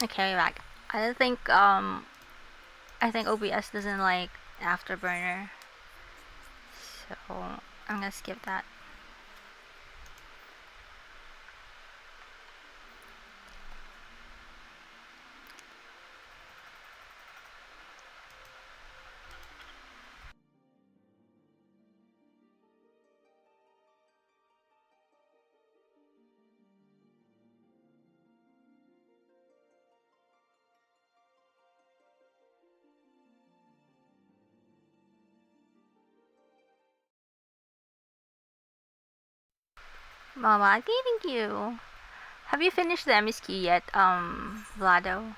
Okay, back. I think OBS doesn't like Afterburner, so I'm gonna skip that. Mama, thank you. Have you finished the MSQ yet, Vlado?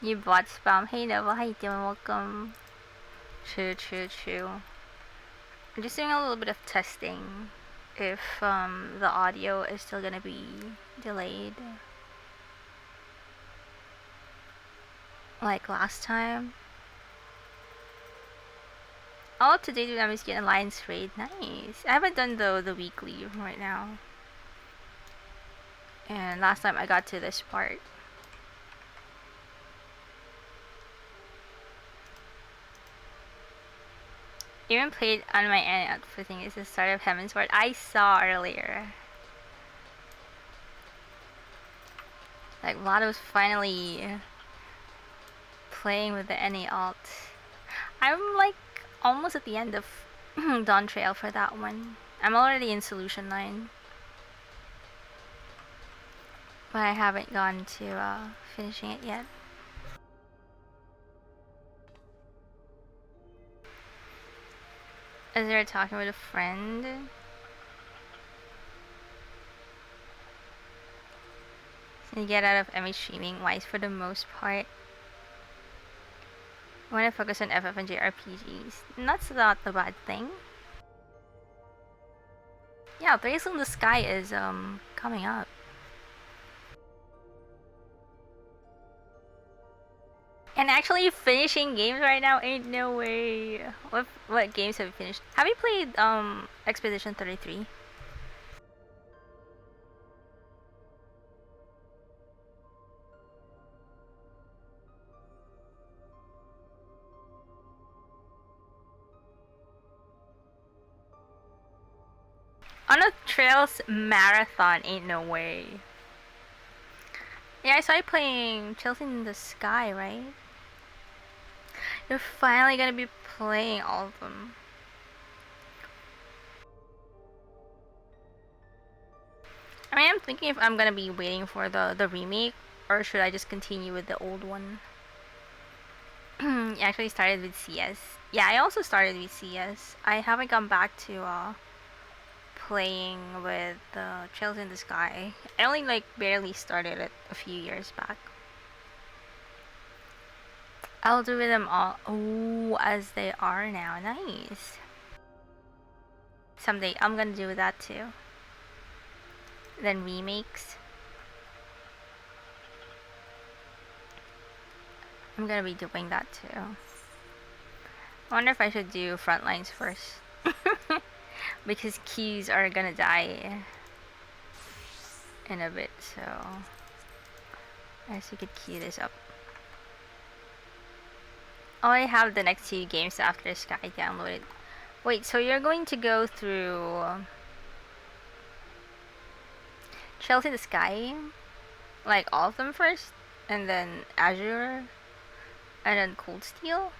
You bought spam. Hey Nova, how you doing? Welcome. True, true, true. I'm just doing a little bit of testing if the audio is still gonna be delayed like last time. All up to date with MSQ and Alliance Raid. Nice. I haven't done the weekly right now. And last time I got to this part. Even played on my end outfitting is the start of Heaven's Ward. I saw earlier. Like Vlado's finally playing with the NA alt. I'm like almost at the end of Dawn Trail for that one. I'm already in Solution 9. But I haven't gone to finishing it yet. Is there talking with a friend? So you get out of MH streaming wise for the most part. I want to focus on FF and JRPGs. That's not a bad thing. Yeah, Trails in the Sky is coming up. And actually finishing games right now ain't no way. What games have you finished? Have you played Expedition 33? On a Trails marathon ain't no way. Yeah, I saw you playing Trails in the Sky, right? You're finally gonna be playing all of them. I mean, I'm thinking if I'm gonna be waiting for the remake, or should I just continue with the old one? You actually started with CS. Yeah, I also started with CS. I haven't gone back to playing with Trails in the Sky. I only like barely started it a few years back. I'll do them all. Oh, as they are now. Nice. Someday I'm gonna do that too. Then remakes. I'm gonna be doing that too. I wonder if I should do Frontlines first. Because keys are gonna die in a bit, so I guess we could key this up. Oh, I have the next 2 games after Sky downloaded. Wait, so you're going to go through Trails in the Sky? Like all of them first? And then Azure? And then Cold Steel?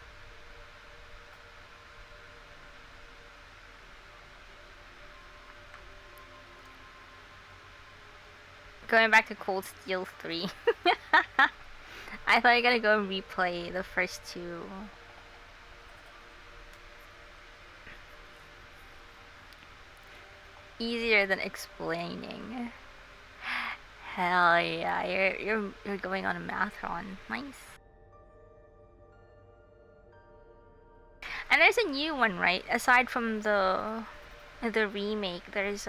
Going back to Cold Steel 3. I thought you were gonna go and replay the first 2. Easier than explaining. Hell yeah, you're going on a marathon. Nice. And there's a new one, right? Aside from the remake, there's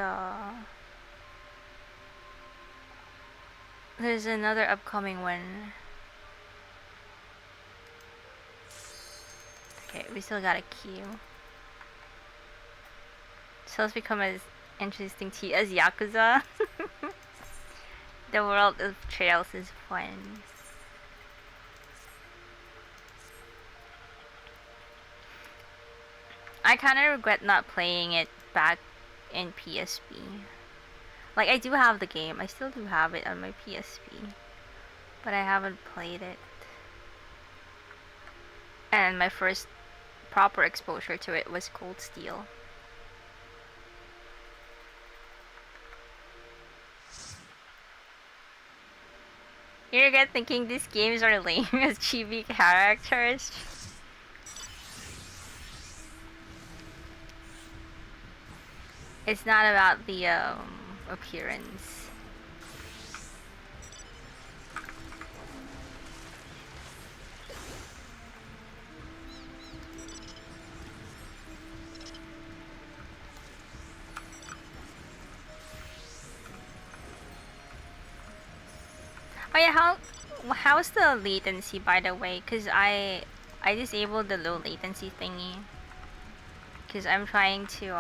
another upcoming one. Okay, we still got a queue. So it's become as interesting to you as Yakuza. The world of trails is fun. I kind of regret not playing it back in PSP. Like, I do have the game. I still do have it on my PSP. But I haven't played it. And my first proper exposure to it was Cold Steel. You regret thinking these games are lame as chibi characters? It's not about the appearance. Oh yeah, how's the latency, by the way? Cause I disabled the low latency thingy. Cause I'm trying to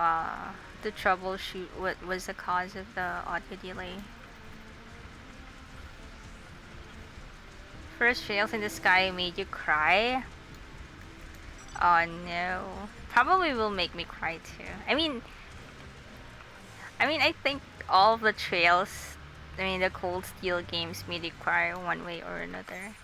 troubleshoot what was the cause of the audio delay. First Trails in the Sky made you cry? Oh no. Probably will make me cry too. I mean I think all of the Trails, the Cold Steel games made you cry one way or another.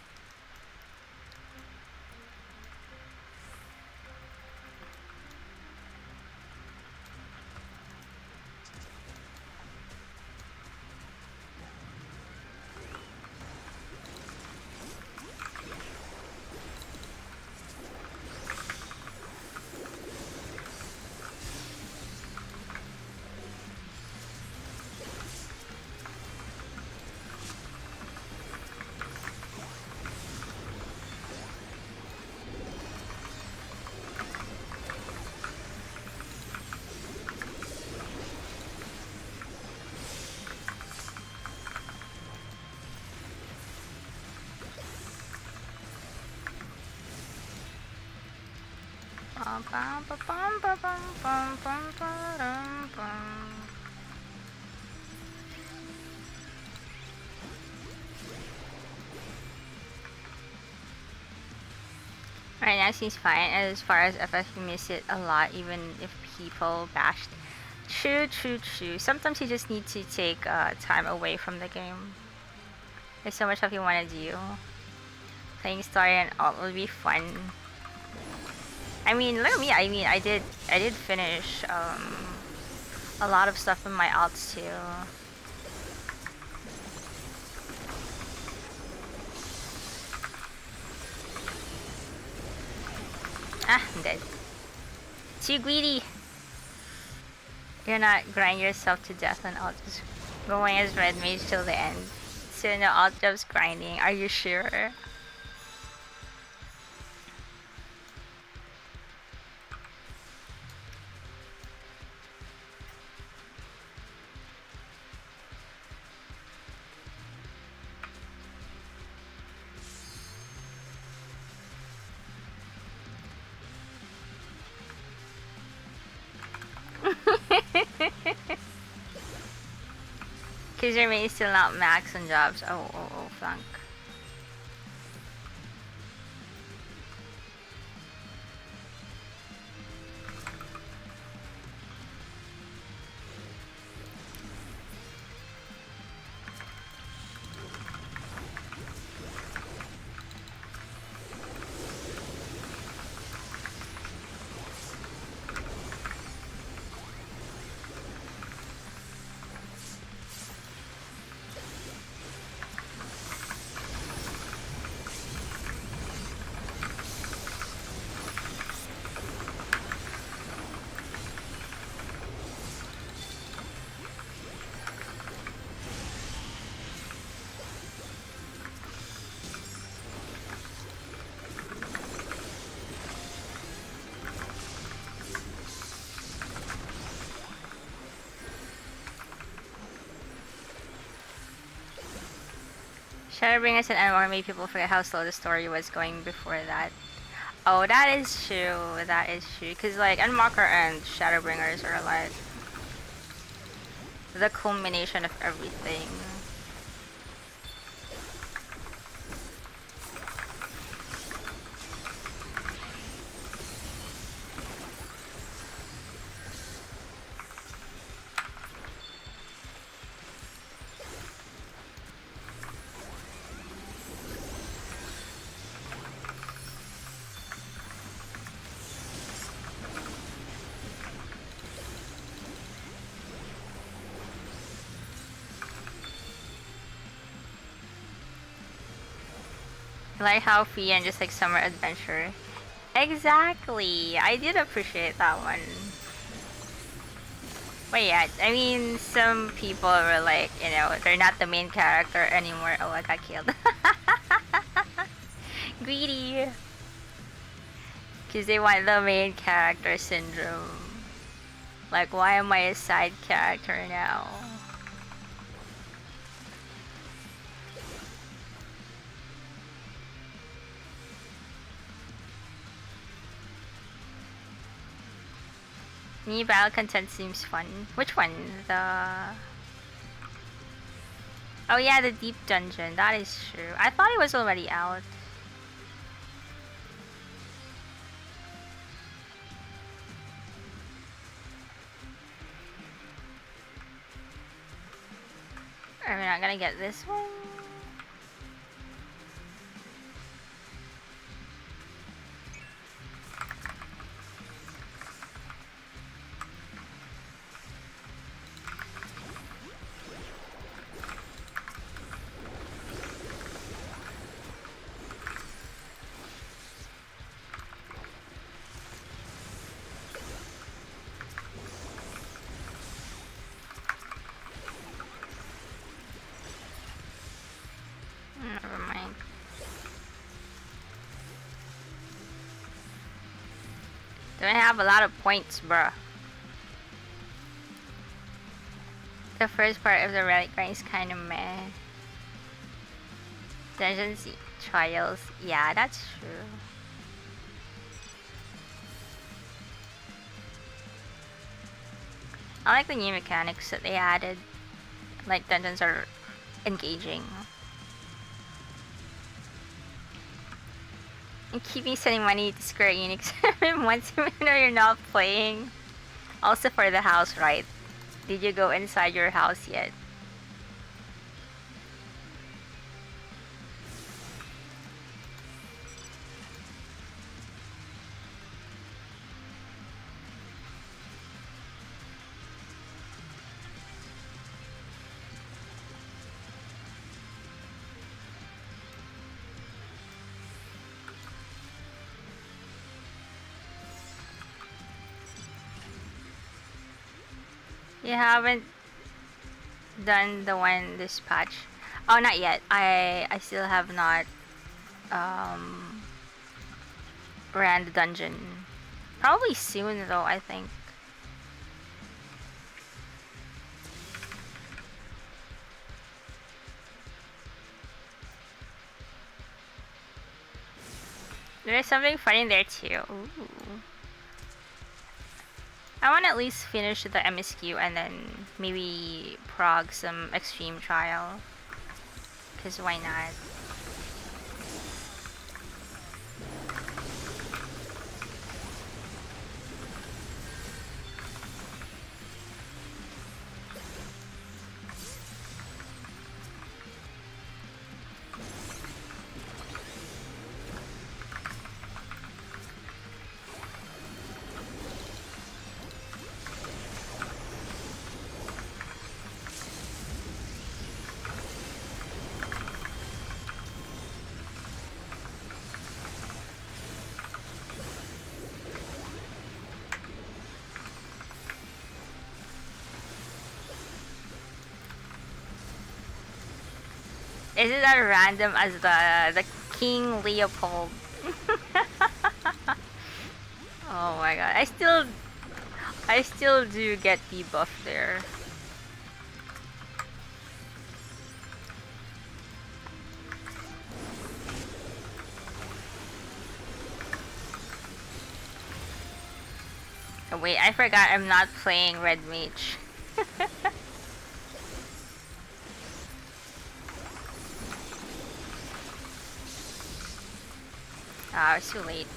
Right now seems fine. As far as FF, you miss it a lot, even if people bashed. True. Sometimes you just need to take time away from the game. There's so much stuff you want to do. Playing story and all will be fun. I mean, look at me. I did finish a lot of stuff in my alts too. Ah, I'm dead. Too greedy. You're not grind yourself to death on alts. Going as red mage till the end. So no alt just grinding. Are you sure? Because your main is still not max on jobs. Oh, flank. Shadowbringers and Anwar made people forget how slow the story was going before that. Oh, that is true. That is true. Because, like, Endwalker and Shadowbringers are, like, the culmination of everything. Like how free and just like summer adventure. Exactly. I did appreciate that one. But yeah, I mean, some people were like, you know, they're not the main character anymore. Oh, I got killed. Greedy. Because they want the main character syndrome. Like, why am I a side character now? New battle content seems fun. Which one? The... Oh yeah, the deep dungeon. That is true. I thought it was already out. Are we not gonna get this one? Never mind. Don't have a lot of points, bruh. The first part of the relic grind is kind of meh. Dungeons trials, yeah, that's true. I like the new mechanics that they added. Like, dungeons are engaging. And keeping sending money to Square Enix once even though you're not playing. Also for the house, right? Did you go inside your house yet? You haven't done the one this patch? Oh, not yet. I still have not ran the dungeon. Probably soon though, I think. There's something fun in there too. Ooh. I want to at least finish the MSQ and then maybe prog some extreme trial. Cause why not? Is it as random as the King Leopold? Oh my god. I still do get debuff there. Oh wait, I forgot I'm not playing Red Mage. Ah, it's too late.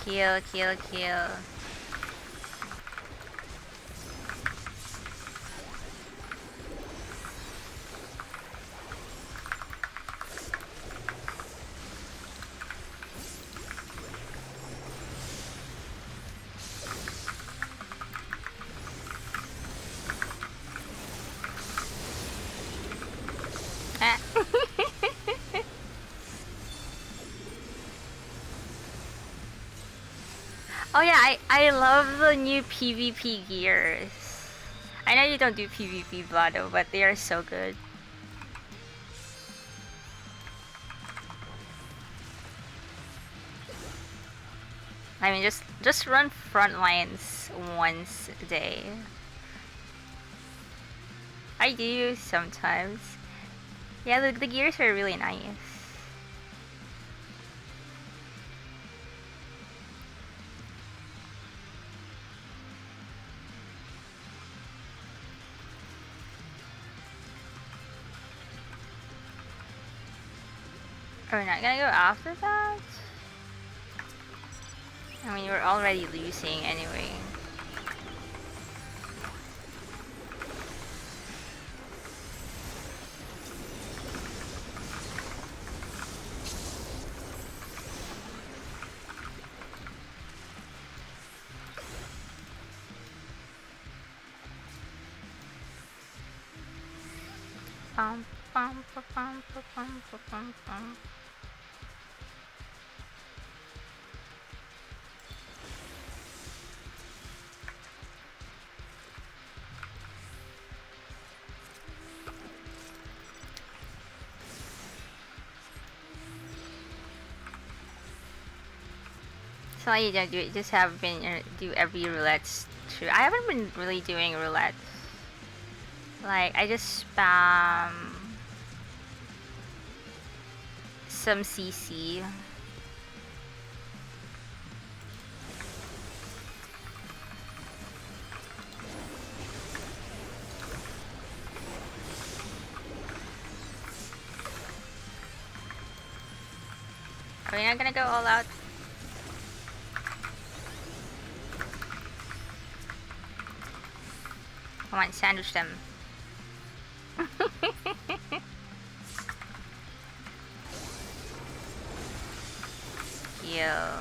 Kill, kill, kill. Oh yeah, I love the new PvP gears. I know you don't do PvP, Vlado, but they are so good. I mean, just run front lines once a day. I do sometimes. Yeah, the gears are really nice. Are we not gonna go after that? I mean, we're already losing anyway. Bum, bum, bum, bum, bum, bum, bum, bum. So you don't do it, just have been do every roulette. True. I haven't been really doing roulette. Like I just spam some CC. Are we not gonna go all out? Come on, sandwich them. Yo.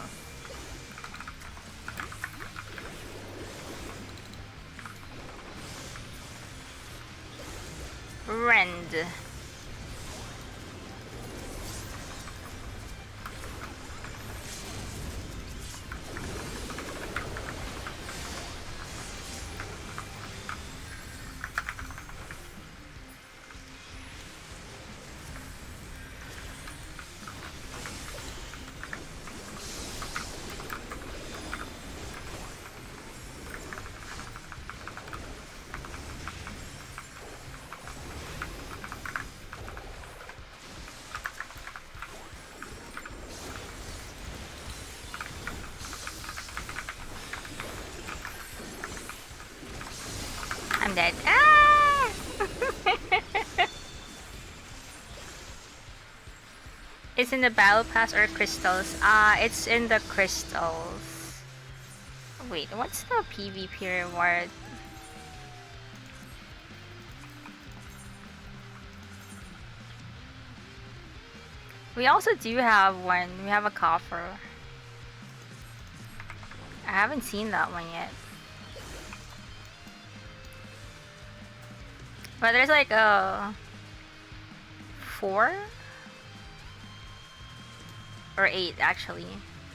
Rend. I'm dead. Ah! It's in the battle pass or crystals? It's in the crystals. Wait, what's the PvP reward? We also do have one. We have a coffer. I haven't seen that one yet. But there's like a 4 or 8 actually,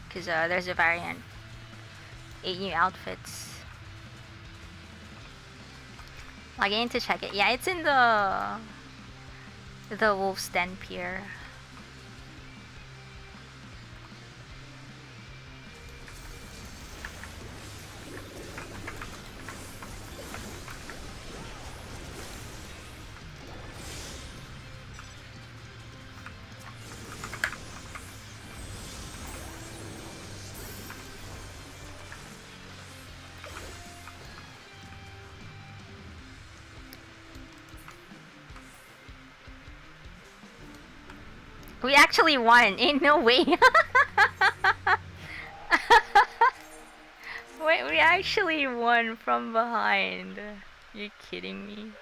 because there's a variant. 8 new outfits. Logging in to check it. Yeah, it's in the Wolf's Den pier. We actually won. Ain't no way. Wait, we actually won from behind. You kidding me?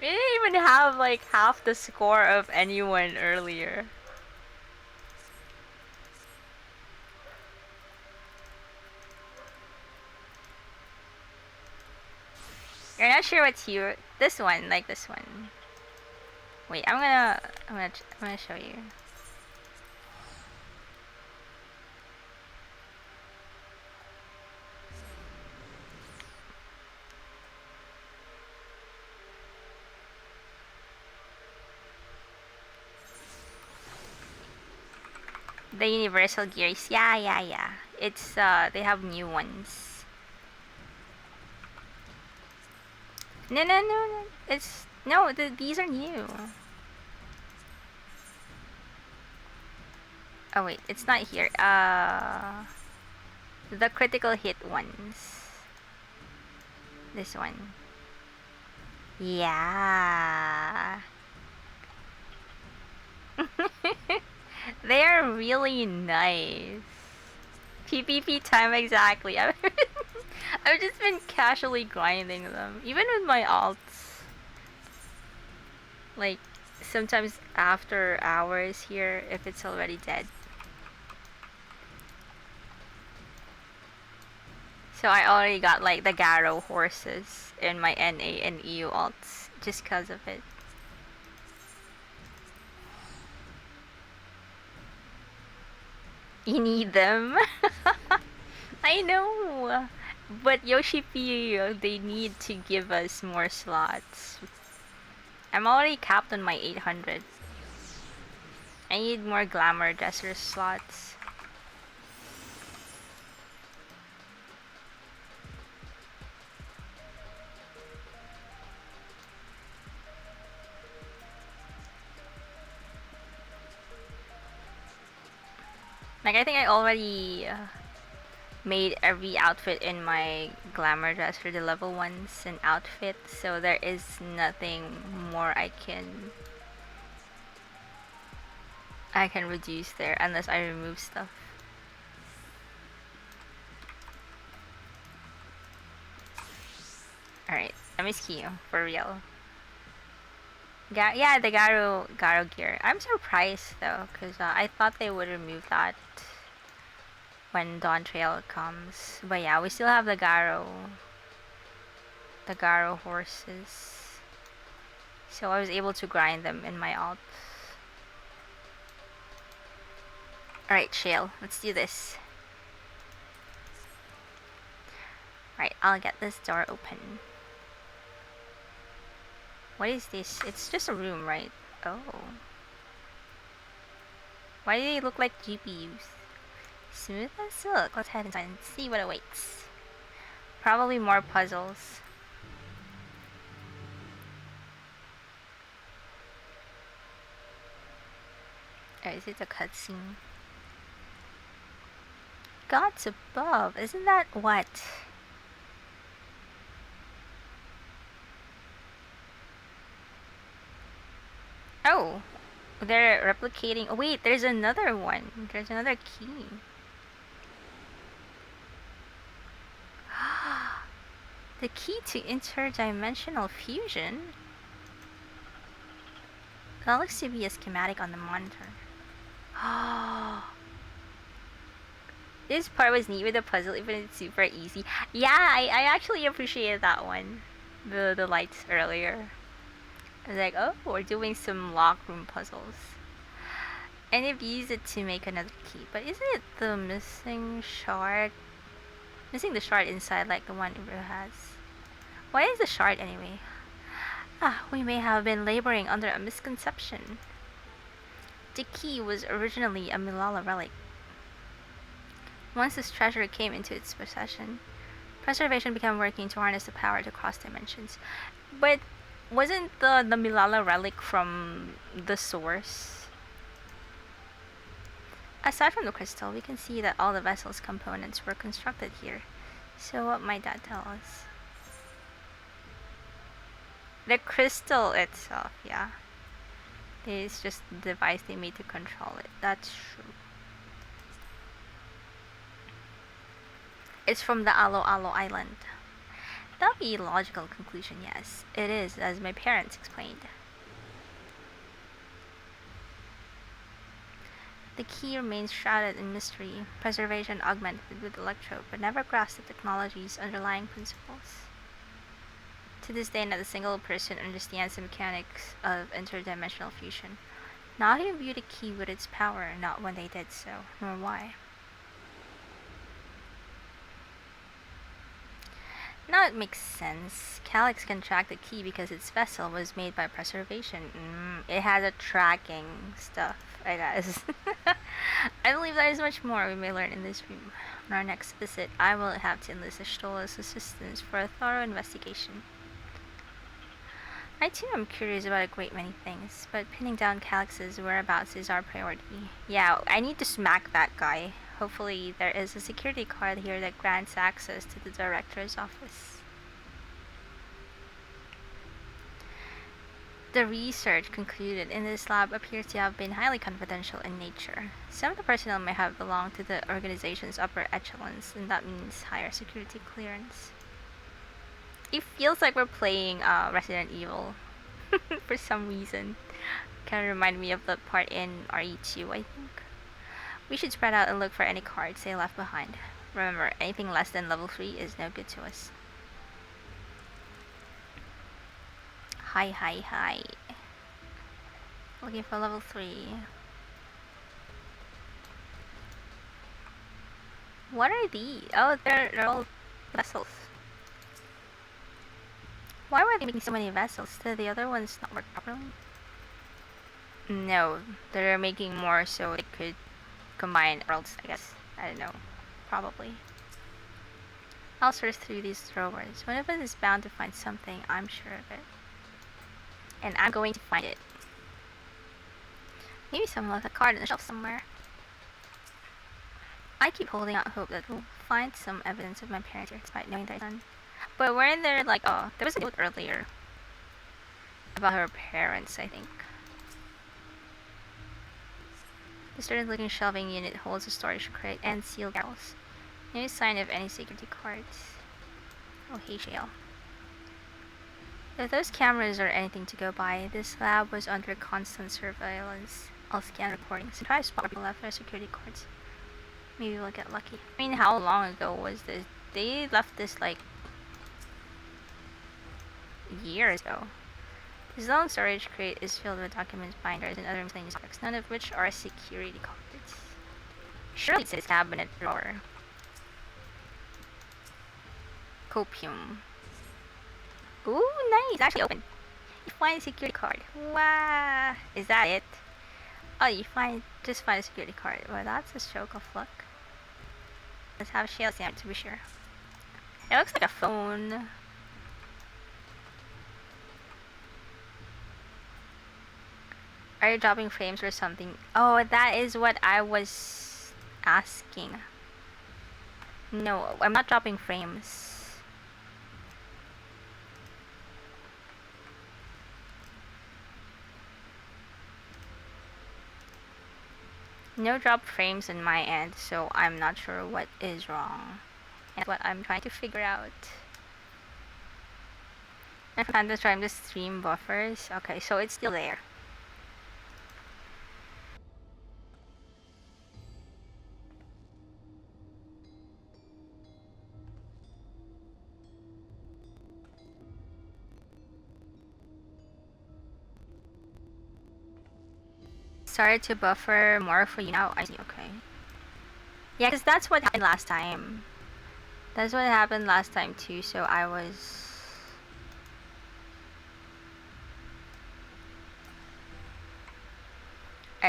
We didn't even have like half the score of anyone earlier. You're not sure what's here. This one, like this one. Wait, I'm gonna show you. The universal gears. Yeah. It's they have new ones. No. It's no. These are new. Oh wait, it's not here. The critical hit ones. This one. Yeah. They are really nice. PvP time exactly. I've just been casually grinding them, even with my alts. Like sometimes after hours here, if it's already dead. So I already got like the Garo horses in my NA and EU alts just because of it. You need them. I know. But Yoshi P, they need to give us more slots. I'm already capped on my 800. I need more glamour dresser slots. Like I think I already made every outfit in my glamour dress for the level 1s and outfit, so there is nothing more I can reduce there unless I remove stuff. Alright, MSQ for real. Yeah, the Garo gear. I'm surprised though, because I thought they would remove that when Dawn Trail comes. But yeah, we still have the Garo horses. So I was able to grind them in my alt. Alright, Shale, let's do this. Right, I'll get this door open. What is this? It's just a room, right? Oh. Why do they look like GPUs? Smooth as silk. Let's head inside and see what awaits. Probably more puzzles. Oh, is it a cutscene? Gods above. Isn't that what? Oh. They're replicating. Oh, wait, there's another one. There's another key. The key to interdimensional fusion? That looks to be a schematic on the monitor. This part was neat with the puzzle, even if it's super easy. Yeah, I actually appreciated that one. The lights earlier. I was like, oh, we're doing some lock room puzzles. And they've used it to make another key. But isn't it the missing shard? Missing the shard inside like the one Ibra has. Why is the shard anyway? We may have been laboring under a misconception. The key was originally a Milala relic. Once this treasure came into its possession, preservation began working to harness the power to cross dimensions. But wasn't the Milala relic from the source? Aside from the crystal, we can see that all the vessel's components were constructed here. So what might that tell us? The crystal itself, yeah. It's just the device they made to control it. That's true. It's from the Alo Alo Island. That would be a logical conclusion, yes. It is, as my parents explained. The key remains shrouded in mystery, preservation augmented with electro, but never grasped the technology's underlying principles. To this day, not a single person understands the mechanics of interdimensional fusion. Not even viewed the key with its power, not when they did so, nor why. Now it makes sense. Calyx can track the key because its vessel was made by preservation. It has a tracking stuff, I guess. I believe there is much more we may learn in this room. On our next visit, I will have to enlist Ashtola's assistance for a thorough investigation. I too am curious about a great many things, but pinning down Calyx's whereabouts is our priority. Yeah, I need to smack that guy. Hopefully there is a security card here that grants access to the director's office. The research concluded in this lab appears to have been highly confidential in nature. Some of the personnel may have belonged to the organization's upper echelons, and that means higher security clearance. It feels like we're playing Resident Evil for some reason. Kind of remind me of the part in RE2, I think. We should spread out and look for any cards they left behind. Remember, anything less than level 3 is no good to us. Hi. Looking for level 3. What are these? Oh, they're all vessels. Why were they making so many vessels? Did the other ones not work properly? No, they're making more so it could combine worlds, I guess. I don't know. Probably. I'll search through these drawers. One of us is bound to find something, I'm sure of it. And I'm going to find it. Maybe someone left a card on the shelf somewhere. I keep holding out hope that we'll find some evidence of my parents here, despite knowing they're done. But weren't there like, oh, there was a note earlier about her parents, I think. The student-looking shelving unit holds a storage crate and sealed barrels. No sign of any security cards. Oh, hey, Shale. If those cameras are anything to go by, this lab was under constant surveillance. I'll scan recordings and try to spot people left their security cards. Maybe we'll get lucky. I mean, how long ago was this? They left this like years ago. This long storage crate is filled with documents, binders, and other miscellaneous objects, none of which are security cards. Surely it's his cabinet drawer. Copium. Ooh, nice! Actually open. You find a security card. Wow! Is that it? Oh, just find a security card. Well, that's a stroke of luck. Let's have Shale stamp to be sure. It looks like a phone. Are you dropping frames or something? Oh, that is what I was asking. No, I'm not dropping frames. No drop frames in my end, so I'm not sure what is wrong. That's what I'm trying to figure out. And from time to time the stream buffers. Okay, so it's still there. Started to buffer more for you now. I see, okay. Yeah, because that's what happened last time. That's what happened last time too, so I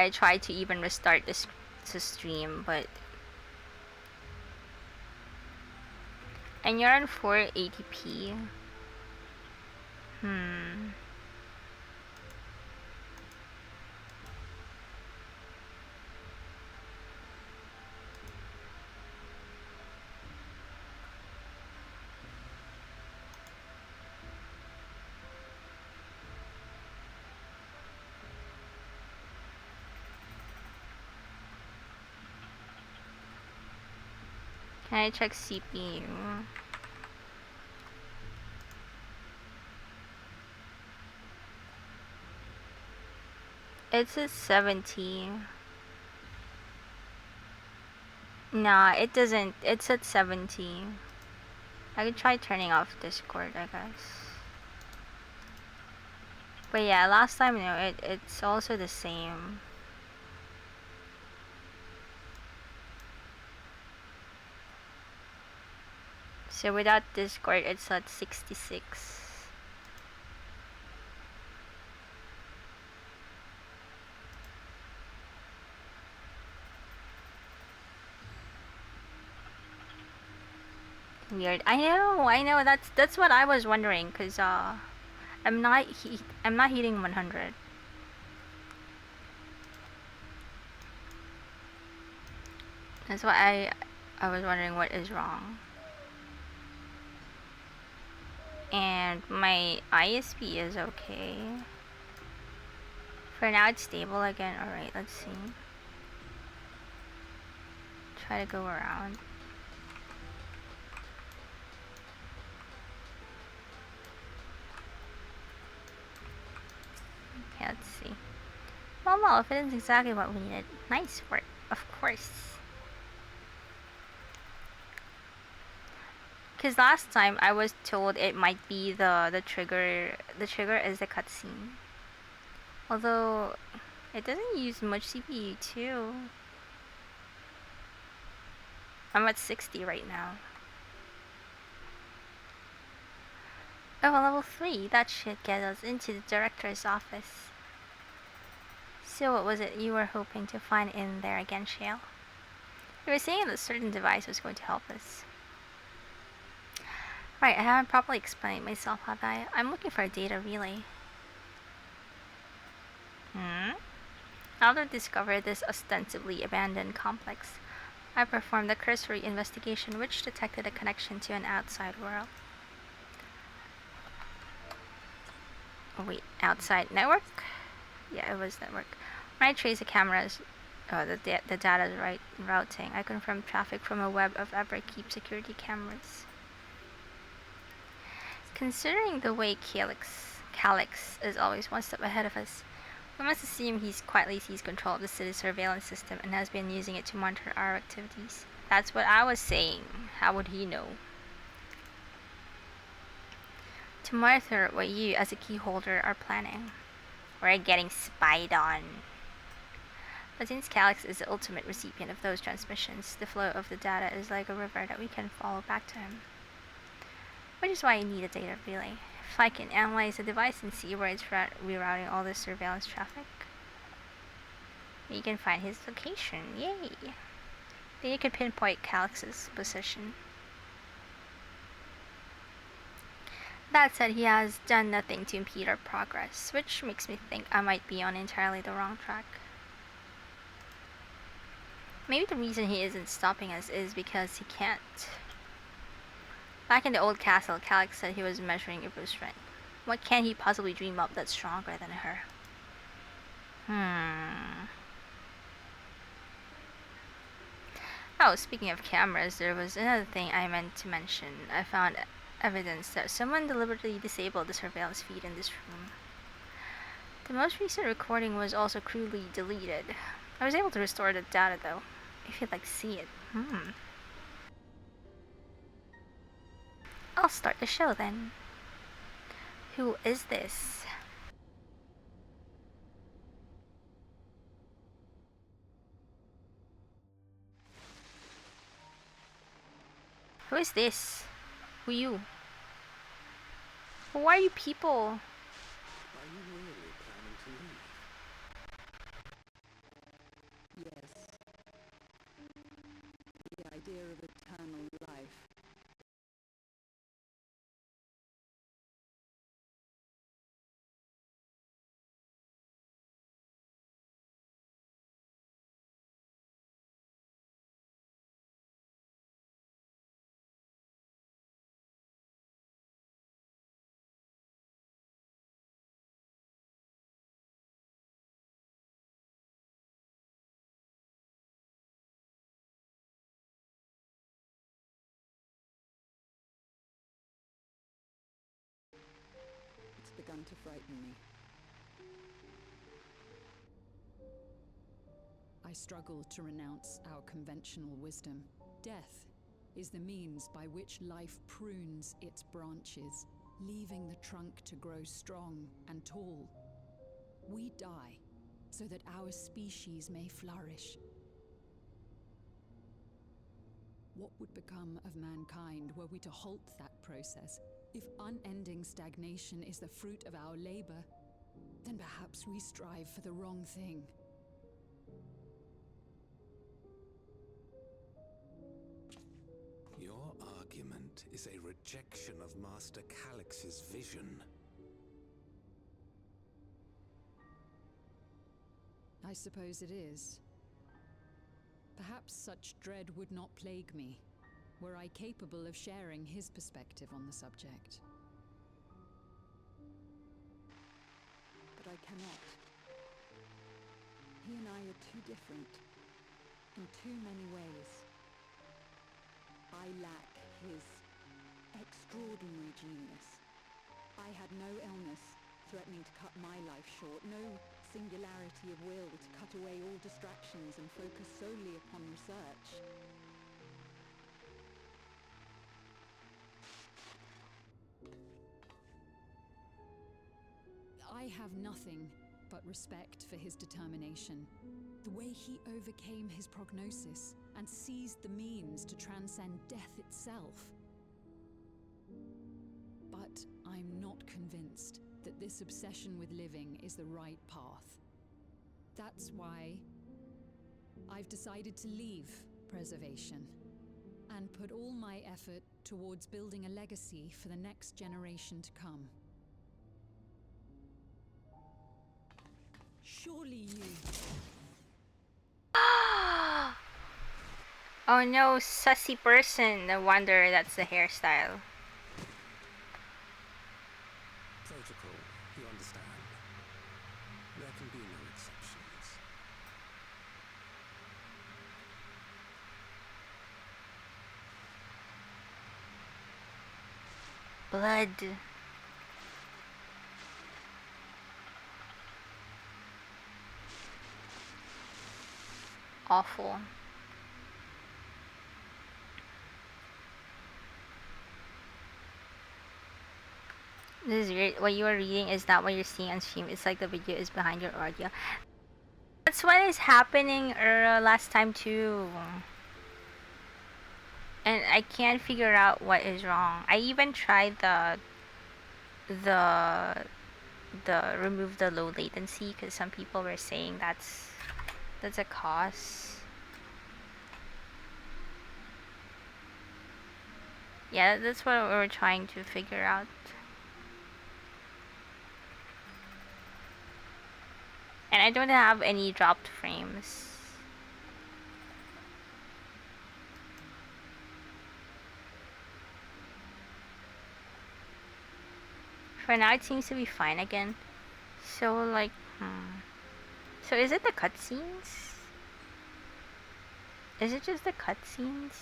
tried to even restart this stream, but... And you're on 480p. Can I check CPU? It's at 70. Nah, it doesn't. It's at 70. I could try turning off Discord, I guess. But yeah, last time, it's also the same. So without Discord, it's at 66. Weird. I know. That's what I was wondering, cause I'm not hitting 100. That's why I was wondering what is wrong. And my ISP is okay. For now, it's stable again. All right, let's see. Try to go around. Okay, let's see. Well, if it is exactly what we needed, nice work, of course. Because last time I was told it might be the trigger. The trigger is the cutscene. Although it doesn't use much CPU too. I'm at 60 right now. Oh, well, level 3. That should get us into the director's office. So what was it you were hoping to find in there again, Shale? You were saying that a certain device was going to help us. Right, I haven't properly explained myself, have I? I'm looking for a data relay. After discovering this ostensibly abandoned complex, I performed a cursory investigation which detected a connection to an outside world. Oh wait, outside network? Yeah, it was network. When I traced the cameras, the data's routing, I confirmed traffic from a web of EverKeep security cameras. Considering the way Calyx is always one step ahead of us, we must assume he's quietly seized control of the city's surveillance system and has been using it to monitor our activities. That's what I was saying. How would he know? To monitor what you, as a key holder, are planning. We're getting spied on. But since Calyx is the ultimate recipient of those transmissions, the flow of the data is like a river that we can follow back to him. Which is why I need a data relay. If I can analyze the device and see where it's rerouting all this surveillance traffic, we can find his location. Yay! Then you can pinpoint Calyx's position. That said, he has done nothing to impede our progress, which makes me think I might be on entirely the wrong track. Maybe the reason he isn't stopping us is because he can't. Back in the old castle, Calyx said he was measuring Ibru's strength. What can he possibly dream up that's stronger than her? Oh, speaking of cameras, there was another thing I meant to mention. I found evidence that someone deliberately disabled the surveillance feed in this room. The most recent recording was also crudely deleted. I was able to restore the data though, if you'd like to see it. I'll start the show then. Who is this? Who is this? Who you? Who are you people? Are you really planning to leave? Yes. The idea of eternal life. It's begun to frighten me. I struggle to renounce our conventional wisdom. Death is the means by which life prunes its branches. leaving the trunk to grow strong and tall. We die so that our species may flourish. What would become of mankind were we to halt that process? If unending stagnation is the fruit of our labor, then perhaps we strive for the wrong thing. Your argument is a rejection of Master Calix's vision. I suppose it is. Perhaps such dread would not plague me, were I capable of sharing his perspective on the subject. But I cannot. He and I are too different, in too many ways. I lack his extraordinary genius. I had no illness threatening to cut my life short, no singularity of will to cut away all distractions and focus solely upon research. I have nothing but respect for his determination. The way he overcame his prognosis and seized the means to transcend death itself. But I'm not convinced that this obsession with living is the right path. That's why I've decided to leave preservation and put all my effort towards building a legacy for the next generation to come. Surely you... Oh no, sussy person. No wonder that's the hairstyle. Protocol, you understand. There can be no exceptions. Blood. Awful. This is weird. What you are reading is not what you're seeing on stream. It's like the video is behind your audio. That's what is happening last time too. And I can't figure out what is wrong. I even tried the remove the low latency because some people were saying that's a cause. Yeah, that's what we're trying to figure out. And I don't have any dropped frames. For now, it seems to be fine again. So, like, So is it the cutscenes? Is it just the cutscenes?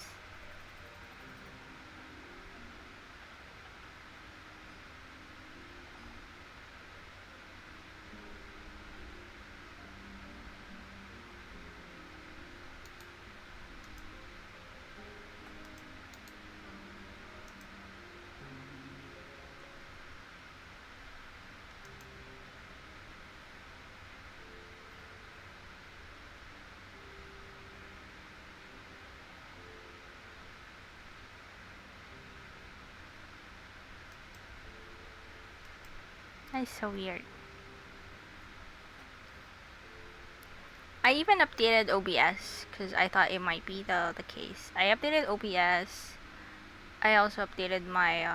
That's so weird. I even updated OBS because I thought it might be the case. I updated OBS. I also updated my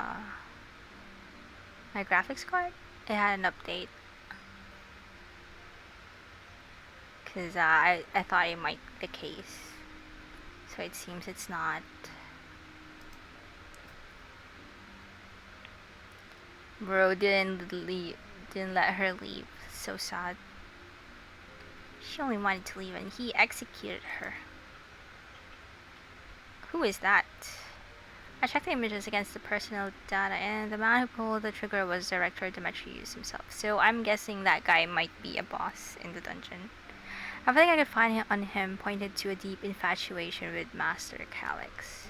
my graphics card. It had an update because I thought it might be the case. So it seems it's not. Bro didn't let her leave. So sad. She only wanted to leave and he executed her. Who is that? I checked the images against the personal data and the man who pulled the trigger was Director Demetrius himself. So I'm guessing that guy might be a boss in the dungeon. Everything I could find on him pointed to a deep infatuation with Master Calix.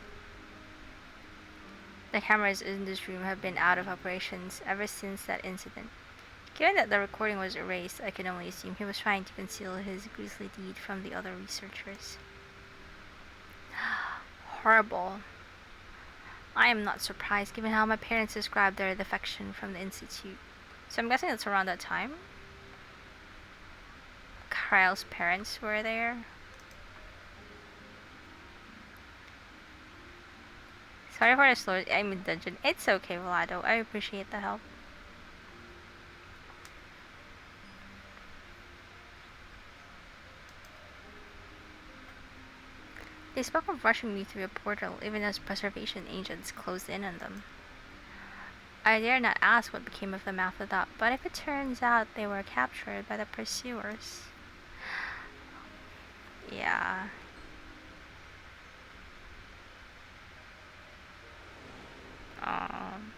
The cameras in this room have been out of operations ever since that incident. Given that the recording was erased, I can only assume he was trying to conceal his grisly deed from the other researchers. Horrible. I am not surprised given how my parents described their defection from the Institute. So I'm guessing it's around that time? Kyle's parents were there. Sorry for the slow. I'm in dungeon. It's okay, Vlado. I appreciate the help. They spoke of rushing me through a portal, even as preservation agents closed in on them. I dare not ask what became of them after that, but if it turns out they were captured by the pursuers... Yeah. Um...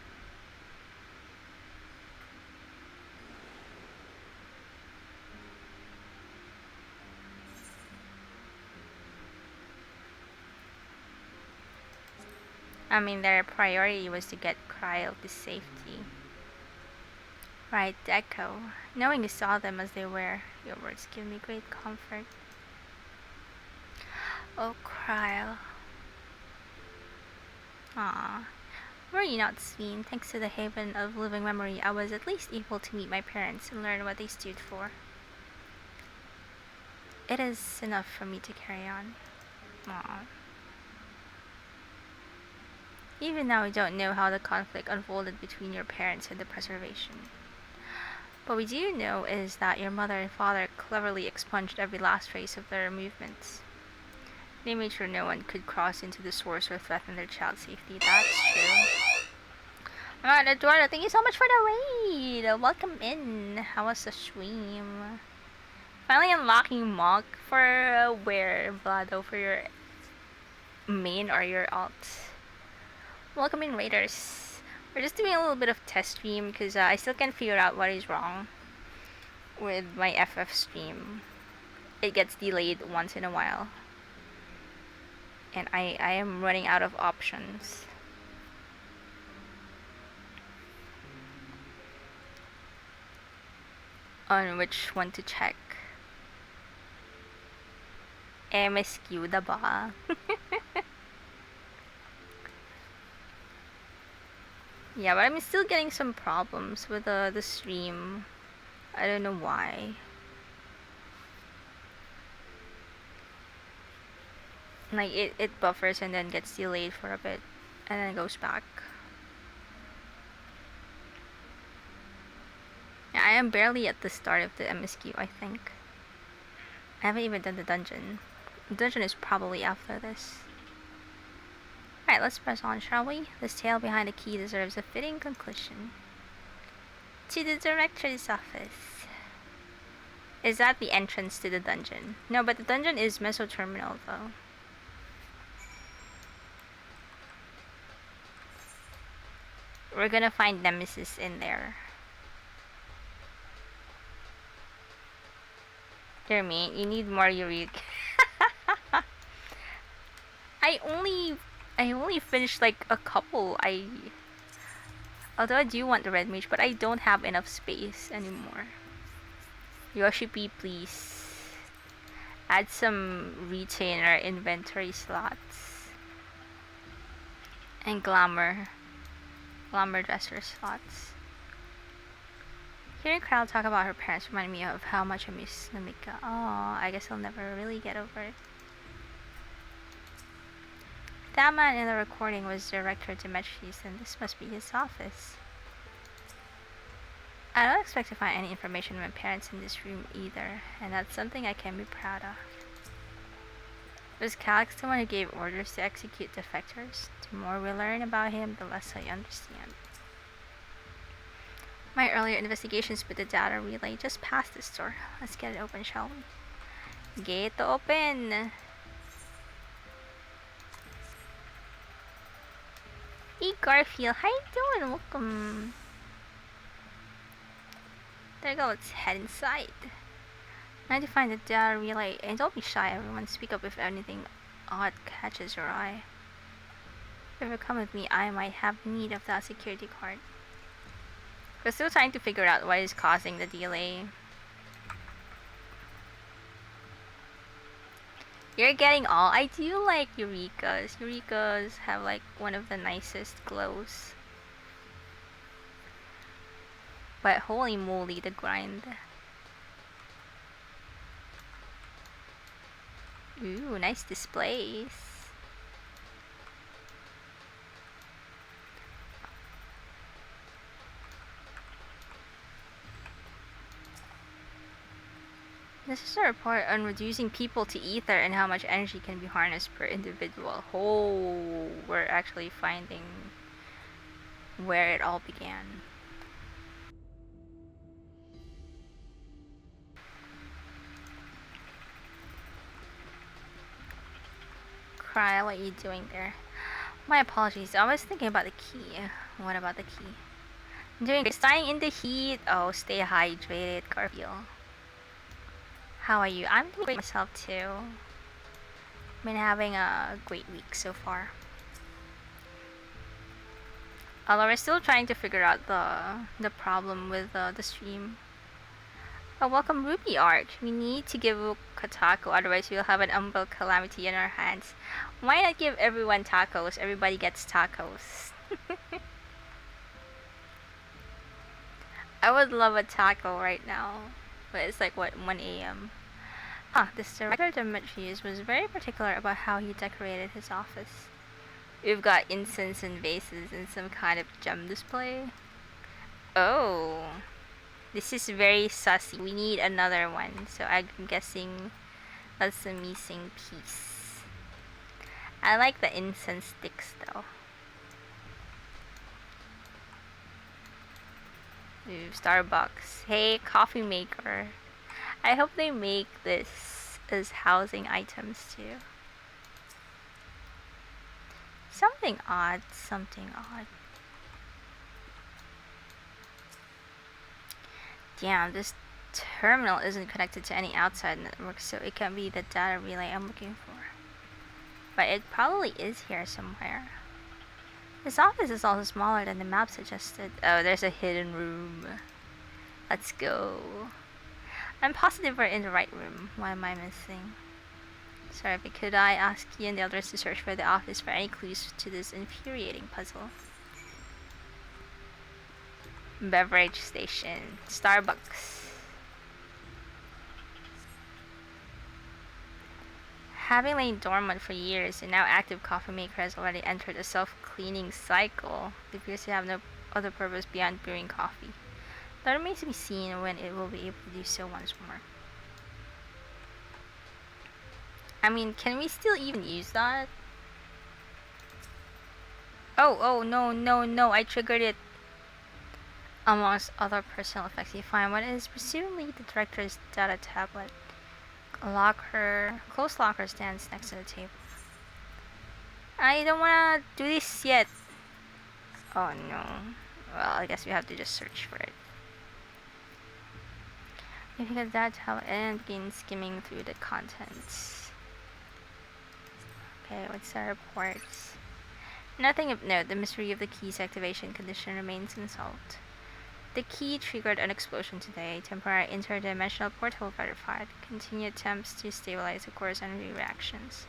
I mean, their priority was to get Cryle to safety. Right, Echo. Knowing you saw them as they were, your words give me great comfort. Oh, Cryle. Ah, were you not seen? Thanks to the Haven of Living Memory, I was at least able to meet my parents and learn what they stood for. It is enough for me to carry on. Aww. Even now we don't know how the conflict unfolded between your parents and the preservation. What we do know is that your mother and father cleverly expunged every last trace of their movements. They made sure no one could cross into the source or threaten their child's safety. That's true. Alright, Eduardo, thank you so much for the raid! Welcome in. How was the stream? Finally unlocking Monk for where, Vlado? For your main or your alt? Welcome in, Raiders. We're just doing a little bit of test stream because I still can't figure out what is wrong with my FF stream. It gets delayed once in a while. And I am running out of options. On which one to check. MSQ da ba? Yeah, but I'm still getting some problems with the stream. I don't know why. Like, it buffers and then gets delayed for a bit. And then goes back. Yeah, I am barely at the start of the MSQ, I think. I haven't even done the dungeon. The dungeon is probably after this. Alright, let's press on, shall we? This tale behind the key deserves a fitting conclusion. To the director's office. Is that the entrance to the dungeon? No, but the dungeon is Meso Terminal, though. We're gonna find Nemesis in there. Dear me, you need more uric. I only finished like a couple. Although I do want the red mage, but I don't have enough space anymore. Yoshi P, please add some retainer inventory slots and glamour dresser slots. Hearing Crowd talk about her parents reminded me of how much I miss Namika. Oh, I guess I'll never really get over it. That man in the recording was Director Demetrius, and this must be his office. I don't expect to find any information on my parents in this room either, and that's something I can be proud of. Was Calix the one who gave orders to execute defectors? The more we learn about him, the less I understand. My earlier investigations with the data relay just passed this door. Let's get it open, shall we? Gate open! Hey Garfield, how you doing? Welcome. There you go, let's head inside. Now to find the data relay, and don't be shy everyone, speak up if anything odd catches your eye. If you come with me, I might have need of that security card. We're still trying to figure out what is causing the delay. You're getting all. I do like Eureka's. Eureka's have like one of the nicest glows. But holy moly, the grind. Ooh, nice displays. This is a report on reducing people to ether and how much energy can be harnessed per individual. Oh, we're actually finding where it all began. Cry, what are you doing there? My apologies, I was thinking about the key. What about the key? I'm doing great. Staying in the heat. Oh, stay hydrated, Garfield. How are you? I'm doing great myself too. Been having a great week so far. Although we're still trying to figure out the problem with the stream. Oh, welcome Ruby Art. We need to give Uka taco, otherwise we'll have an umbral calamity in our hands. Why not give everyone tacos? Everybody gets tacos. I would love a taco right now. But it's like, what, 1 a.m. This director Demetrius was very particular about how he decorated his office. We've got incense and vases and some kind of gem display. Oh. This is very sussy. We need another one. So I'm guessing that's the missing piece. I like the incense sticks though. Ooh, Starbucks. Hey, coffee maker. I hope they make this as housing items too. Something odd, something odd. Damn, this terminal isn't connected to any outside network, so it can be the data relay I'm looking for. But it probably is here somewhere. This office is also smaller than the map suggested. Oh, there's a hidden room. Let's go. I'm positive we're in the right room. What am I missing? Sorry, but could I ask you and the others to search for the office for any clues to this infuriating puzzle? Beverage station. Starbucks. Having lain dormant for years, a now active coffee maker has already entered a self-cleaning cycle. It appears to have no other purpose beyond brewing coffee. That remains to be seen when it will be able to do so once more. I mean, can we still even use that? Oh, no, I triggered it. Amongst other personal effects, you find what is presumably the director's data tablet. A closed locker stands next to the table. I don't wanna do this yet. Oh no. Well, I guess we have to just search for it. You pick up that tablet and begin skimming through the contents. Okay, what's our reports? Nothing of note. The mystery of the key's activation condition remains unsolved. The key triggered an explosion today. Temporary interdimensional portal verified. Continued attempts to stabilize the core's energy reactions.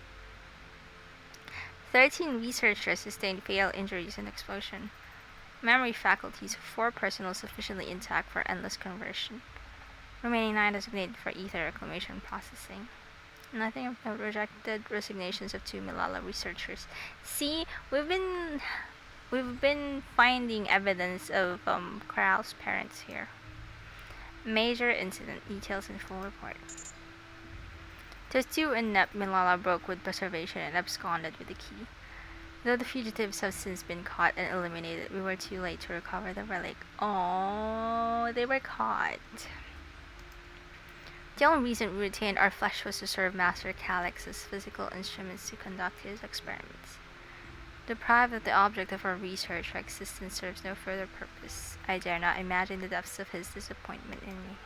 13 researchers sustained fatal injuries in the explosion. Memory faculties of 4 personnel sufficiently intact for endless conversion. Remaining 9 designated for ether reclamation processing. Nothing of note. Rejected resignations of 2 Milala researchers. See, we've been finding evidence of Corral's parents here. Major incident. Details in full report. Testu and Nep Milala broke with preservation and absconded with the key. Though the fugitives have since been caught and eliminated, we were too late to recover the relic. Oh, they were caught. The only reason we retained our flesh was to serve Master Calix's physical instruments to conduct his experiments. Deprived of the object of our research, our existence serves no further purpose. I dare not imagine the depths of his disappointment in me.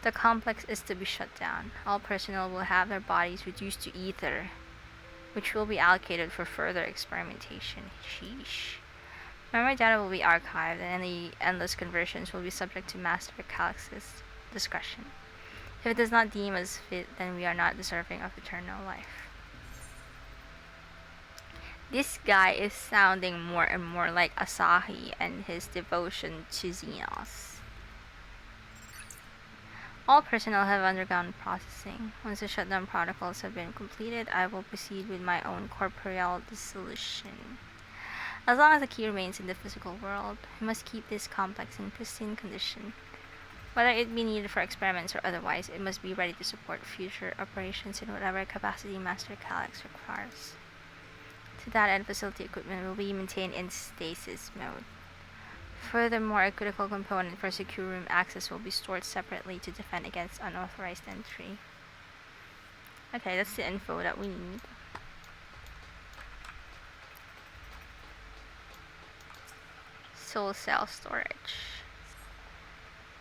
The complex is to be shut down. All personnel will have their bodies reduced to ether. which will be allocated for further experimentation. Sheesh. Memory data will be archived, and any endless conversions will be subject to Master Calix's discretion. If it does not deem us fit, then we are not deserving of eternal life. This guy is sounding more and more like Asahi and his devotion to Xenos. All personnel have undergone processing. Once the shutdown protocols have been completed, I will proceed with my own corporeal dissolution. As long as the key remains in the physical world, we must keep this complex in pristine condition. Whether it be needed for experiments or otherwise, it must be ready to support future operations in whatever capacity Master Calix requires. To that end, facility equipment will be maintained in stasis mode. Furthermore, a critical component for secure room access will be stored separately to defend against unauthorized entry. Okay, that's the info that we need. Soul cell storage.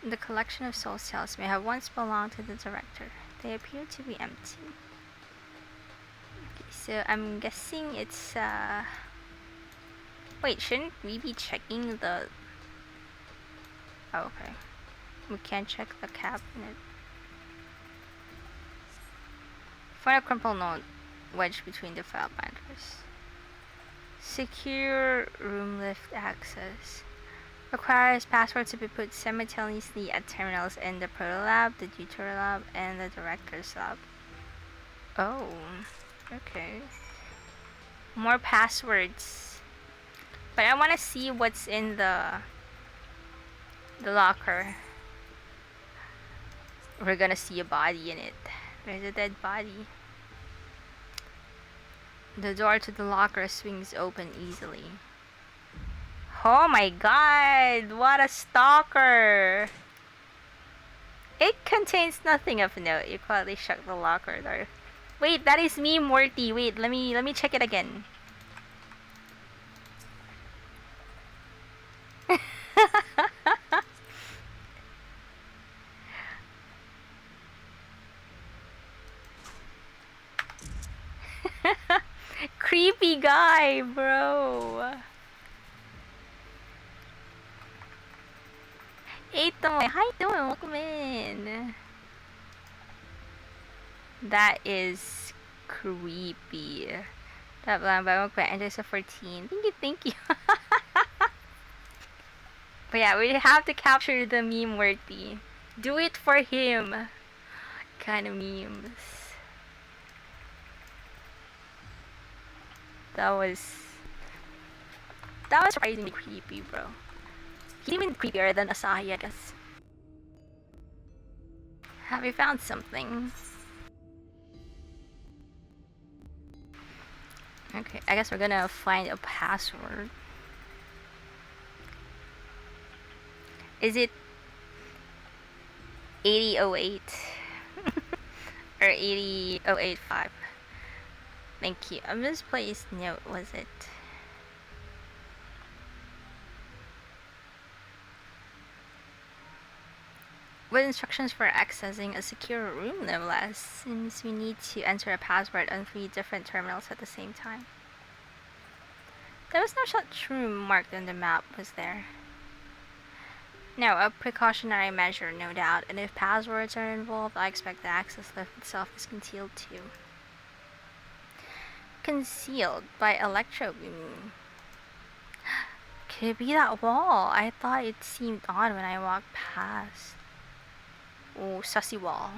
The collection of soul cells may have once belonged to the director. They appear to be empty. Okay, so I'm guessing it's wait, shouldn't we be checking the... Oh, okay. We can't check the cabinet. Find a crumpled note wedged between the file binders. Secure room lift access. Requires passwords to be put simultaneously at terminals in the Proto Lab, the Tutor Lab, and the Director's Lab. Oh, okay. More passwords. But I want to see what's in the locker. We're gonna see a body in it. There's a dead body. The door to the locker swings open easily. Oh my god, what a stalker! It contains nothing of note. You quietly shut the locker door. Wait, that is me, Morty. Wait, let me check it again. Creepy guy, bro. Hey, Tomoy. How you doing? Welcome in. That is creepy. That blind by enters a 14. Thank you. But yeah, we have to capture the meme worthy. Do it for him. Kind of memes. That was surprisingly creepy, bro. He's even creepier than Asahi, I guess. Have you found something? Okay, I guess we're gonna find a password. Is it 8008 or 80085? Thank you. A misplaced note, was it? With instructions for accessing a secure room, no less, since we need to enter a password on 3 different terminals at the same time. There was no such room marked on the map, was there? No, a precautionary measure, no doubt, and if passwords are involved, I expect the access lift itself is concealed too. Concealed by electrobeam. Could it be that wall? I thought it seemed odd when I walked past. Oh, sussy wall.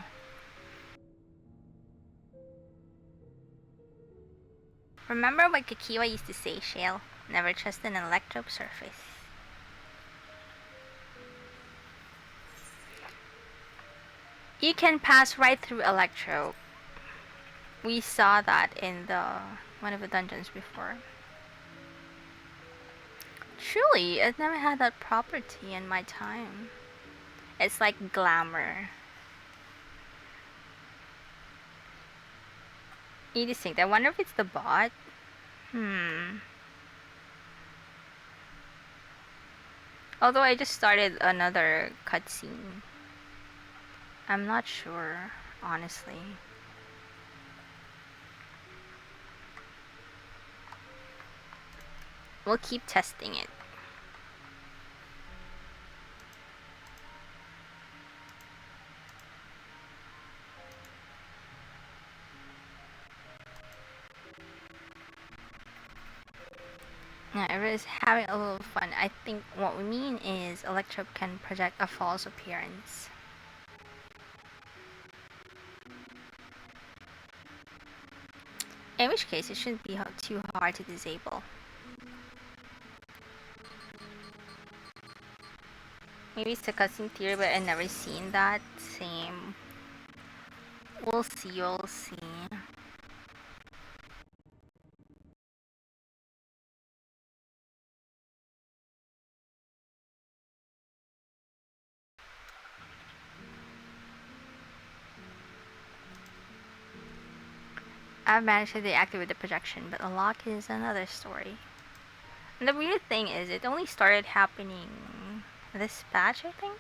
Remember what Kikiwa used to say, Shale? Never trust an electrobe surface. You can pass right through electrobe. We saw that in one of the dungeons before. Truly, I've never had that property in my time. It's like glamour. You just think, I wonder if it's the bot? Although I just started another cutscene. I'm not sure, honestly. We'll keep testing it. Now, everyone's having a little fun. I think what we mean is Electro can project a false appearance. In which case, it shouldn't be too hard to disable. Maybe it's the cutscene theory, but I've never seen that. Same. We'll see, we'll see. I've managed to deactivate the projection, but the lock is another story. And the weird thing is, it only started happening this patch, I think?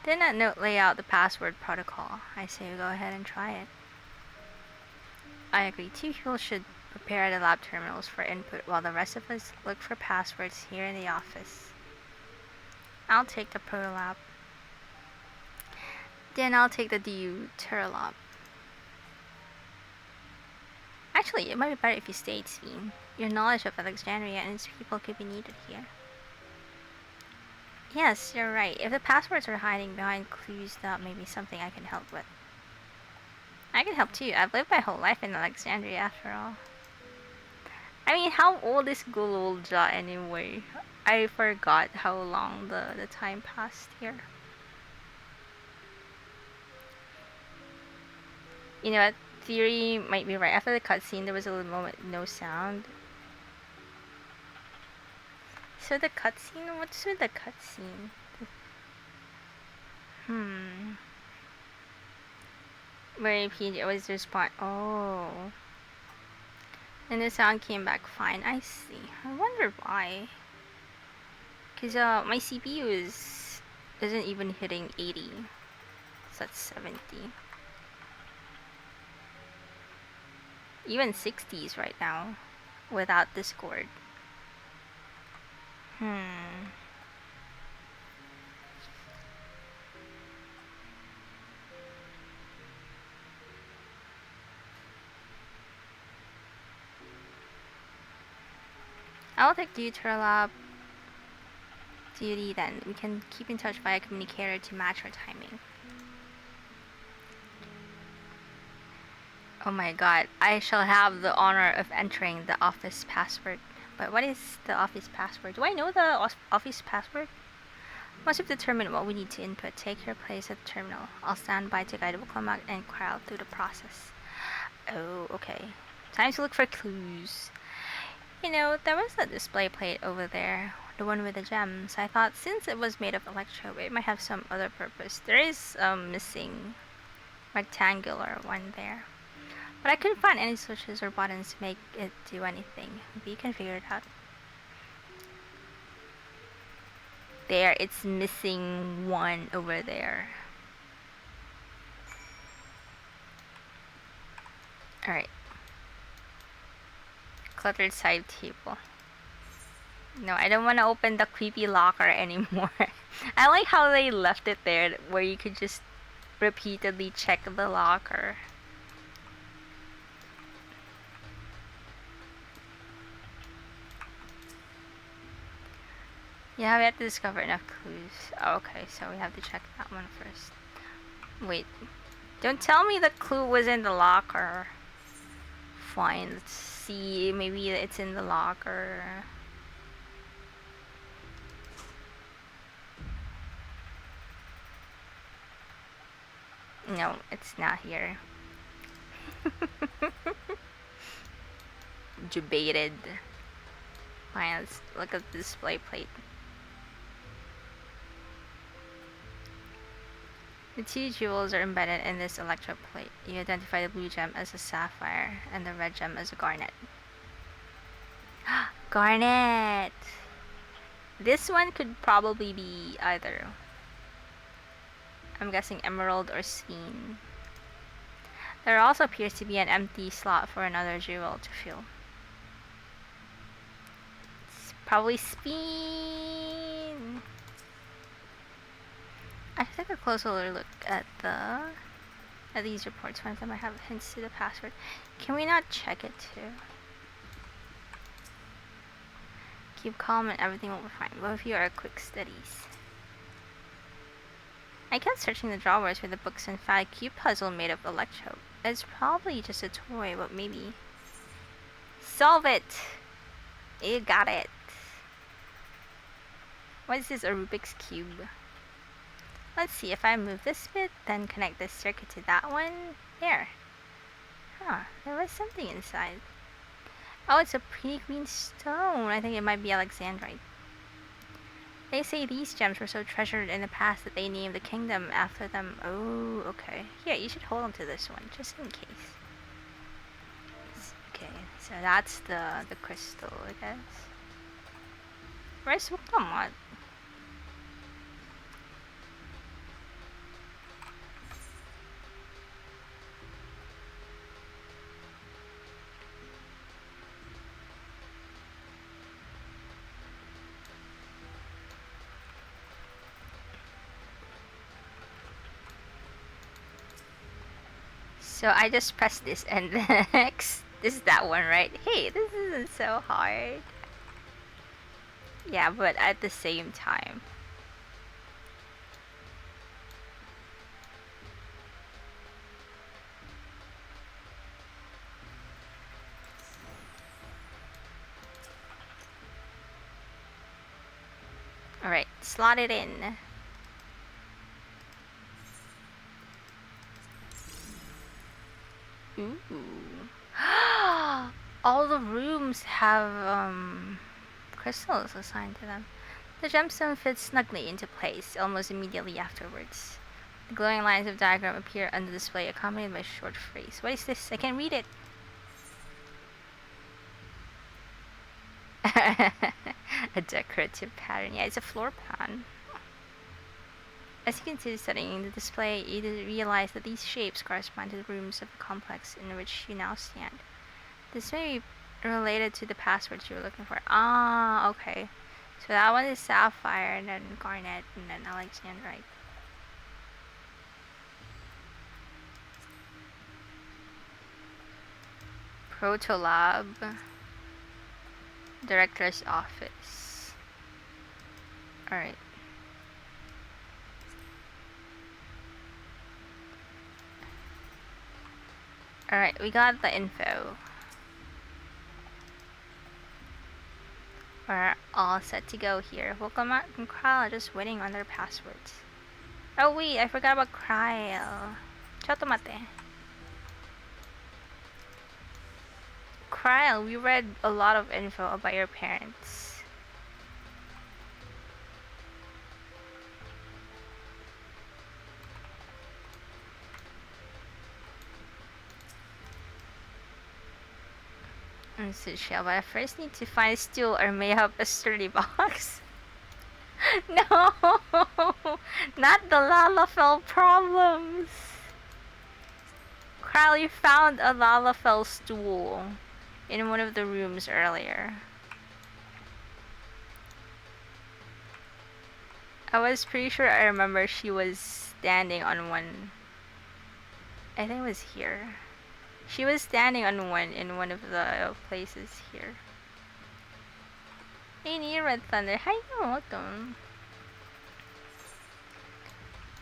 Did not note lay out the password protocol. I say we go ahead and try it. I agree. Two people should prepare the lab terminals for input while the rest of us look for passwords here in the office. I'll take the protolab. Then I'll take the deuterolab. Actually, it might be better if you stayed, Sveen. Your knowledge of Alexandria and its people could be needed here. Yes, you're right. If the passwords are hiding behind clues, that may be something I can help with. I can help too. I've lived my whole life in Alexandria after all. I mean, how old is Gululja anyway? I forgot how long the time passed here. You know what? Theory might be right. After the cutscene, there was a little moment, no sound. So the cutscene? What's with the cutscene? Where PJ was respond. Oh. And the sound came back fine. I see. I wonder why. Cause my CPU isn't even hitting 80. So that's 70. Even 60s right now. Without Discord. I'll take deuterolab duty then. We can keep in touch via communicator to match our timing. Oh my god, I shall have the honor of entering the office password. But what is the office password? Do I know the office password? Once you've determined what we need to input, take your place at the terminal. I'll stand by to guide Wukong and Corral through the process. Oh, okay. Time to look for clues. You know, there was a display plate over there, the one with the gems. I thought since it was made of electro, it might have some other purpose. There is a missing rectangular one there. But I couldn't find any switches or buttons to make it do anything. Maybe you can figure it out. There, it's missing one over there. Alright. Cluttered side table. No, I don't want to open the creepy locker anymore. I like how they left it there, where you could just repeatedly check the locker. Yeah, we have to discover enough clues. Oh, okay, so we have to check that one first. Wait. Don't tell me the clue was in the locker. Fine, let's see. Maybe it's in the locker. No, it's not here. Debated. Fine, let's look at the display plate. The two jewels are embedded in this electro plate. You identify the blue gem as a sapphire and the red gem as a garnet. Garnet! This one could probably be either. I'm guessing emerald or sphen. There also appears to be an empty slot for another jewel to fill. Probably spin. I should take a closer look at these reports. One of them might have hints to the password. Can we not check it too? Keep calm and everything will be fine. Both of you are quick studies. I kept searching the drawers for the books and found a cube puzzle made of electro. It's probably just a toy, but maybe. Solve it! You got it. What is this, a Rubik's Cube? Let's see, if I move this bit, then connect this circuit to that one. There. Huh, there was something inside. Oh, it's a pretty green stone. I think it might be Alexandrite. They say these gems were so treasured in the past that they named the kingdom after them. Oh, okay. Here, you should hold on to this one, just in case. Okay, so that's the crystal, I guess. Where's Wukamot? So I just press this and next. This is that one, right? Hey, this isn't so hard. Yeah, but at the same time. Alright, slot it in. Ooh. All the rooms have crystals assigned to them. The gemstone fits snugly into place almost immediately afterwards. The glowing lines of diagram appear on the display accompanied by a short phrase. What is this? I can't read it. A decorative pattern. Yeah, it's a floor plan. As you continue studying the display, you realize that these shapes correspond to the rooms of the complex in which you now stand. This may be related to the passwords you were looking for. Ah, okay. So that one is sapphire, and then garnet, and then alexandrite. Protolab. Director's office. Alright. Alright, we got the info. We're all set to go here. Welcome out and Kryle are just waiting on their passwords. Oh wait, I forgot about Kryle. Chotomate. Kryle, we read a lot of info about your parents. Shell, but I first need to find a stool or may have a sturdy box. No, not the Lalafell problems. Kryle, you found a Lalafell stool in one of the rooms earlier. I was pretty sure I remember she was standing on one. I think it was here. She was standing on one in one of the places here. Hey, Near Red Thunder. Hi, welcome.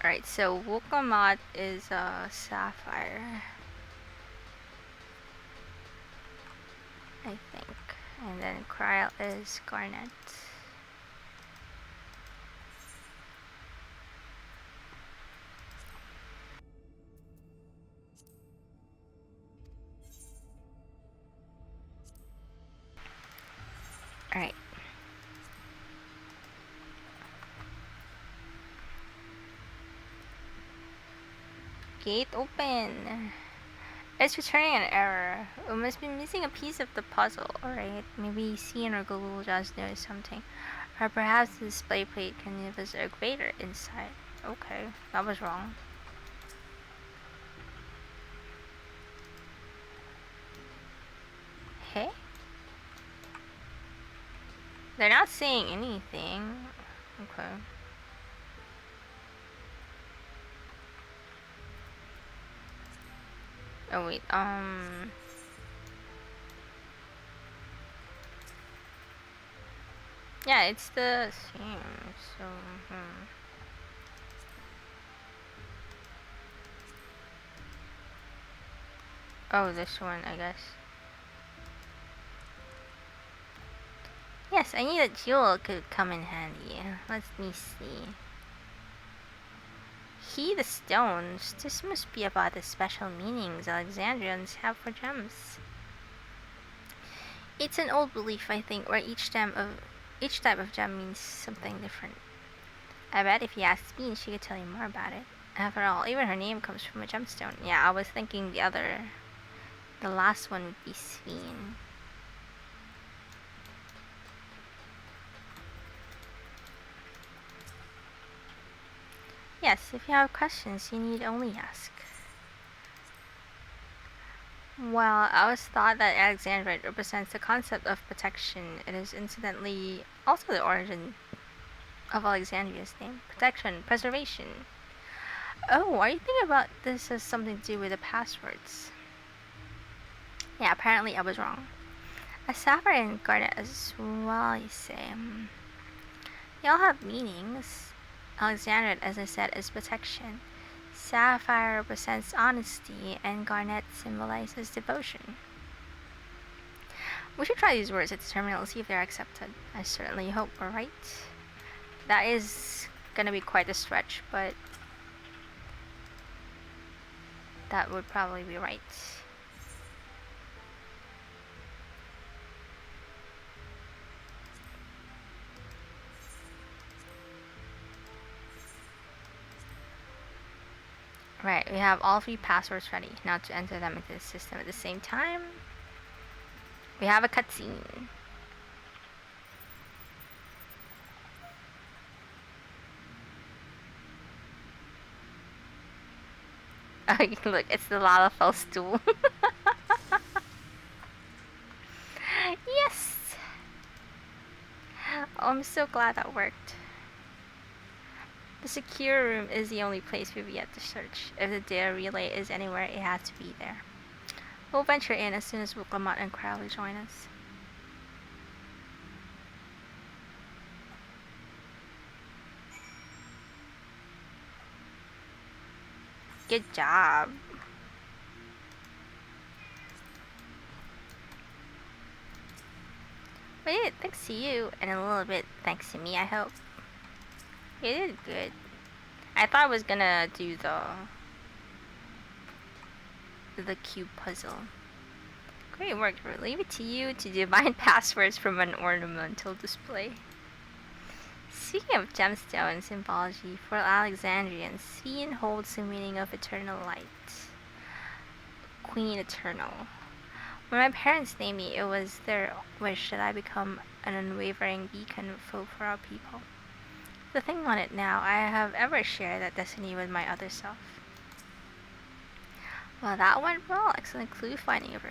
Alright, so Wukamot is sapphire, I think. And then Kryle is garnet. Alright. Gate open. It's returning an error. We must be missing a piece of the puzzle. Alright, maybe Cian or Google just knows something. Or perhaps the display plate can give us a greater insight. Okay, that was wrong. Hey? They're not saying anything. Okay. Oh wait, yeah, it's the same, so, Oh, this one, I guess. Yes, I knew that jewel could come in handy. Let me see. He the stones. This must be about the special meanings Alexandrians have for gems. It's an old belief, I think, where each type of gem means something different. I bet if you asked Bean, she could tell you more about it. After all, even her name comes from a gemstone. Yeah, I was thinking the last one would be Sveen. Yes, if you have questions, you need only ask. Well, I always thought that Alexandrite represents the concept of protection. It is incidentally also the origin of Alexandria's name. Protection, preservation. Oh, are you thinking about this as something to do with the passwords? Yeah, apparently I was wrong. A sapphire and garnet as well, you say. They all have meanings. Alexandrite, as I said, is protection. Sapphire represents honesty, and garnet symbolizes devotion. We should try these words at the terminal and see if they're accepted. I certainly hope we're right. That is gonna be quite a stretch, but that would probably be right. Right, we have all 3 passwords ready. Now to enter them into the system at the same time, we have a cutscene. Oh, look, it's the Lalafell stool. Yes! Oh, I'm so glad that worked. The secure room is the only place we've yet to search. If the data relay is anywhere, it has to be there. We'll venture in as soon as Willamette and Crowley join us. Good job. We did it thanks to you, and a little bit thanks to me, I hope. You did good. I thought I was gonna do the cube puzzle. Great work. We'll leave it to you to divine passwords from an ornamental display. Speaking of gemstone symbology, for Alexandrians, Sveen holds the meaning of eternal light. Queen Eternal. When my parents named me, it was their wish that I become an unwavering beacon of hope for our people. The thing on it now, I have ever shared that destiny with my other self. Well, that went well. Excellent clue finding, of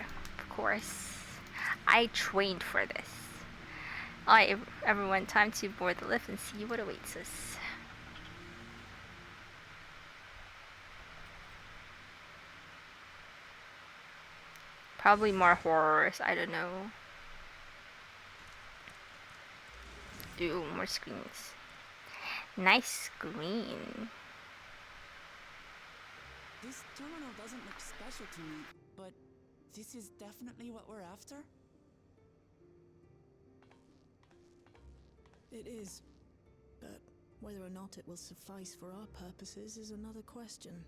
course. I trained for this. Alright, everyone, time to board the lift and see what awaits us. Probably more horrors, I don't know. Ooh, more screens. Nice screen. This terminal doesn't look special to me, but this is definitely what we're after? It is, but whether or not it will suffice for our purposes is another question.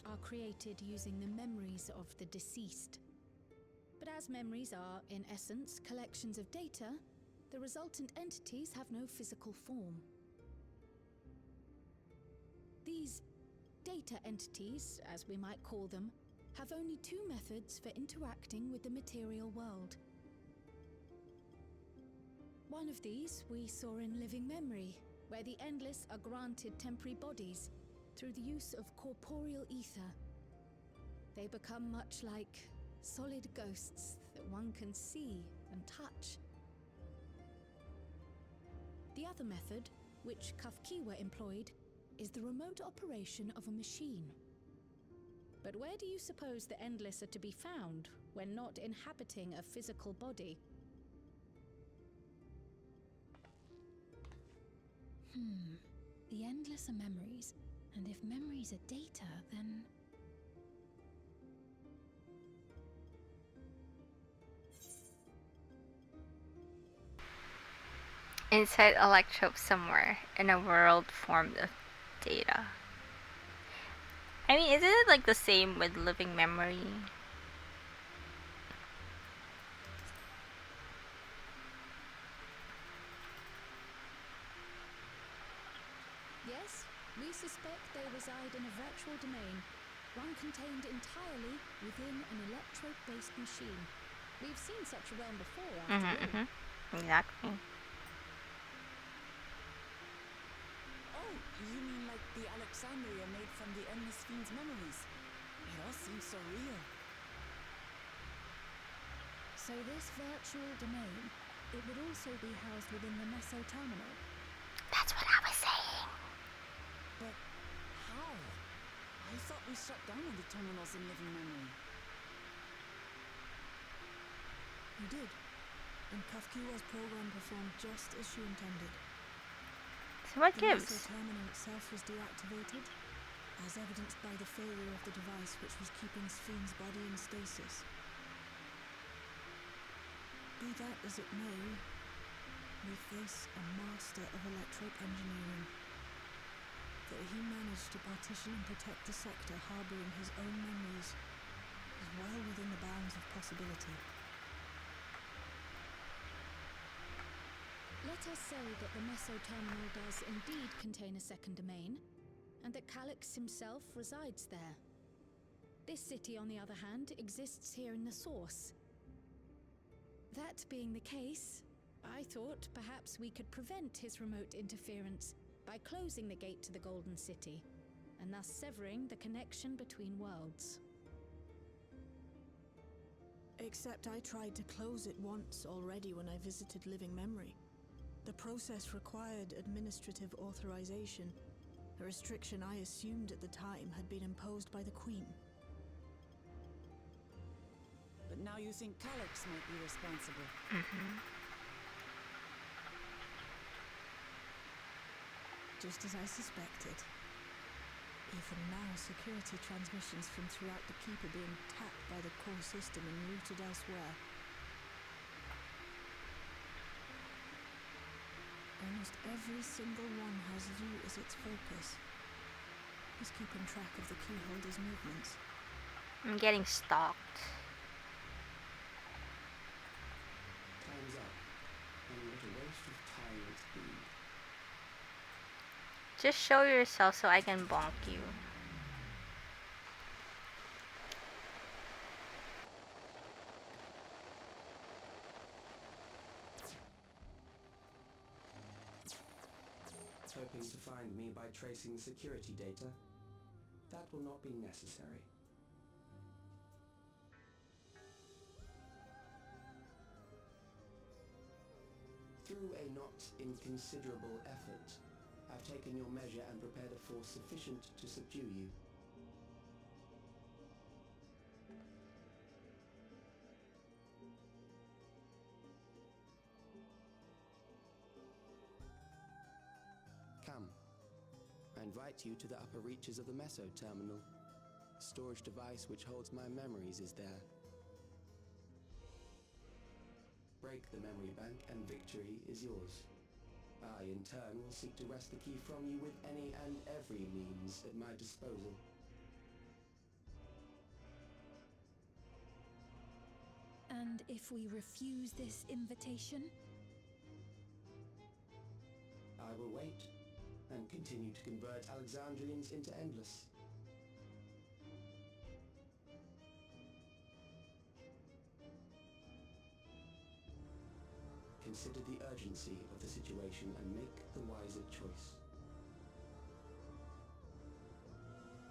Are created using the memories of the deceased. But as memories are, in essence, collections of data, the resultant entities have no physical form. These data entities, as we might call them, have only two methods for interacting with the material world. One of these we saw in living memory, where the Endless are granted temporary bodies through the use of corporeal ether. They become much like solid ghosts that one can see and touch. The other method, which Kafkiwa employed, is the remote operation of a machine. But where do you suppose the Endless are to be found when not inhabiting a physical body? The Endless are memories, and if memories are data, then... Inside Electrope somewhere in a world formed of data. I mean, isn't it like the same with living memory? Yes, we suspect they reside in a virtual domain, one contained entirely within an electrode-based machine. We've seen such a realm before, after all. Exactly. Oh, you mean like the Alexandria made from the Endless Fiend's memories? It all seems so real. So this virtual domain, it would also be housed within the Meso terminal. That's what I was saying. But how? I thought we shut down all the terminals in living memory. You did, and Kafkiwa's program performed just as she intended. So what The gives? Meso terminal itself was deactivated, as evidenced by the failure of the device which was keeping Sphyn's body in stasis. Be that as it may, we face a master of electrope engineering. That he managed to partition and protect the sector harboring his own memories is well within the bounds of possibility. Let us say that the Meso terminal does indeed contain a second domain, and that Calyx himself resides there. This city, on the other hand, exists here in the source. That being the case, I thought perhaps we could prevent his remote interference by closing the gate to the Golden City, and thus severing the connection between worlds. Except I tried to close it once already when I visited Living Memory. The process required administrative authorization, a restriction I assumed at the time had been imposed by the Queen. But now you think Calyx might be responsible. Just as I suspected. Even now, security transmissions from throughout the keep are being tapped by the core system and routed elsewhere. Almost every single one has you as its focus. He's keeping track of the keyholder's movements. I'm getting stalked. Time's up. And what a waste of time it's been. Just show yourself so I can bonk you. Hoping to find me by tracing security data? That will not be necessary. Through a not inconsiderable effort, I've taken your measure and prepared a force sufficient to subdue you. Come. I invite you to the upper reaches of the Meso terminal. The storage device which holds my memories is there. Break the memory bank and victory is yours. I, in turn, will seek to wrest the key from you with any and every means at my disposal. And if we refuse this invitation? I will wait and continue to convert Alexandrians into Endless. urgency of the situation and make the wiser choice.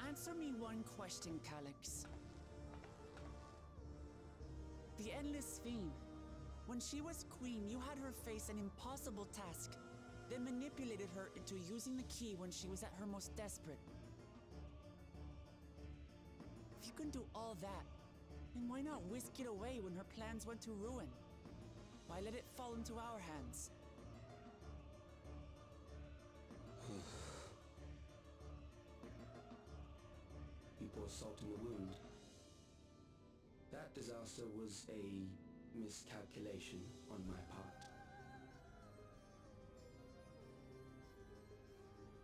Answer me one question, Calyx. The Endless Fiend. When she was queen, you had her face an impossible task, then manipulated her into using the key when she was at her most desperate. If you can do all that, then why not whisk it away when her plans went to ruin? Why let it fall into our hands? You pour salt in the wound. That disaster was a miscalculation on my part.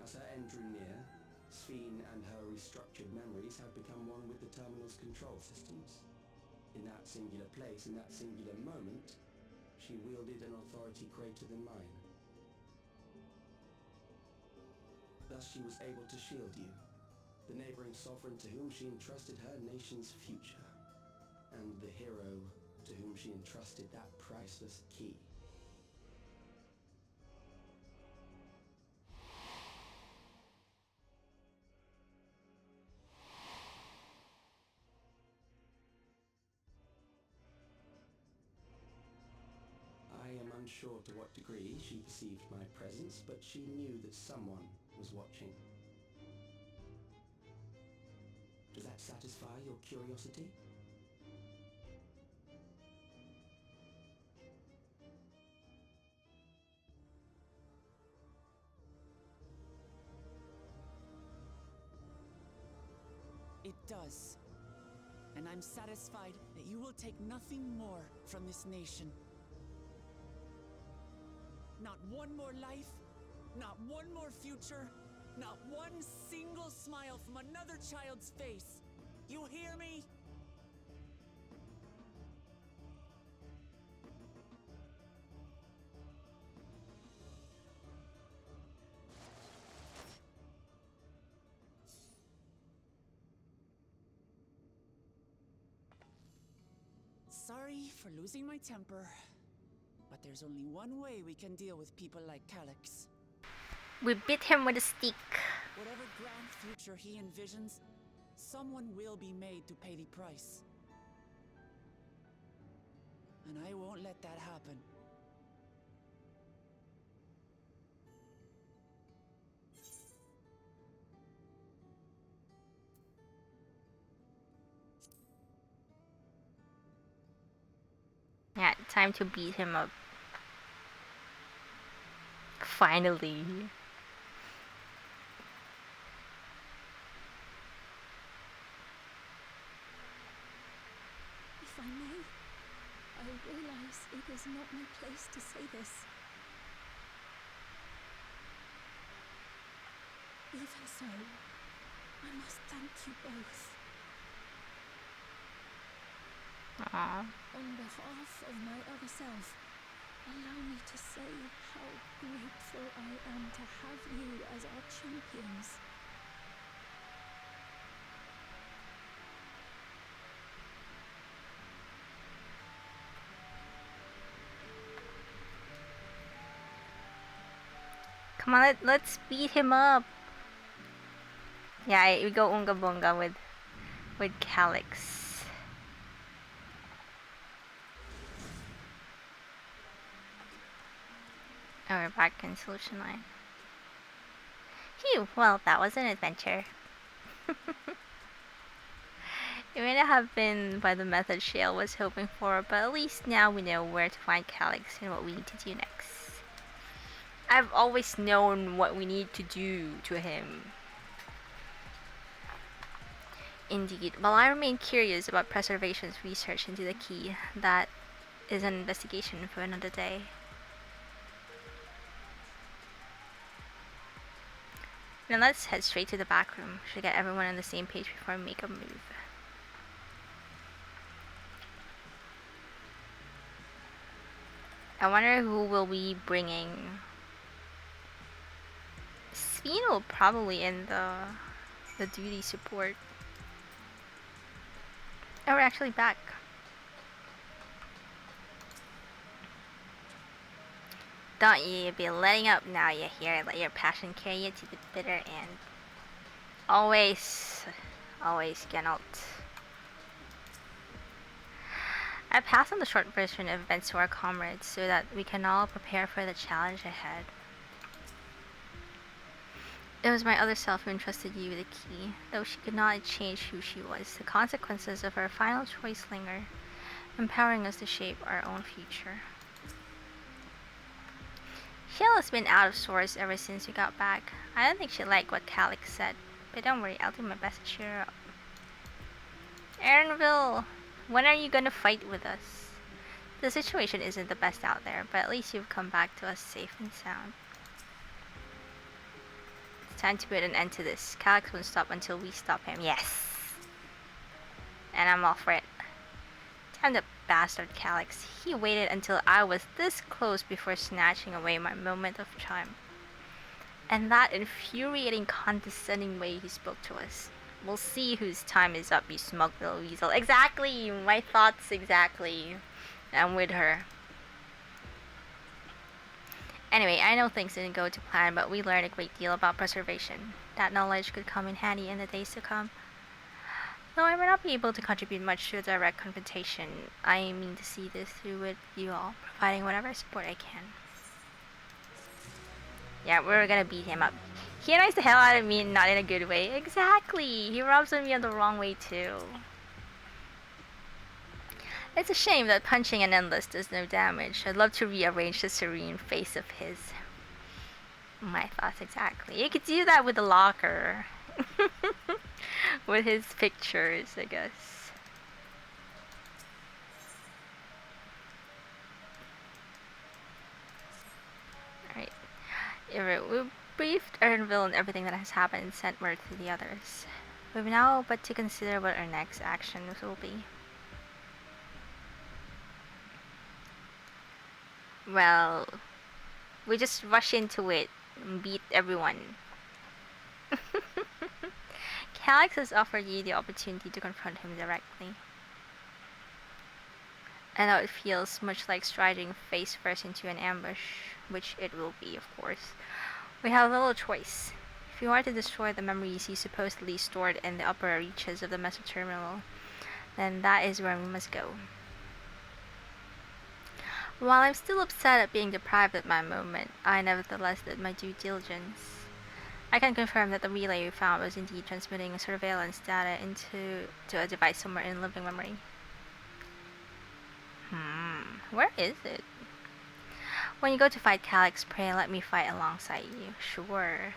As her end drew near, Sphene and her restructured memories had become one with the terminal's control systems. In that singular place, in that singular moment, she wielded an authority greater than mine. Thus she was able to shield you, the neighboring sovereign to whom she entrusted her nation's future, and the hero to whom she entrusted that priceless key. I am unsure to what degree she perceived my presence, but she knew that someone was watching. Does that satisfy your curiosity? It does. And I'm satisfied that you will take nothing more from this nation. Not one more life, not one more future, not one single smile from another child's face. You hear me? Sorry for losing my temper, but there's only one way we can deal with people like Calyx. We beat him with a stick. Whatever grand future he envisions, someone will be made to pay the price. And I won't let that happen. Yeah, time to beat him up. Finally. If I may, I realize it is not my place to say this. Even so, I must thank you both. Aww. On behalf of my other self, allow me to say how grateful I am to have you as our champions. Come on, let's beat him up. Yeah, we go Unga Bunga with Calyx. Oh, we're back in Solution Line. Phew, well, that was an adventure. It may not have been by the method Shale was hoping for, but at least now we know where to find Calyx and what we need to do next. I've always known what we need to do to him. Indeed. While I remain curious about Preservation's research into the key, that is an investigation for another day. Now let's head straight to the back room. Should get everyone on the same page before we make a move. I wonder who will be bringing. Sphene will probably end the duty support. Oh, we're actually back. Don't you be letting up now, you hear? Let your passion carry you to the bitter end. Always, always, Geralt. I pass on the short version of events to our comrades so that we can all prepare for the challenge ahead. It was my other self who entrusted you with the key, though she could not change who she was. The consequences of her final choice linger, empowering us to shape our own future. Shell has been out of sorts ever since we got back. I don't think she liked what Calyx said, but don't worry, I'll do my best to cheer her up. Erinville, when are you gonna fight with us? The situation isn't the best out there, but at least you've come back to us safe and sound. It's time to put an end to this. Calyx won't stop until we stop him. Yes! And I'm all for it. Damn the bastard Calyx. He waited until I was this close before snatching away my moment of triumph. And that infuriating, condescending way he spoke to us. We'll see whose time is up, you smug little weasel. Exactly! My thoughts exactly. I'm with her. Anyway, I know things didn't go to plan, but we learned a great deal about preservation. That knowledge could come in handy in the days to come. Though I may not be able to contribute much to a direct confrontation, I mean to see this through with you all, providing whatever support I can. Yeah, we're gonna beat him up. He annoys the hell out of me, not in a good way. Exactly! He rubs on me in the wrong way too. It's a shame that punching an endless does no damage. I'd love to rearrange the serene face of his. My thoughts exactly. You could do that with the locker. With his pictures, I guess. Alright. We briefed Erinville and everything that has happened and sent word to the others. We've now but to consider what our next actions will be. Well, we just rush into it and beat everyone. Calyx has offered you the opportunity to confront him directly. I know it feels much like striding face first into an ambush, which it will be, of course. We have little choice. If you are to destroy the memories he supposedly stored in the upper reaches of the Meso Terminal, then that is where we must go. While I'm still upset at being deprived of my moment, I nevertheless did my due diligence. I can confirm that the relay we found was indeed transmitting surveillance data into a device somewhere in living memory. Where is it? When you go to fight Calyx, pray and let me fight alongside you. Sure.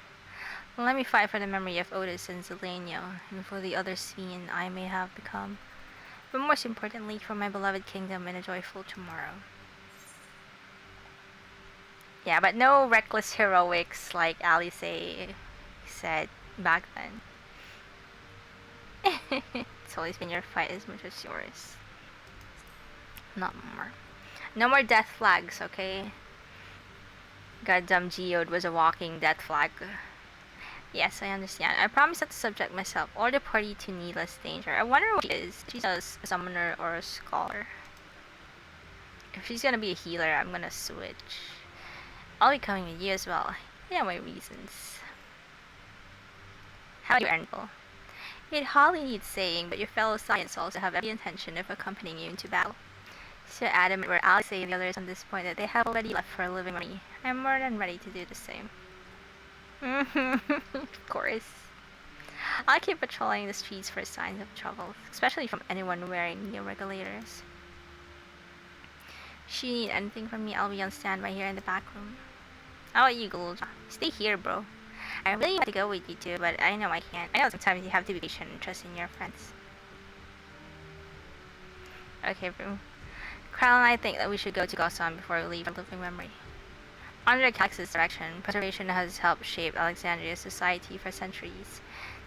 Let me fight for the memory of Otis and Zelenia, and for the other Sveen I may have become. But most importantly, for my beloved kingdom and a joyful tomorrow. Yeah, but no reckless heroics like Alice said back then. It's always been your fight as much as yours. Not more. No more death flags, okay? Goddamn Geode was a walking death flag. Yes, I understand. I promise not to subject myself or the party to needless danger. I wonder what she is. She's a summoner or a scholar. If she's gonna be a healer, I'm gonna switch. I'll be coming with you as well. You know my reasons. How do you, Erinville? It hardly needs saying, but your fellow Science also have every intention of accompanying you into battle. So adamant were Alice and the others on this point that they have already left for a living memory. I'm more than ready to do the same. Of course. I'll keep patrolling the streets for signs of trouble, especially from anyone wearing new regulators. Should you need anything from me, I'll be on standby here in the back room. How about you, Gulja? Stay here, bro. I really want to go with you too, but I know I can't. I know sometimes you have to be patient and trust in your friends. Okay, bro. Krell and I think that we should go to Gosan before we leave our living memory. Under Calyx's direction, preservation has helped shape Alexandria's society for centuries.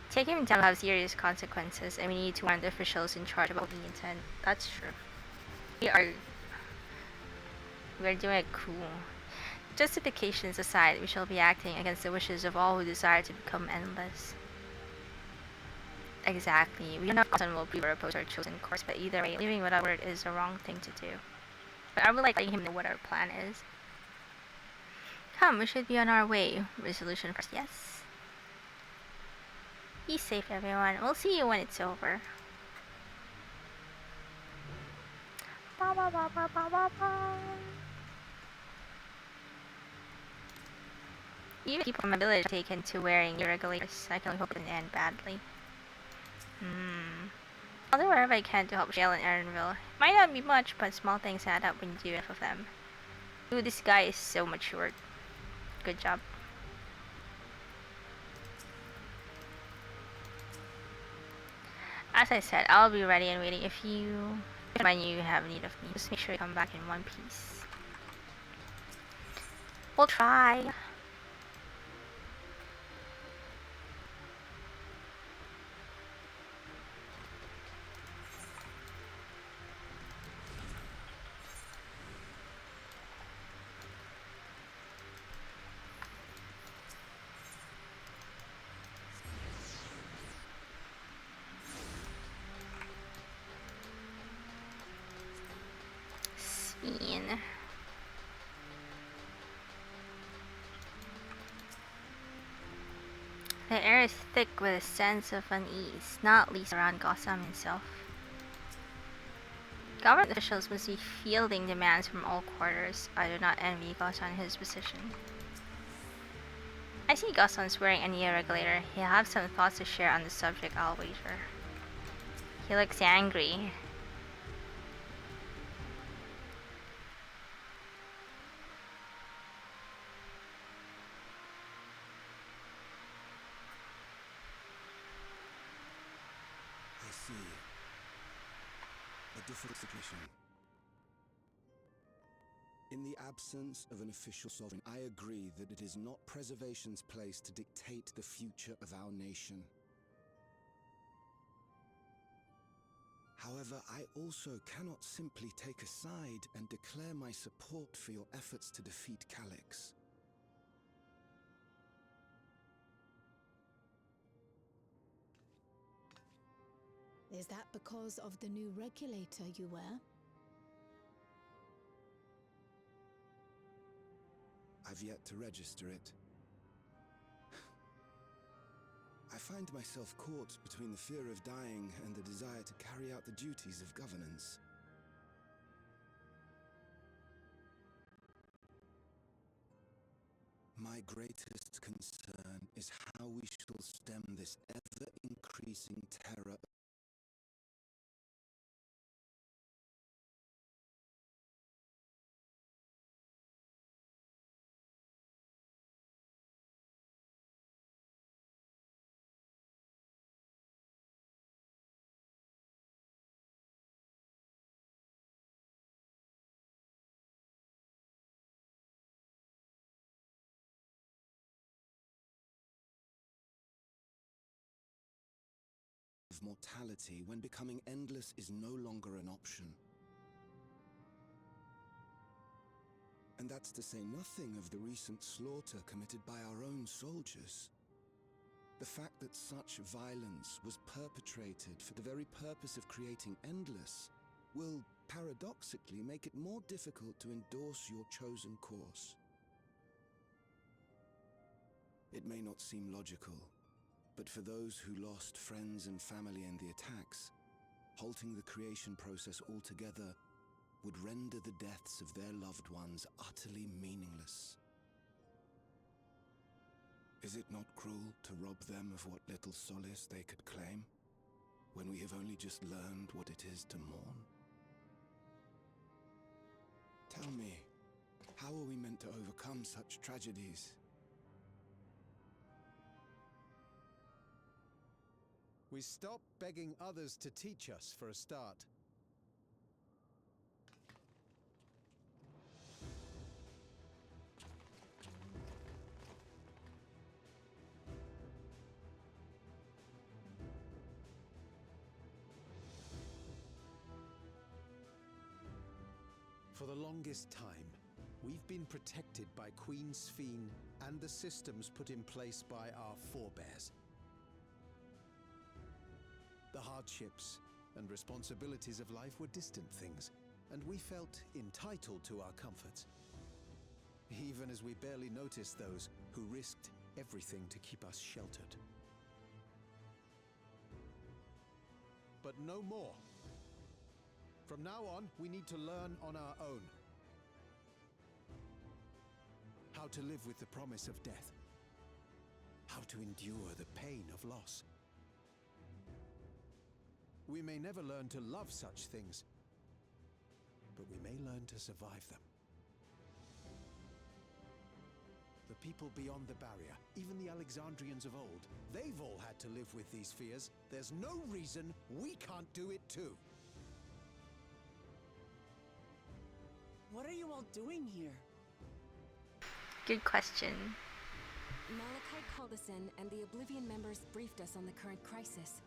Taking him down will have serious consequences, and we need to warn the officials in charge about the intent. That's true. We're doing it cool. Justifications aside, we shall be acting against the wishes of all who desire to become endless. Exactly. We don't know if Gosan will pre or oppose our chosen course, but either way, leaving without word is the wrong thing to do. But I would like letting him know what our plan is. Come, we should be on our way. Resolution first, yes. Be safe, everyone. We'll see you when it's over. Ba, ba, ba, ba, ba, ba, ba. Even people in my village are taken to wearing irregulators. I can only hope it doesn't end badly. I'll do whatever I can to help Shale and Aaronville. Might not be much, but small things add up when you do enough of them. Ooh, this guy is so matured. Good job. As I said, I'll be ready and waiting if you find you have need of me. Just make sure you come back in one piece. We'll try. Scene. The air is thick with a sense of unease, not least around Gotham himself. Government officials must be fielding demands from all quarters. I do not envy Gotham in his position. I see Gotham wearing a neo regulator. He'll have some thoughts to share on the subject, I'll wager. He looks angry. I see. A different situation. In the absence of an official sovereign, I agree that it is not preservation's place to dictate the future of our nation. However, I also cannot simply take a side and declare my support for your efforts to defeat Calyx. Is that because of the new regulator you wear? I've yet to register it. I find myself caught between the fear of dying and the desire to carry out the duties of governance. My greatest concern is how we shall stem this ever-increasing terror of mortality when becoming endless is no longer an option. And that's to say nothing of the recent slaughter committed by our own soldiers. The fact that such violence was perpetrated for the very purpose of creating endless will paradoxically make it more difficult to endorse your chosen course. It may not seem logical, but for those who lost friends and family in the attacks, halting the creation process altogether would render the deaths of their loved ones utterly meaningless. Is it not cruel to rob them of what little solace they could claim, when we have only just learned what it is to mourn? Tell me, how are we meant to overcome such tragedies? We stop begging others to teach us for a start. For the longest time, we've been protected by Queen Sphene and the systems put in place by our forebears. The hardships and responsibilities of life were distant things, and we felt entitled to our comforts. even as we barely noticed those who risked everything to keep us sheltered. But no more. From now on, we need to learn on our own. How to live with the promise of death. How to endure the pain of loss. We may never learn to love such things, but we may learn to survive them. The people beyond the barrier, even the Alexandrians of old, they've all had to live with these fears. There's no reason we can't do it too. What are you all doing here? Good question. Malachi called us in, and the Oblivion members briefed us on the current crisis.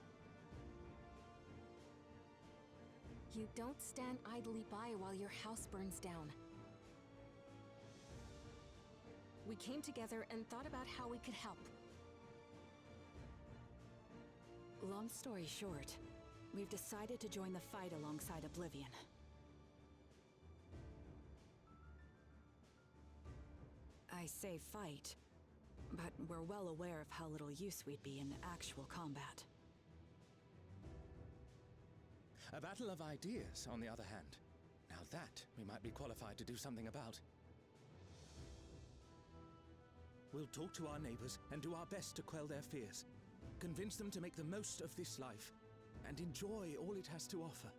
You don't stand idly by while your house burns down. We came together and thought about how we could help. Long story short, we've decided to join the fight alongside Oblivion. I say fight, but we're well aware of how little use we'd be in actual combat. A battle of ideas, on the other hand. Now that we might be qualified to do something about. We'll talk to our neighbors and do our best to quell their fears. Convince them to make the most of this life and enjoy all it has to offer.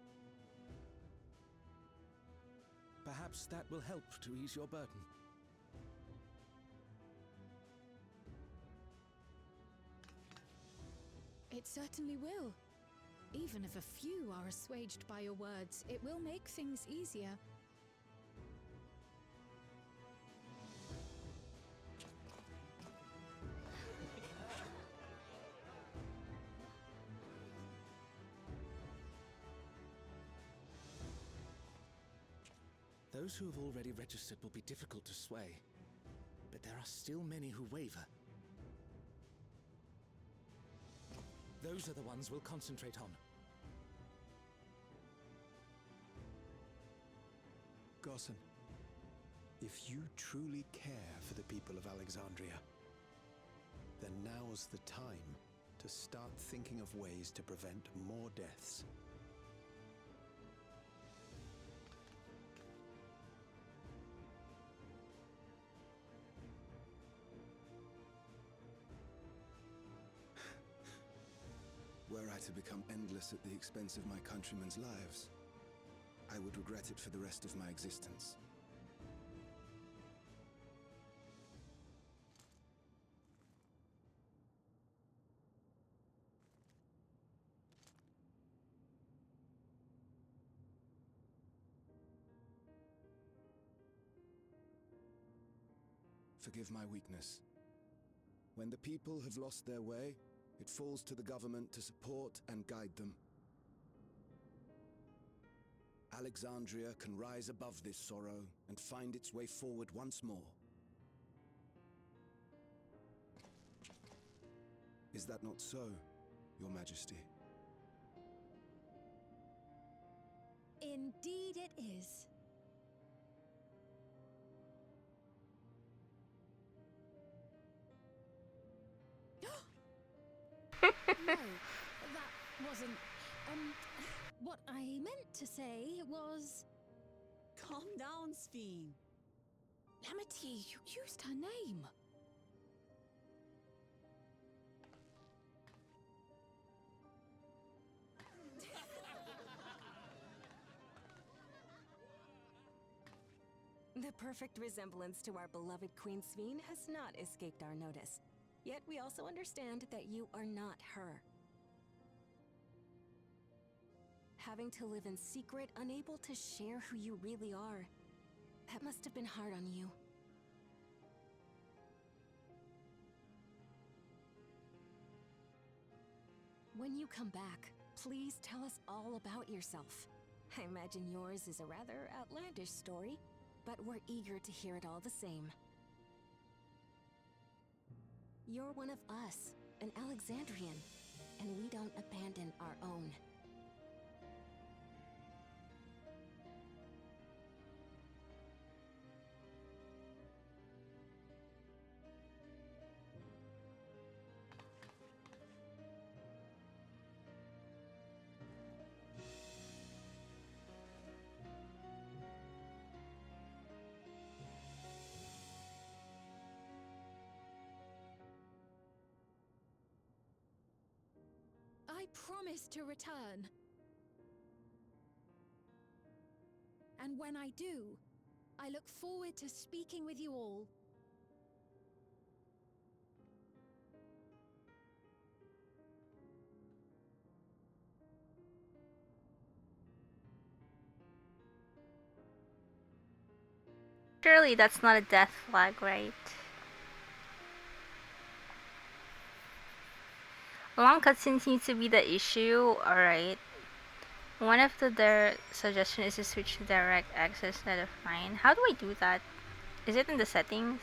Perhaps that will help to ease your burden. It certainly will. Even if a few are assuaged by your words, it will make things easier. Those who have already registered will be difficult to sway, but there are still many who waver. Those are the ones we'll concentrate on. Gossan, if you truly care for the people of Alexandria, then now's the time to start thinking of ways to prevent more deaths. Were I to become endless at the expense of my countrymen's lives, I would regret it for the rest of my existence. Forgive my weakness. When the people have lost their way, it falls to the government to support and guide them. Alexandria can rise above this sorrow and find its way forward once more. Is that not so, Your Majesty? Indeed it is. No, that wasn't. What I meant to say was. Calm down, Sphene. Amity, you used her name. The perfect resemblance to our beloved Queen Sphene has not escaped our notice. Yet we also understand that you are not her. Having to live in secret, unable to share who you really are, that must have been hard on you. When you come back, please tell us all about yourself. I imagine yours is a rather outlandish story, but we're eager to hear it all the same. You're one of us, an Alexandrian, and we don't abandon our own. promise to return. And when I do, I look forward to speaking with you all. Surely that's not a death flag, right? Long cutscene seems to be the issue. Alright. One of their suggestion is to switch to direct access instead of mine. How do I do that? Is it in the settings?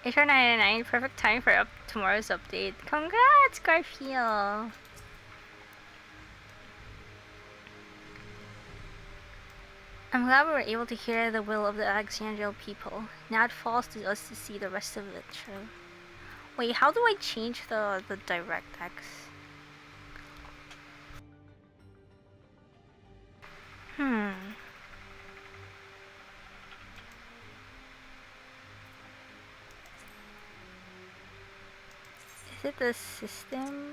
HR99, perfect time for tomorrow's update. Congrats, Garfield! I'm glad we were able to hear the will of the Alexandrian people. Now it falls to us to see the rest of it through. Wait, how do I change the DirectX? Is it the system?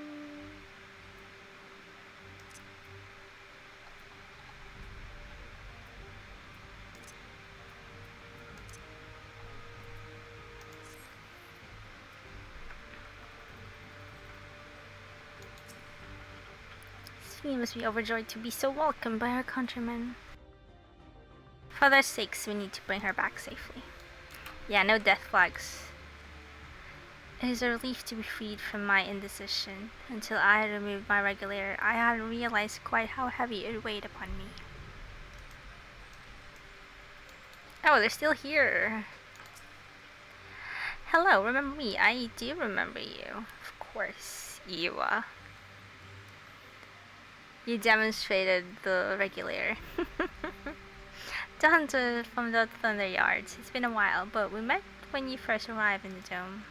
She must be overjoyed to be so welcomed by her countrymen. For their sakes, we need to bring her back safely. Yeah, no death flags. It is a relief to be freed from my indecision. Until I had removed my regulator, I hadn't realized quite how heavy it weighed upon me. Oh, they're still here. Hello, remember me? I do remember you. Of course, you, You demonstrated the regulator. Down from the Thunder Yards. It's been a while, but we met when you first arrived in the dome.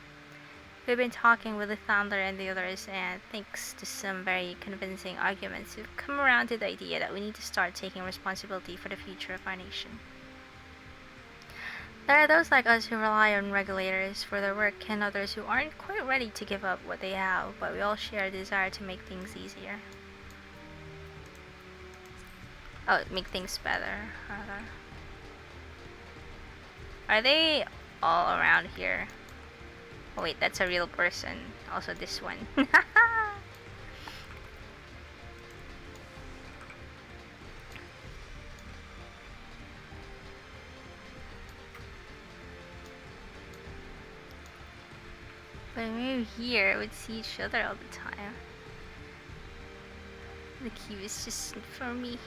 We've been talking with the Thunder and the others, and thanks to some very convincing arguments, we've come around to the idea that we need to start taking responsibility for the future of our nation. There are those like us who rely on regulators for their work, and others who aren't quite ready to give up what they have, but we all share a desire to make things easier. Oh, make things better, rather. Are they all around here? Oh wait, that's a real person. Also this one. But maybe here we'd see each other all the time. The queue is just for me.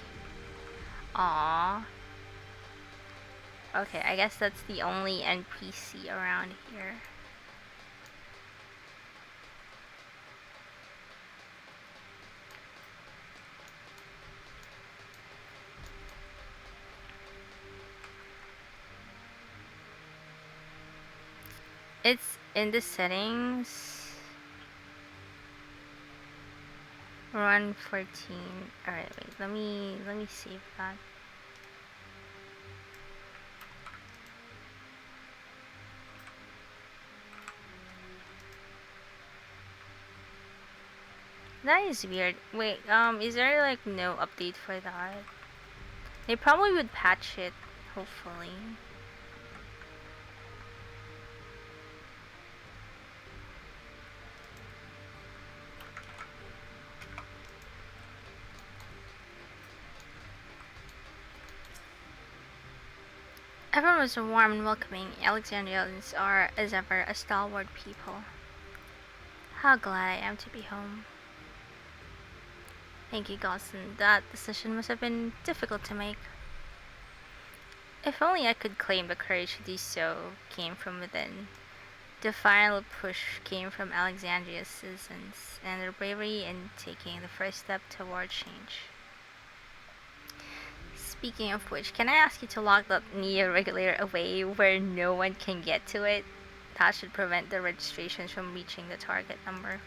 Aww. Okay, I guess that's the only NPC around here. It's in the settings. Run 14. Alright, wait, let me save that. That is weird. Wait, is there like no update for that? They probably would patch it, hopefully. Everyone was warm and welcoming. Alexandrians are, as ever, a stalwart people. How glad I am to be home. Thank you, Gosson. That decision must have been difficult to make. If only I could claim the courage to do so came from within. The final push came from Alexandria's citizens, and their bravery in taking the first step toward change. Speaking of which, can I ask you to lock that Neo regulator away where no one can get to it? That should prevent the registrations from reaching the target number.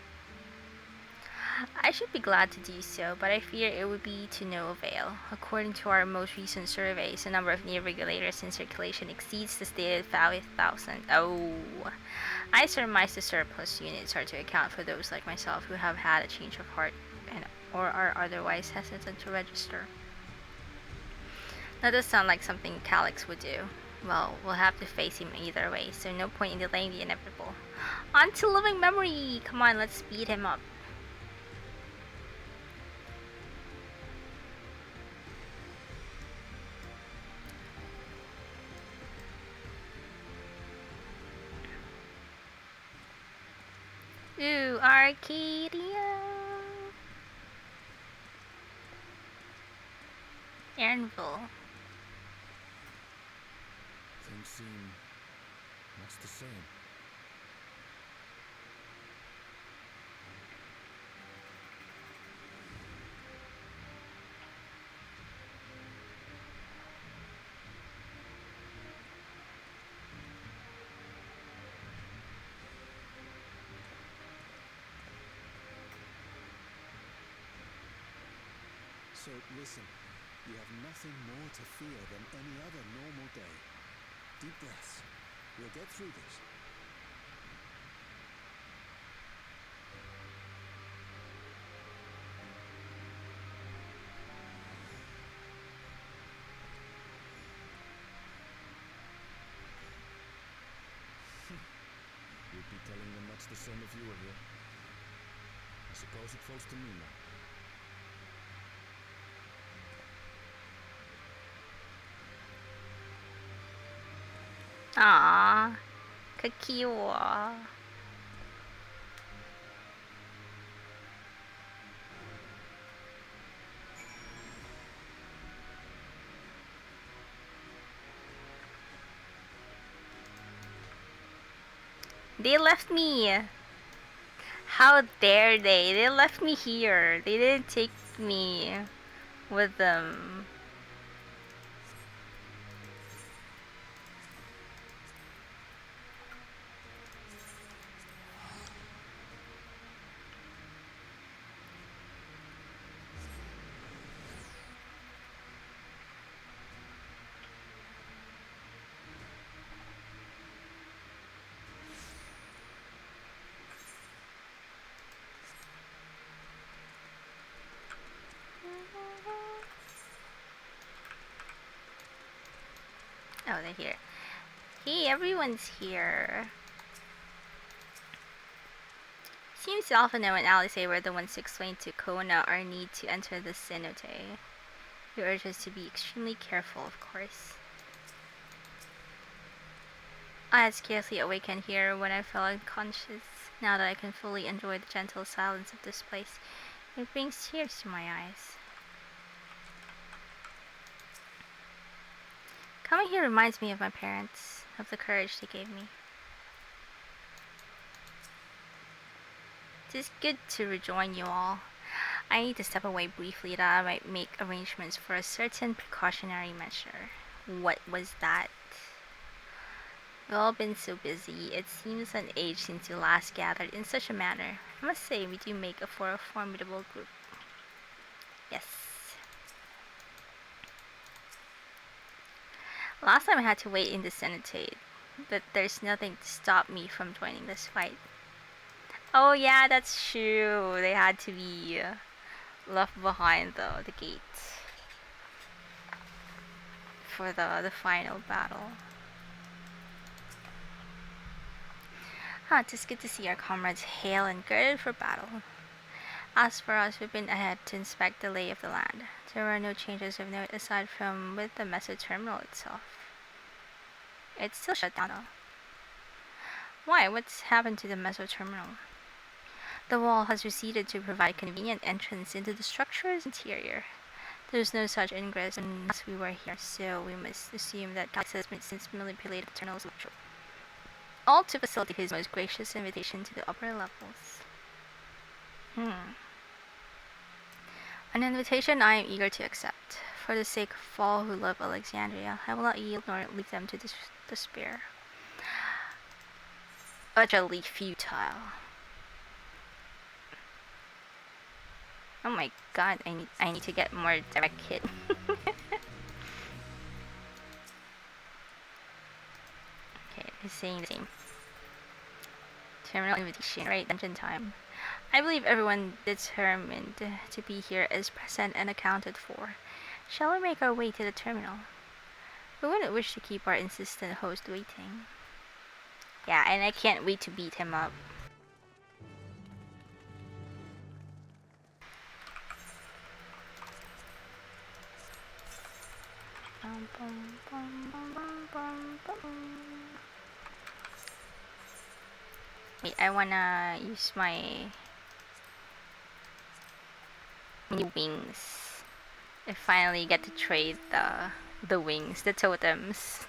I should be glad to do so, but I fear it would be to no avail. According to our most recent surveys, the number of new regulators in circulation exceeds the stated 5,000. Oh, I surmise the surplus units are to account for those like myself who have had a change of heart and or are otherwise hesitant to register. That does sound like something Calix would do. Well, we'll have to face him either way, so no point in delaying the inevitable. On to living memory! Come on, let's speed him up. Ooh, Arcadia! Anvil. Things seem much the same. So listen, you have nothing more to fear than any other normal day. Deep breaths. We'll get through this. You'd be telling them much the same if you were here. I suppose it falls to me now. Aww, Kakiwa. They left me. How dare they? They left me here. They didn't take me with them. Oh, they're here. Hey, everyone's here. Seems Alphino and Alice were the ones to explain to Kona our need to enter the cenote. He urged us to be extremely careful, of course. I had scarcely awakened here when I fell unconscious. Now that I can fully enjoy the gentle silence of this place, it brings tears to my eyes. Coming here reminds me of my parents, of the courage they gave me. It is good to rejoin you all. I need to step away briefly that I might make arrangements for a certain precautionary measure. What was that? We've all been so busy, it seems an age since we last gathered in such a manner. I must say, we do make for a formidable group. Yes. Last time I had to wait in the Cenote, but there's nothing to stop me from joining this fight. Oh yeah, that's true. They had to be left behind though, the gate. For the final battle. It's good to see our comrades hale and girded for battle. As for us, we've been ahead to inspect the lay of the land. There were no changes of note aside from with the Meso terminal itself. It's still shut down though. Why? What's happened to the Meso terminal? The wall has receded to provide convenient entrance into the structure's interior. There's no such ingress unless we were here, so we must assume that Calix has been since manipulated the terminal's electro. All to facilitate his most gracious invitation to the upper levels. An invitation I am eager to accept. For the sake of all who love Alexandria, I will not yield nor leave them to despair. Utterly futile. Oh my god, I need to get more direct hit. Okay, it's saying the same. Terminal invitation, right? Dungeon time. I believe everyone determined to be here is present and accounted for. Shall we make our way to the terminal? We wouldn't wish to keep our insistent host waiting. Yeah, and I can't wait to beat him up. Wait, I wanna use my new wings. I finally get to trade the wings, the totems.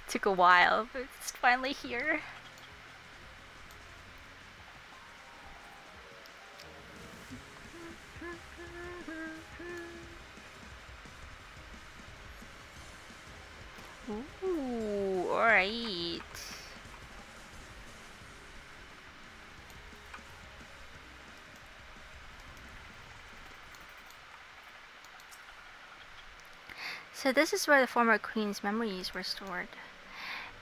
Took a while, but it's finally here. Ooh, alright. So this is where the former queen's memories were stored,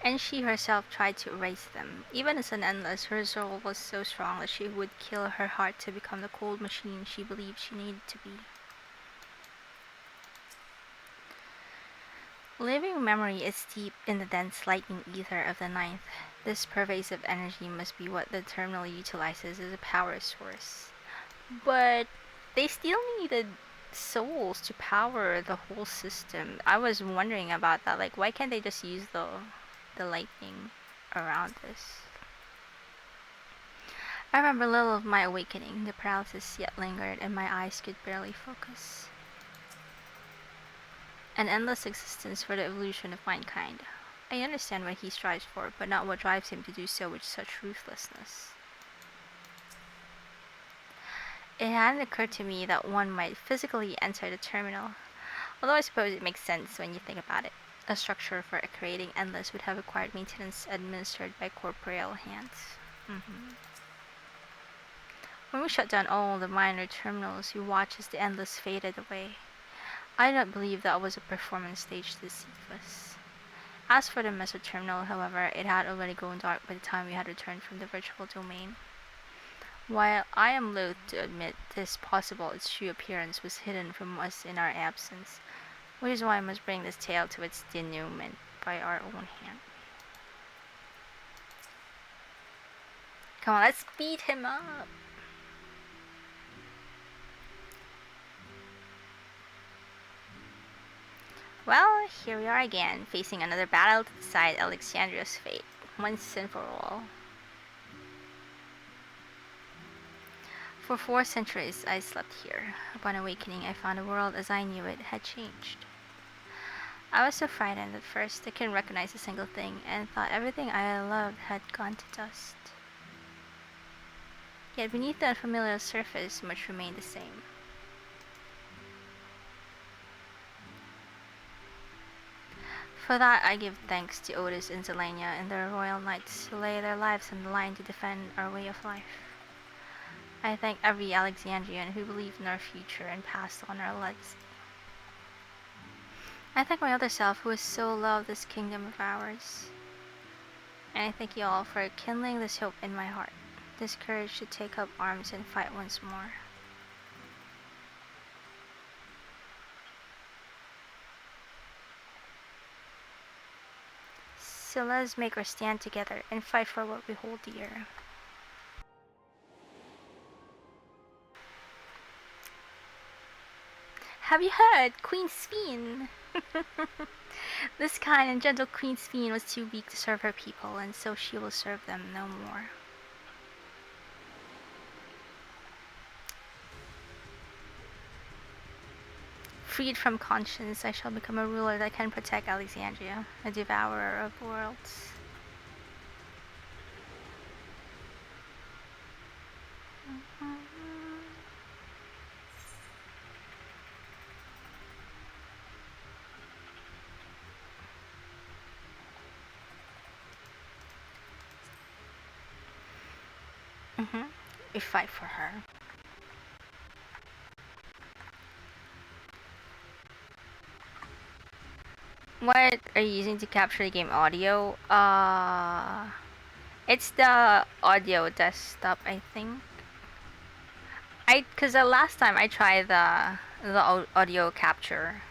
and she herself tried to erase them. Even as an endless, her resolve was so strong that she would kill her heart to become the cold machine she believed she needed to be. Living memory is steeped in the dense lightning ether of the ninth. This pervasive energy must be what the terminal utilizes as a power source. But they still needed souls to power the whole system. I was wondering about that. Like, why can't they just use the lightning around this? I remember little of my awakening. The paralysis yet lingered, and my eyes could barely focus. An endless existence for the evolution of mankind. I understand what he strives for, but not what drives him to do so with such ruthlessness. It hadn't occurred to me that one might physically enter the terminal, although I suppose it makes sense when you think about it. A structure for creating endless would have required maintenance administered by corporeal hands. When we shut down all the minor terminals, you watch as the endless faded away. I do not believe that was a performance stage to deceive us. As for the meso terminal, however, it had already grown dark by the time we had returned from the virtual domain. While I am loath to admit this possible, its true appearance was hidden from us in our absence, which is why I must bring this tale to its denouement by our own hand. Come on, let's beat him up! Well, here we are again, facing another battle to decide Alexandria's fate, once and for all. For 4 centuries I slept here. Upon awakening, I found the world as I knew it had changed. I was so frightened at first I couldn't recognize a single thing, and thought everything I loved had gone to dust. Yet beneath the unfamiliar surface, much remained the same. For that I give thanks to Otis and Zelenia and their royal knights who lay their lives on the line to defend our way of life. I thank every Alexandrian who believed in our future and passed on our legacy. I thank my other self who has so loved this kingdom of ours. And I thank you all for kindling this hope in my heart, this courage to take up arms and fight once more. So let us make our stand together and fight for what we hold dear. Have you heard? Queen Sphene! This kind and gentle Queen Sphene was too weak to serve her people, and so she will serve them no more. Freed from conscience, I shall become a ruler that can protect Alexandria, a devourer of worlds. We fight for her. What are you using to capture the game audio? It's the audio desktop, I think. Cause the last time I tried the audio capture,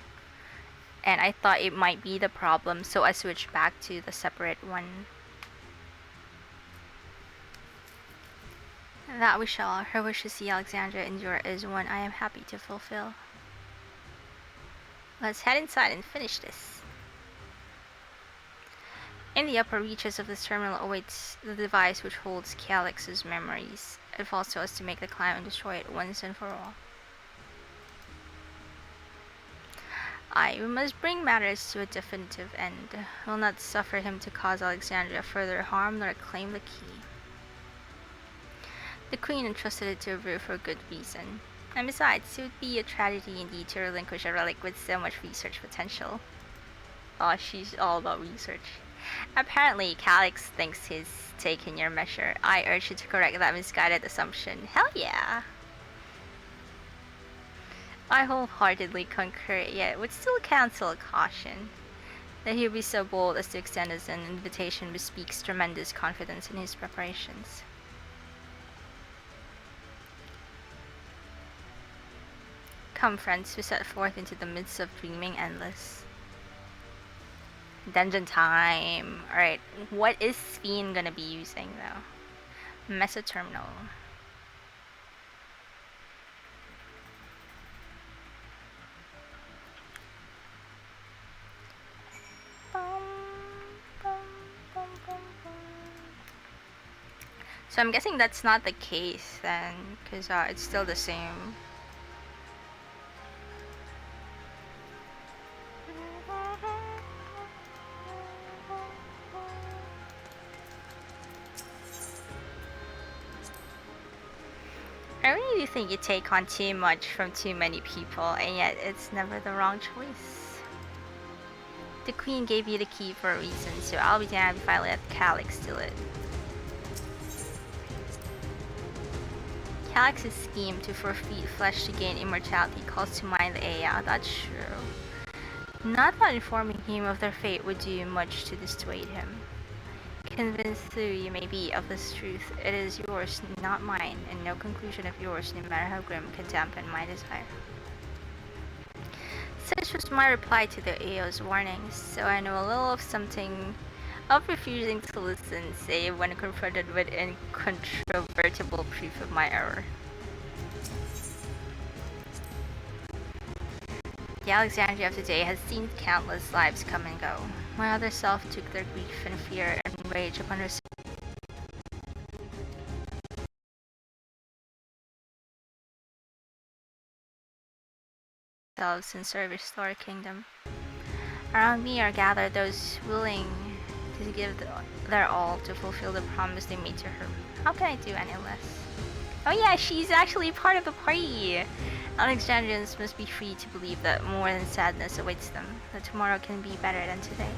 and I thought it might be the problem, so I switched back to the separate one. That we shall. Her wish to see Alexandria endure is one I am happy to fulfill. Let's head inside and finish this. In the upper reaches of this terminal awaits the device which holds Calyx's memories. It falls to us to make the climb and destroy it once and for all. We must bring matters to a definitive end. Will not suffer him to cause Alexandria further harm nor claim the key. The Queen entrusted it to a brew for good reason. And besides, it would be a tragedy indeed to relinquish a relic with so much research potential. Oh, she's all about research. Apparently, Calyx thinks he's taken your measure. I urge you to correct that misguided assumption. Hell yeah! I wholeheartedly concur, yet would still counsel a caution. That he be so bold as to extend us an invitation bespeaks tremendous confidence in his preparations. Come, friends, we set forth into the midst of dreaming endless. Dungeon time! Alright, what is Sphene gonna be using though? Mesoterminal. So I'm guessing that's not the case then, because it's still the same. I really do think you take on too much from too many people, and yet it's never the wrong choice. The Queen gave you the key for a reason, so I'll be damned if I let Calyx steal it. Calyx's scheme to forfeit flesh to gain immortality calls to mind the Aya, that's true. Not that informing him of their fate would do much to dissuade him. Convinced though you may be of this truth, it is yours, not mine, and no conclusion of yours, no matter how grim, can dampen my desire. Such was my reply to the AO's warnings, so I know a little of something of refusing to listen, save when confronted with incontrovertible proof of my error. The Alexandria of today has seen countless lives come and go. My other self took their grief and fear and rage upon herself in service to our kingdom. Around me are gathered those willing to give their all to fulfill the promise they made to her. How can I do any less? Oh yeah, she's actually part of the party! Alexandrians must be free to believe that more than sadness awaits them, that tomorrow can be better than today.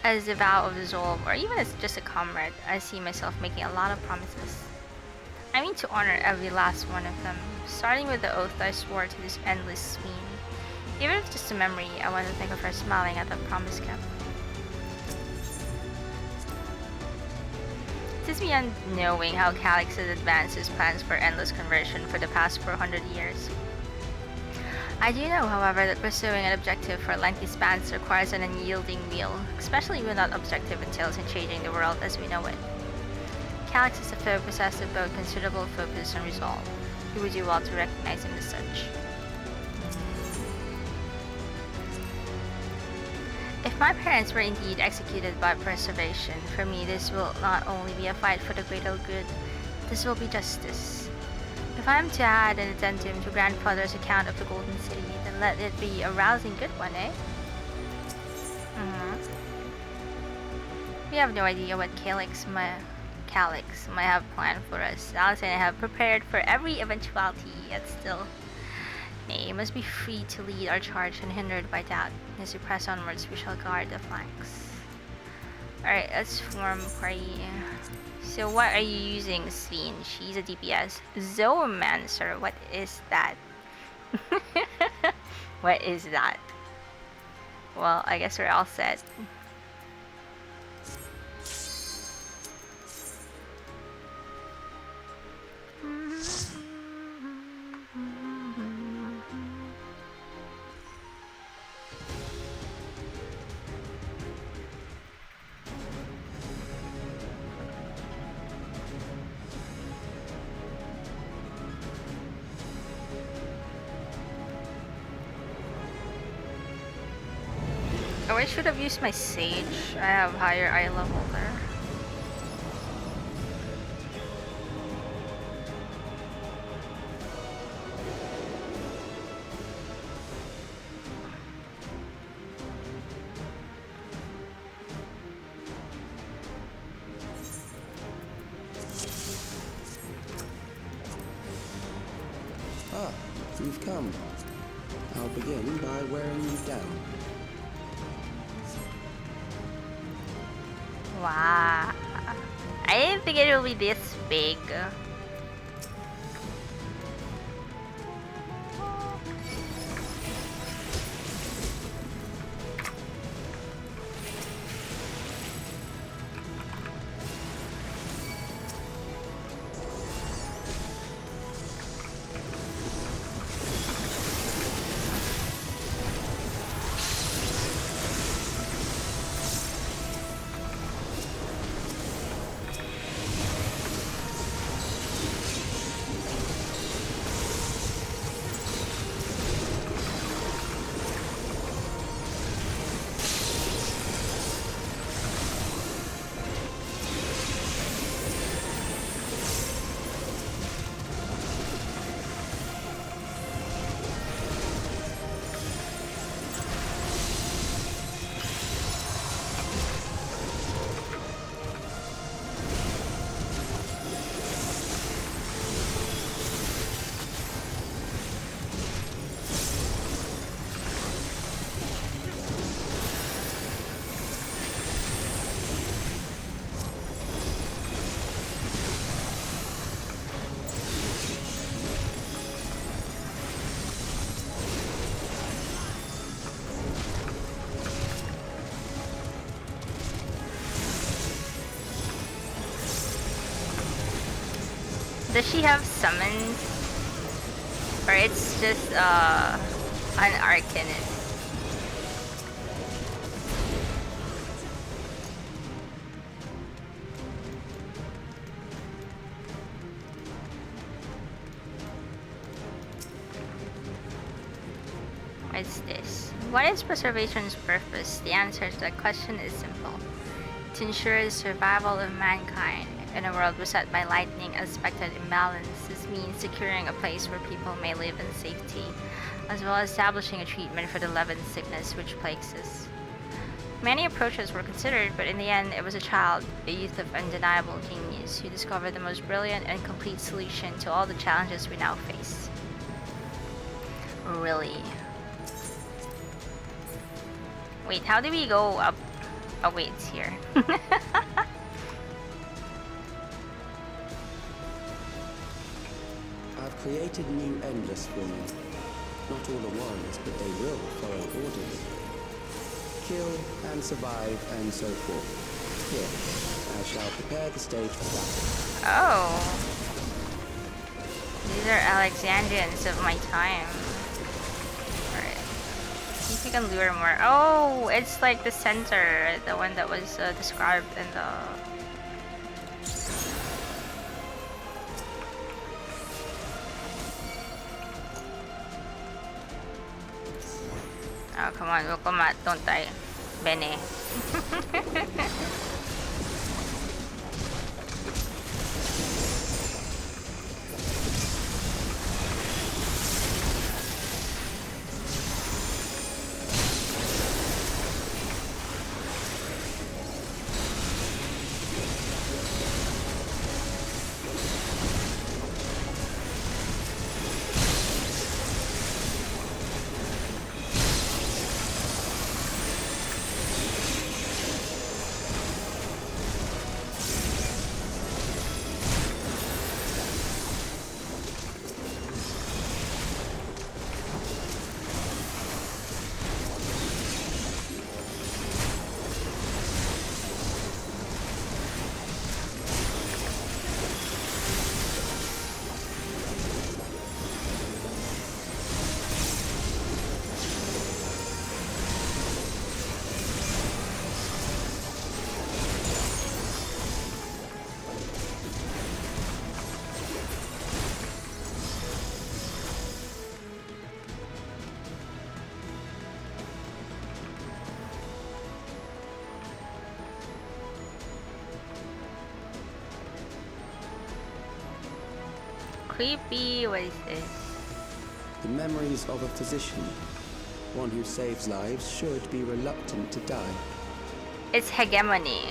As a vow of resolve, or even as just a comrade, I see myself making a lot of promises. I mean to honor every last one of them, starting with the oath I swore to this endless Sphene. Even if just a memory, I want to think of her smiling at the promise kept. It is beyond knowing how Calyx has advanced his plans for endless conversion for the past 400 years. I do know, however, that pursuing an objective for lengthy spans requires an unyielding will, especially when that objective entails in changing the world as we know it. Calyx is a foe possessed of both considerable focus and resolve. You would do well to recognize him as such. If my parents were indeed executed by preservation, for me this will not only be a fight for the greater good, this will be justice. If I am to add an addendum to grandfather's account of the Golden City, then let it be a rousing good one, eh? We have no idea what Calyx might have planned for us. Alice and I have prepared for every eventuality, yet still. Nay, must be free to lead our charge unhindered by doubt. As we press onwards, we shall guard the flanks. Alright, let's form party. So what are you using, Sphene? She's a DPS. Zoomancer, what is that? What is that? Well, I guess we're all set. Oh, I should have used my sage. I have higher eye level there. Ah, you've come. I'll begin by wearing you down. Wow. I didn't think it would be this big. Does she have summons? Or it's just an Arcanist? What's this? What is preservation's purpose? The answer to that question is simple. To ensure the survival of mankind in a world beset by lightning unexpected imbalance. This means securing a place where people may live in safety, as well as establishing a treatment for the leaven sickness which plagues us. Many approaches were considered, but in the end it was a child, a youth of undeniable genius, who discovered the most brilliant and complete solution to all the challenges we now face. Really? Wait, how do we go up? Oh wait, it's here. I've created new endless for you. Not all at once, but they will follow orders. Kill and survive and so forth. Here, I shall prepare the stage for battle. Oh. These are Alexandrians of my time. Alright. See if we can lure more. Oh, it's like the center, the one that was described in the... Oh, come on, we'll come out, don't die. Bene. creepy. What is this? The memories of a physician. One who saves lives should be reluctant to die. It's hegemony.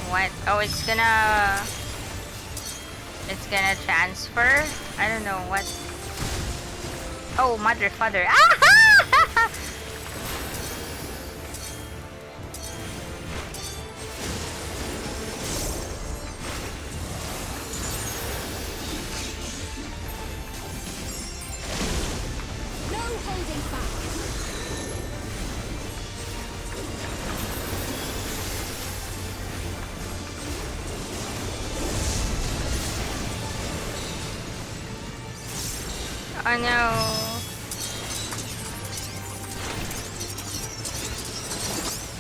What? Oh, it's gonna transfer? I don't know what. Oh, mother, father. Ah! No holding back. Oh no.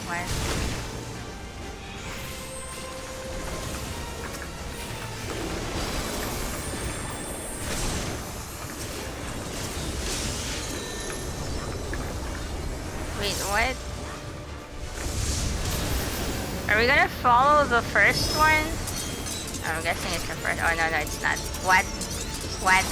What? Wait, what? Are we gonna follow the first one? I'm guessing it's the first. Oh no, it's not. What? What?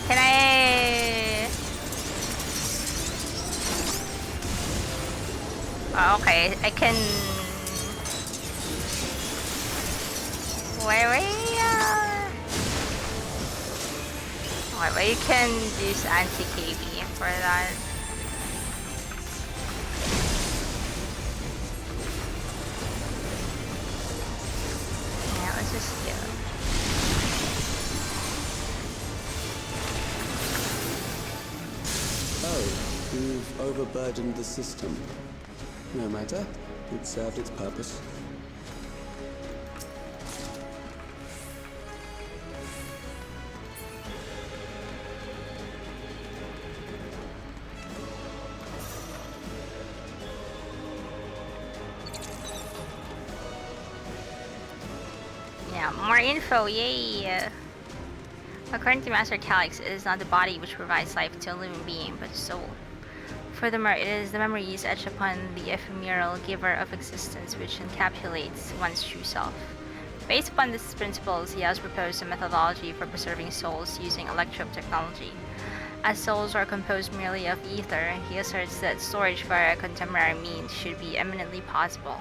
Can I? Oh, okay, I can. Wait. Wait, you can use anti-KB for that. Yeah, let's just do it. Oh, you've overburdened the system. No matter, it served its purpose. Yeah, more info, yay! According to Master Calyx, it is not the body which provides life to a living being, but soul. Furthermore, it is the memories etched upon the ephemeral giver of existence which encapsulates one's true self. Based upon these principles, he has proposed a methodology for preserving souls using electrope technology. As souls are composed merely of ether, he asserts that storage via contemporary means should be eminently possible.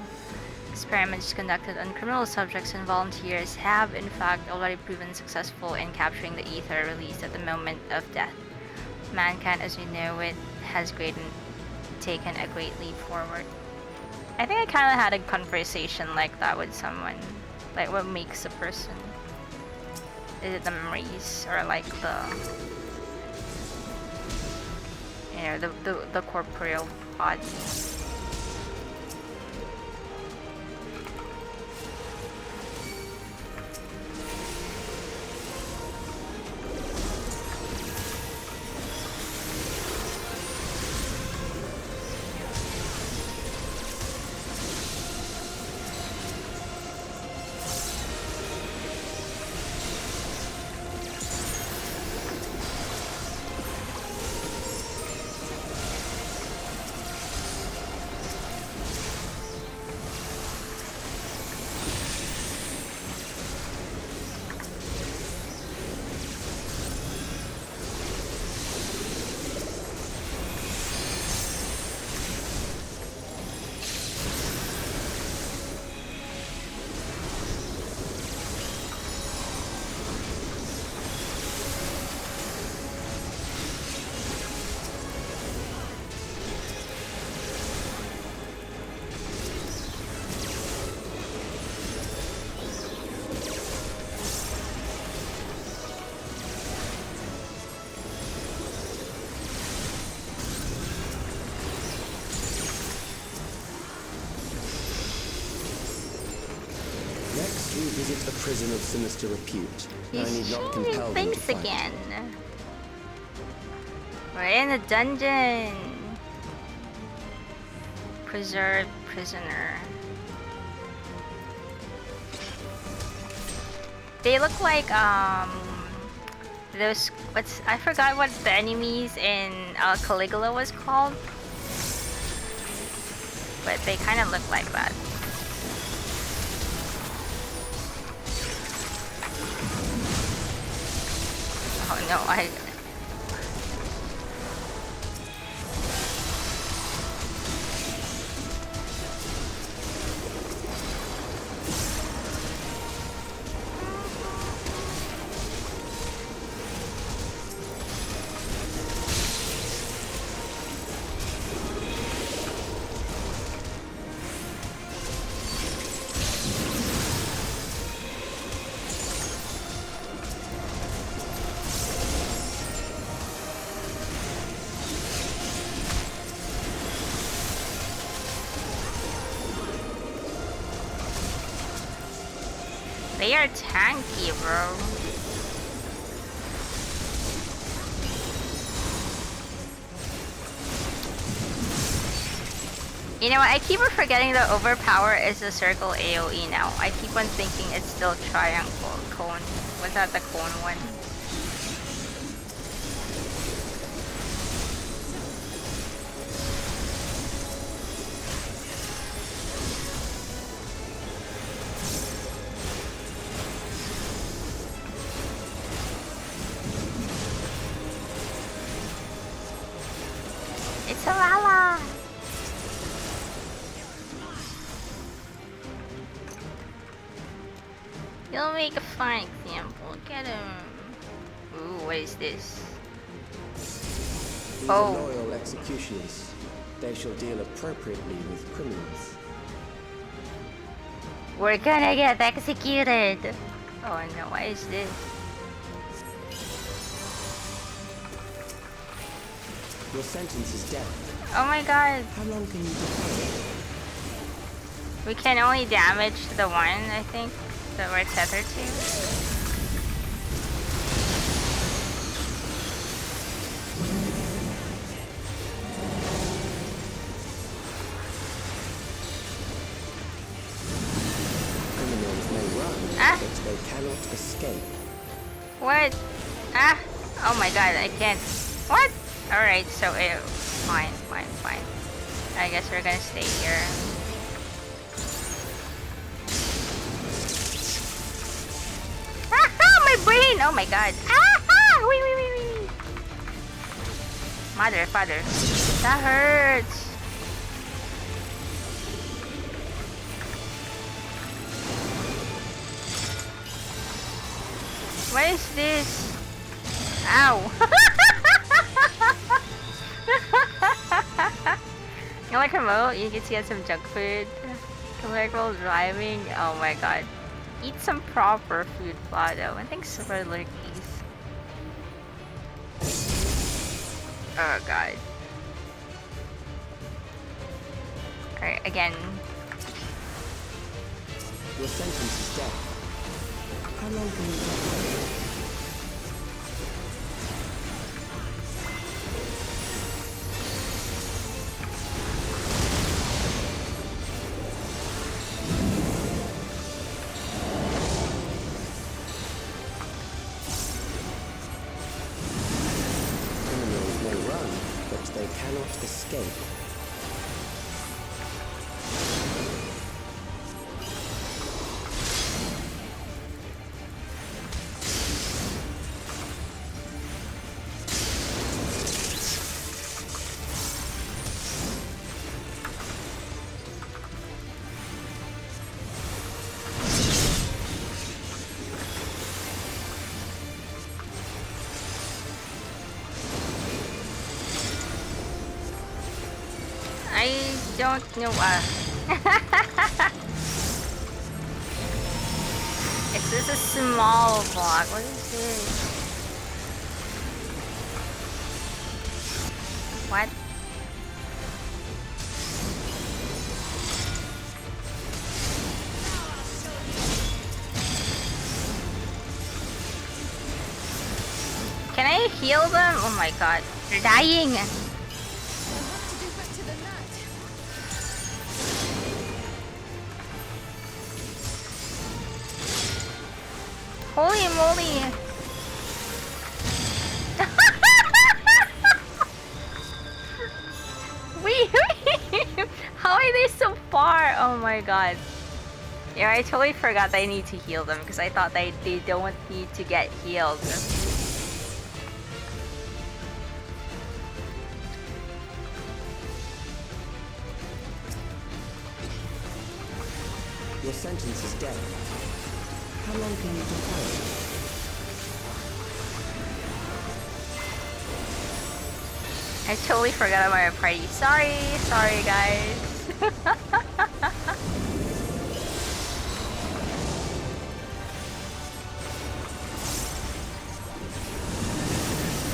Experiments conducted on criminal subjects and volunteers have in fact already proven successful in capturing the ether released at the moment of death. Mankind as we know it has taken a great leap forward. I think I kind of had a conversation like that with someone. Like, what makes a person? Is it the memories or like the corporeal body? A prison of sinister repute. I He's need not changing compel them to things fight. again. We're in a dungeon. Preserved prisoner. They look like those I forgot what the enemies in Caligula was called. But they kind of look like that. Oh no, they are tanky, bro. You know what? I keep on forgetting that overpower is a circle AoE now. I keep on thinking it's still triangle cone. Was that the cone one? It's a Lala! You'll make a fine example. Get him. Ooh, what is this? These are loyal executioners. They shall deal appropriately with criminals. We're gonna get executed! Oh no, what is this? Your sentence is death. Oh my god. How long can you defend? We can only damage the one, I think, that we're tethered to. Criminals may run, but they cannot escape. What? Ah! Oh my god, I can't. What? Alright, so fine. I guess we're gonna stay here. Ah! My brain! Oh my god. Ah! Wait. Mother, father. That hurts. What is this? Ow! You like remote? You get to get some junk food. Commercial driving. Oh my god. Eat some proper food, Flado. And thanks for lurkies. Oh god. Alright, again. Your sentence is death. How long can you defend? Cannot escape. I don't know. It's just a small block. What is this? What? Can I heal them? Oh my god. They're dying! I'll have to do better than that. Holy moly! Wait, how are they so far? Oh my god. Yeah, I totally forgot that I need to heal them because I thought they don't need to get healed. Your sentence is death. How long can you defy it? I totally forgot about my party. Sorry guys.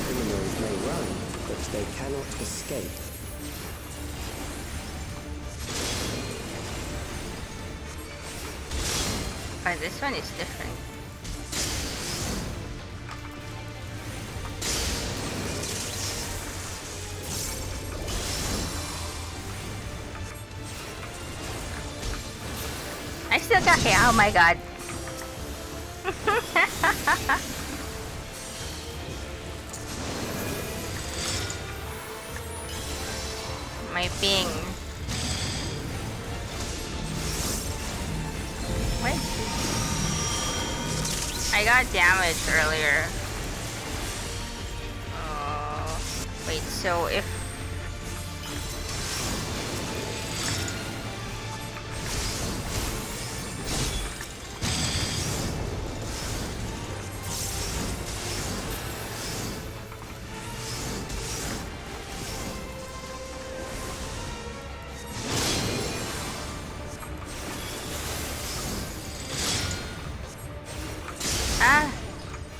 Criminals may run, but they cannot escape. Oh, this one is different. I still got hit. Oh my god. My ping. What? I got damaged earlier. Wait, so if...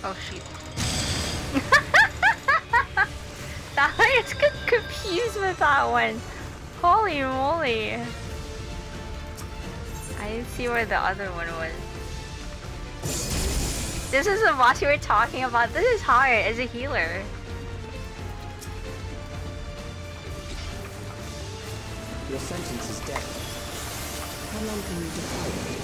Oh shoot. That I just got confused with that one. Holy moly. I didn't see where the other one was. This is the boss you were talking about. This is hard as a healer. Your sentence is death. How long can you defy it?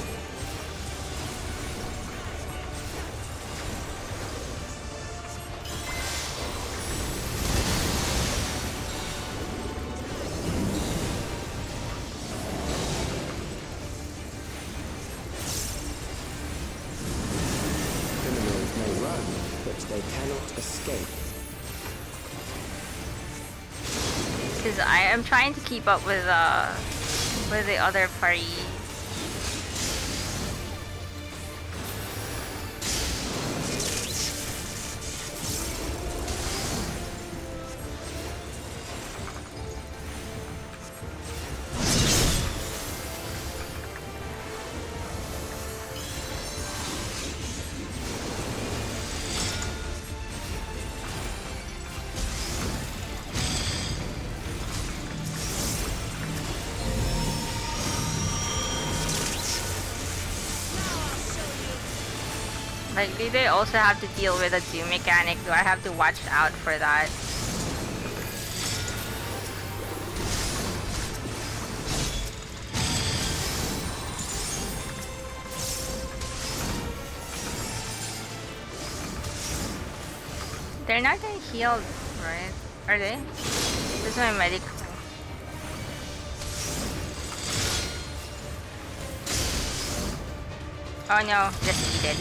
They cannot escape. Because I am trying to keep up with the other party. Like, do they also have to deal with a doom mechanic? Do I have to watch out for that? They're not getting healed, right? Are they? This is my medic. Oh no, just eat it.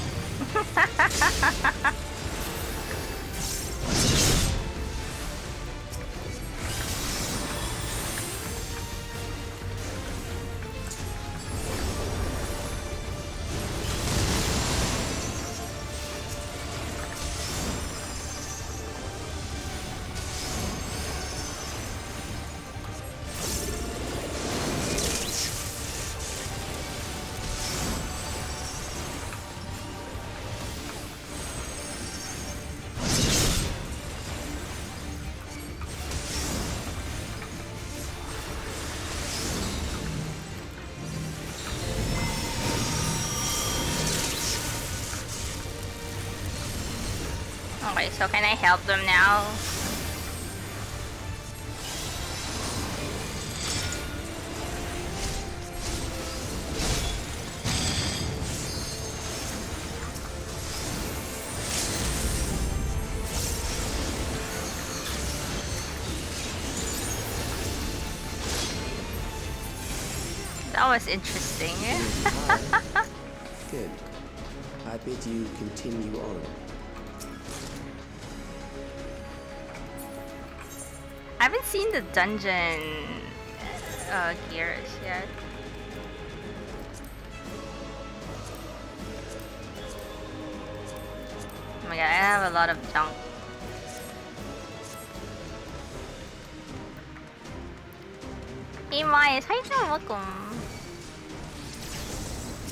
Okay, so can I help them now? That was interesting. Good. I bid you continue on. I haven't seen the dungeon gears yet. Oh my god, I have a lot of junk. Hey Myers, hi there, welcome.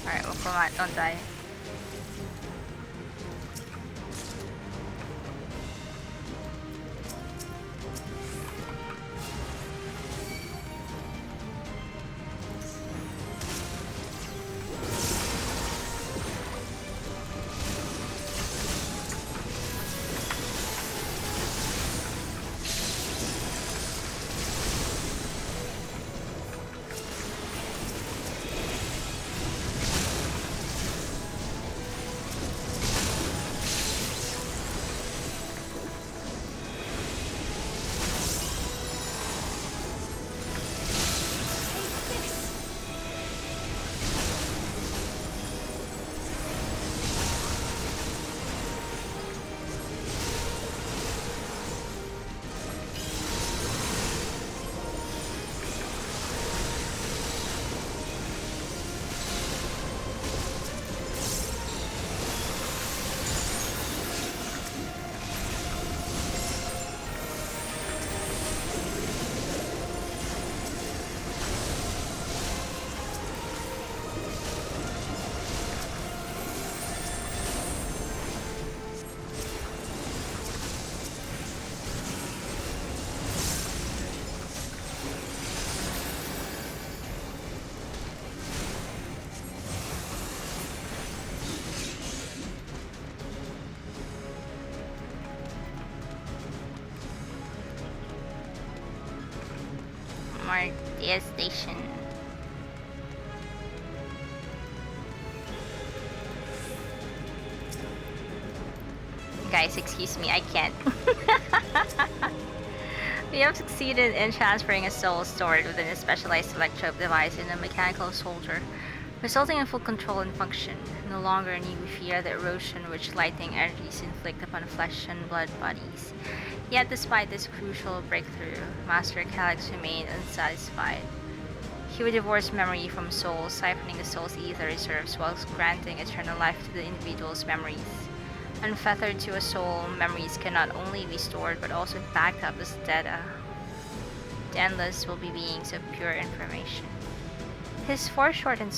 Alright, welcome out, don't die. More gas station. Guys, excuse me, I can't. We have succeeded in transferring a soul stored within a specialized electrode device in a mechanical soldier, resulting in full control and function. No longer need we fear the erosion which lightning energies inflict upon flesh and blood bodies. Yet despite this crucial breakthrough, Master Calyx remained unsatisfied. He would divorce memory from soul, siphoning the soul's ether reserves whilst granting eternal life to the individual's memories. Unfettered to a soul, memories can not only be stored but also backed up as data. The endless will be beings of pure information. His foreshortened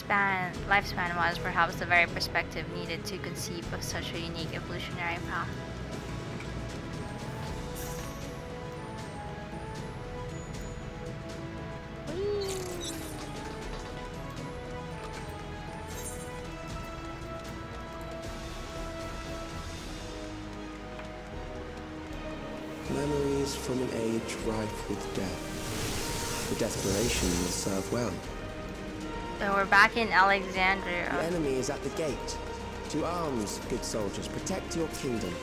lifespan was perhaps the very perspective needed to conceive of such a unique evolutionary path. Memories from an age rife with death. The desperation will serve well. So we're back in Alexandria. The enemy is at the gate. To arms, good soldiers, protect your kingdom.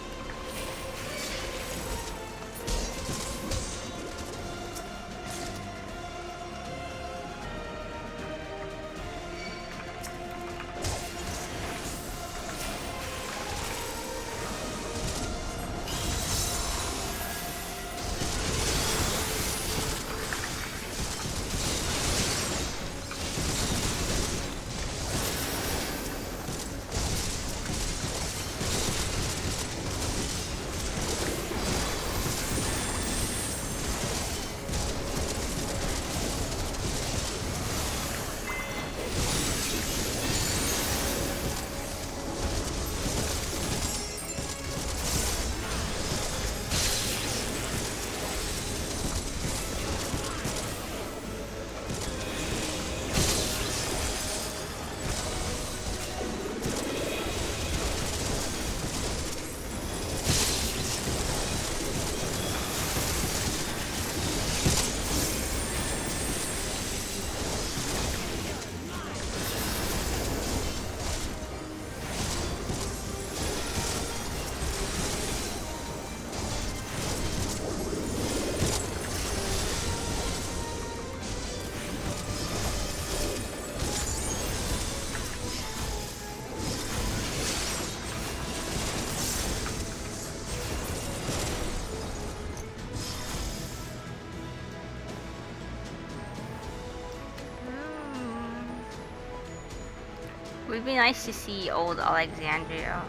would be nice to see old Alexandria.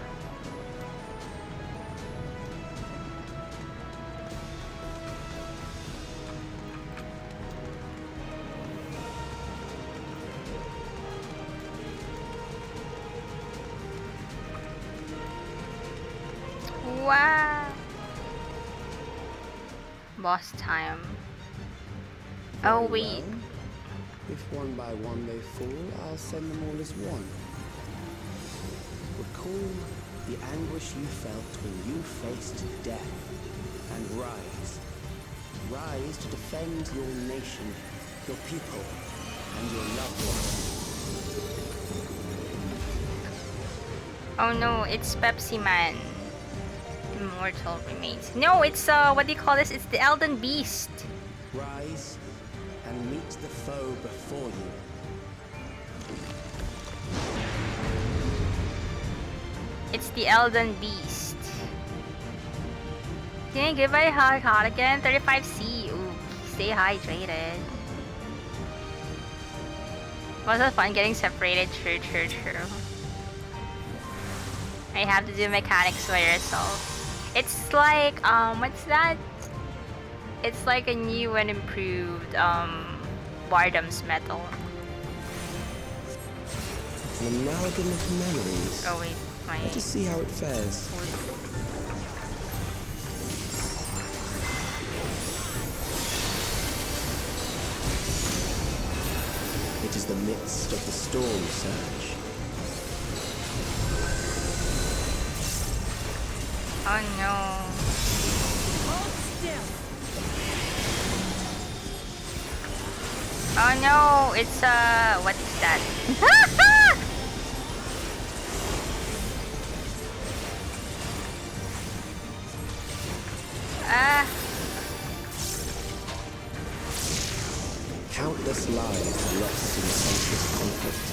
Wow. Boss time. Oh Very wait. well. If one by one they fall, I'll send them all as one. Recall the anguish you felt when you faced death, and rise. Rise to defend your nation, your people, and your loved ones. Oh no, it's Pepsi Man. Immortal remains. No, it's what do you call this? It's the Elden Beast. Rise and meet the foe before you. It's the Elden Beast. Can you give a hug again? 35C. Ooh, stay hydrated. Was it fun getting separated? True. I have to do mechanics by yourself. It's like, what's that? It's like a new and improved, Bardam's Metal. An amalgam of memories. Oh wait, my... Let us see how it fares. It is the midst of the storm surge. Oh no. Hold still. Oh no, it's what is that? Countless lives lost in senseless conflict.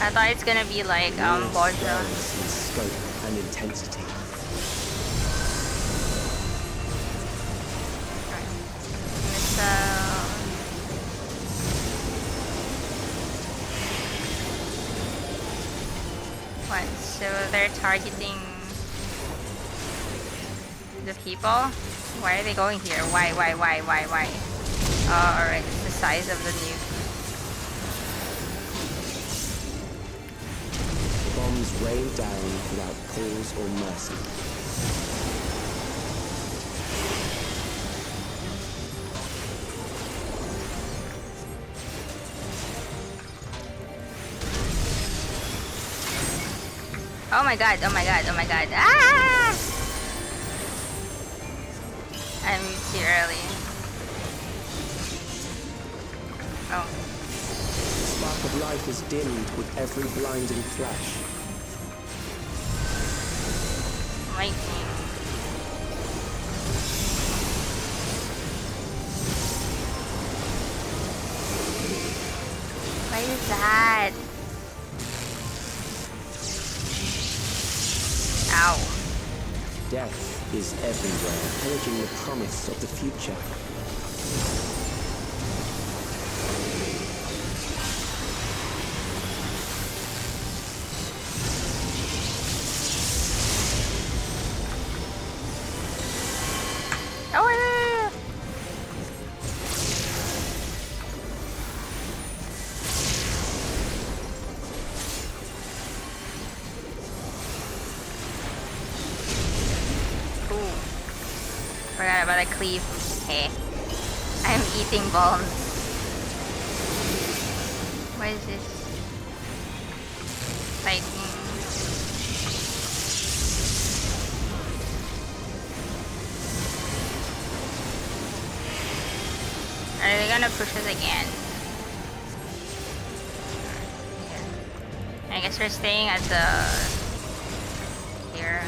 I thought it's gonna be like Borgia. In scope and intensity. It's what? So they're targeting the people? Why are they going here? Why? Oh, alright, it's the size of the nuke. Bombs rain down without pause or mercy. Oh my god. Ah! I moved too early. Oh. The spark of life is dimmed with every blinding flash. Lightning. What is that? Ow. Death is everywhere, pillaging the promise of the future. Oh, yeah. Ooh. Forgot about a cleave. Hey. I'm eating bombs. What is this? Lightning. Are they gonna push us again? I guess we're staying at the... here.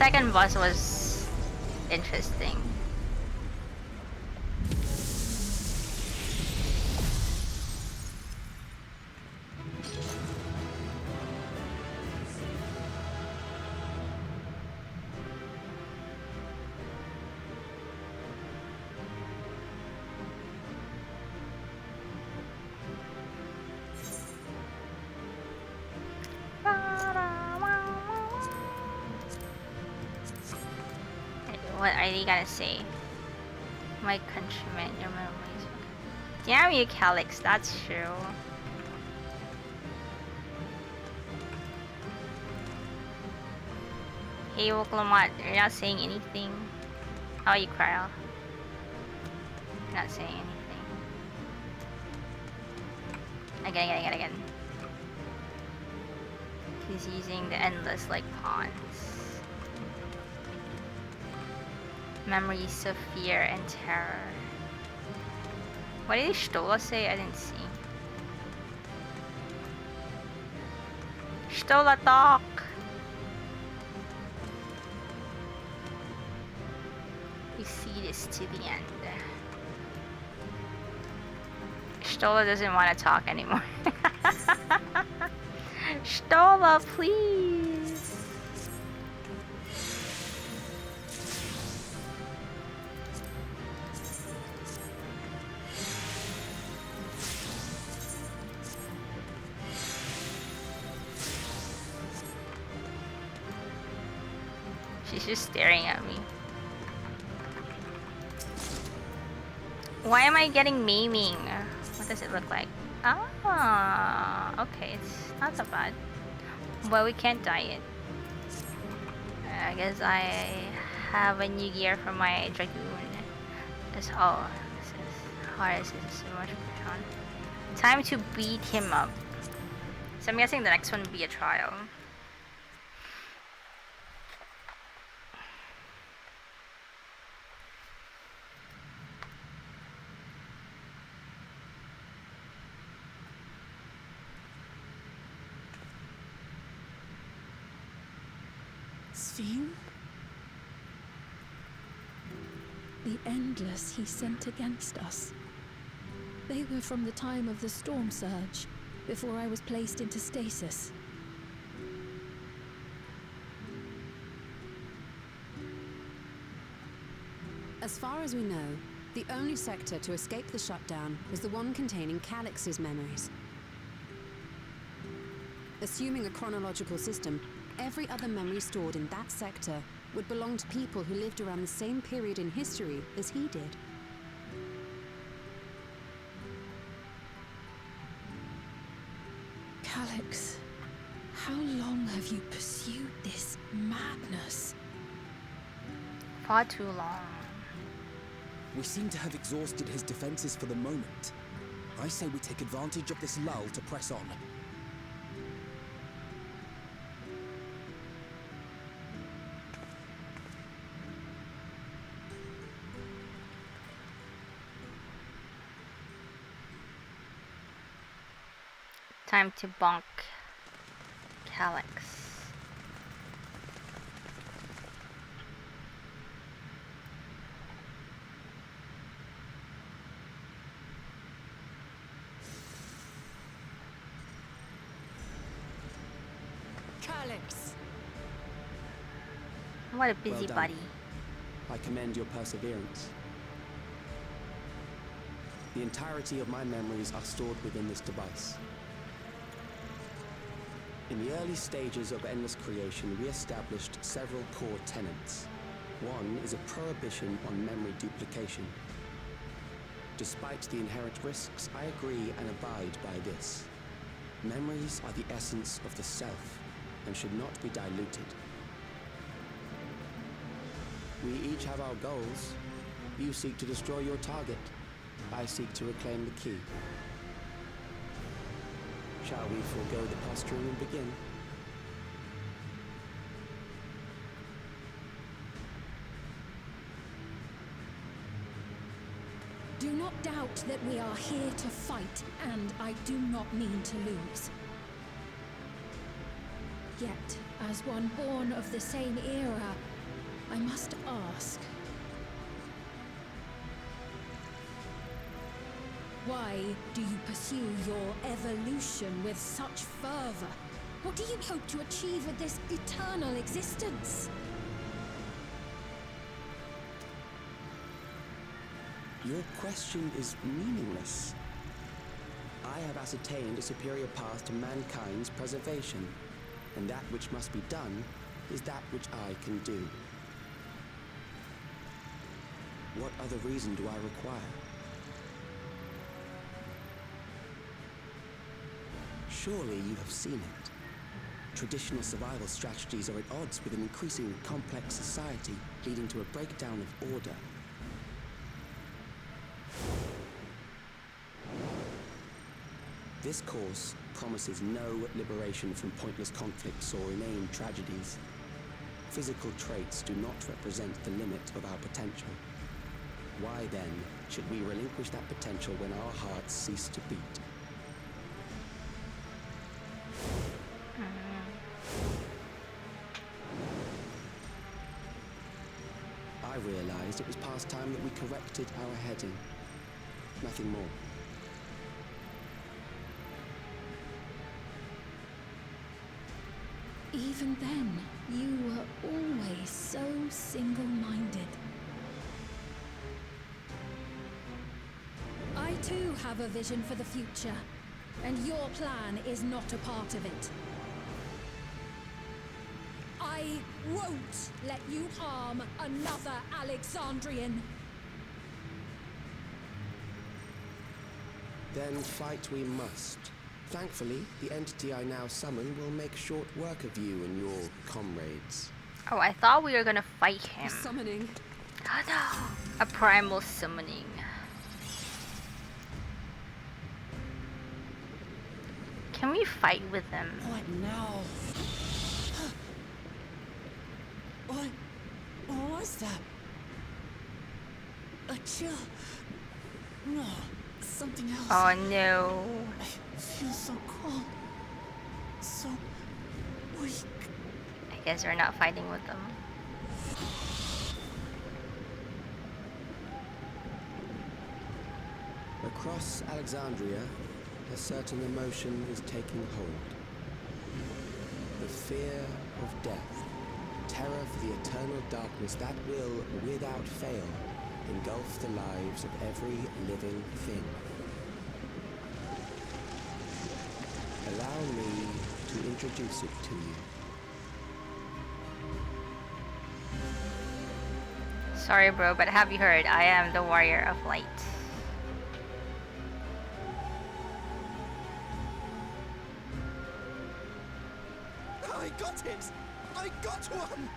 second boss was interesting. What are they gonna say? My countrymen, your memories. Damn you, Calyx, that's true. Hey, Woklamat, you're not saying anything. How are you, Cryo? You're not saying anything. Again. He's using the endless like pawns. Memories of fear and terror. What did Stola say? I didn't see. Stola talk! You see this to the end. Stola doesn't want to talk anymore. Stola, please! She's just staring at me. Why am I getting maiming? What does it look like? Ah, okay, it's not so bad. But we can't dye it. I guess I have a new gear for my Dragoon. This is hard. This is so much fun. Time to beat him up. So I'm guessing the next one will be a trial. Sphene? The Endless he sent against us. They were from the time of the storm surge, before I was placed into stasis. As far as we know, the only sector to escape the shutdown was the one containing Calyx's memories. Assuming a chronological system, every other memory stored in that sector would belong to people who lived around the same period in history as he did. Calyx, how long have you pursued this madness? Far too long. We seem to have exhausted his defenses for the moment. I say we take advantage of this lull to press on. Time to bonk Calyx. Calyx! What a busybody. I commend your perseverance. The entirety of my memories are stored within this device. In the early stages of Endless Creation, we established several core tenets. One is a prohibition on memory duplication. Despite the inherent risks, I agree and abide by this. Memories are the essence of the self and should not be diluted. We each have our goals. You seek to destroy your target. I seek to reclaim the key. Shall we forego the posturing and begin? Do not doubt that we are here to fight, and I do not mean to lose. Yet, as one born of the same era, I must ask, why do you pursue your evolution with such fervor? What do you hope to achieve with this eternal existence? Your question is meaningless. I have ascertained a superior path to mankind's preservation, and that which must be done is that which I can do. What other reason do I require? Surely you have seen it. Traditional survival strategies are at odds with an increasingly complex society, leading to a breakdown of order. This course promises no liberation from pointless conflicts or inane tragedies. Physical traits do not represent the limit of our potential. Why then should we relinquish that potential when our hearts cease to beat? I realized it was past time that we corrected our heading. Nothing more. Even then, you were always so single-minded. I too have a vision for the future, and your plan is not a part of it. I won't let you harm another Alexandrian. Then fight we must. Thankfully, the entity I now summon will make short work of you and your comrades. Oh, I thought we were gonna fight him. Summoning. Oh no! A primal summoning. Can we fight with them? What now? What was that? A chill? No, something else. Oh no. I feel so cold. So weak. I guess we're not fighting with them. Across Alexandria, a certain emotion is taking hold. The fear of death. Terror for the eternal darkness that will, without fail, engulf the lives of every living thing. Allow me to introduce it to you. Sorry bro, but have you heard? I am the warrior of light. I got it! I got one!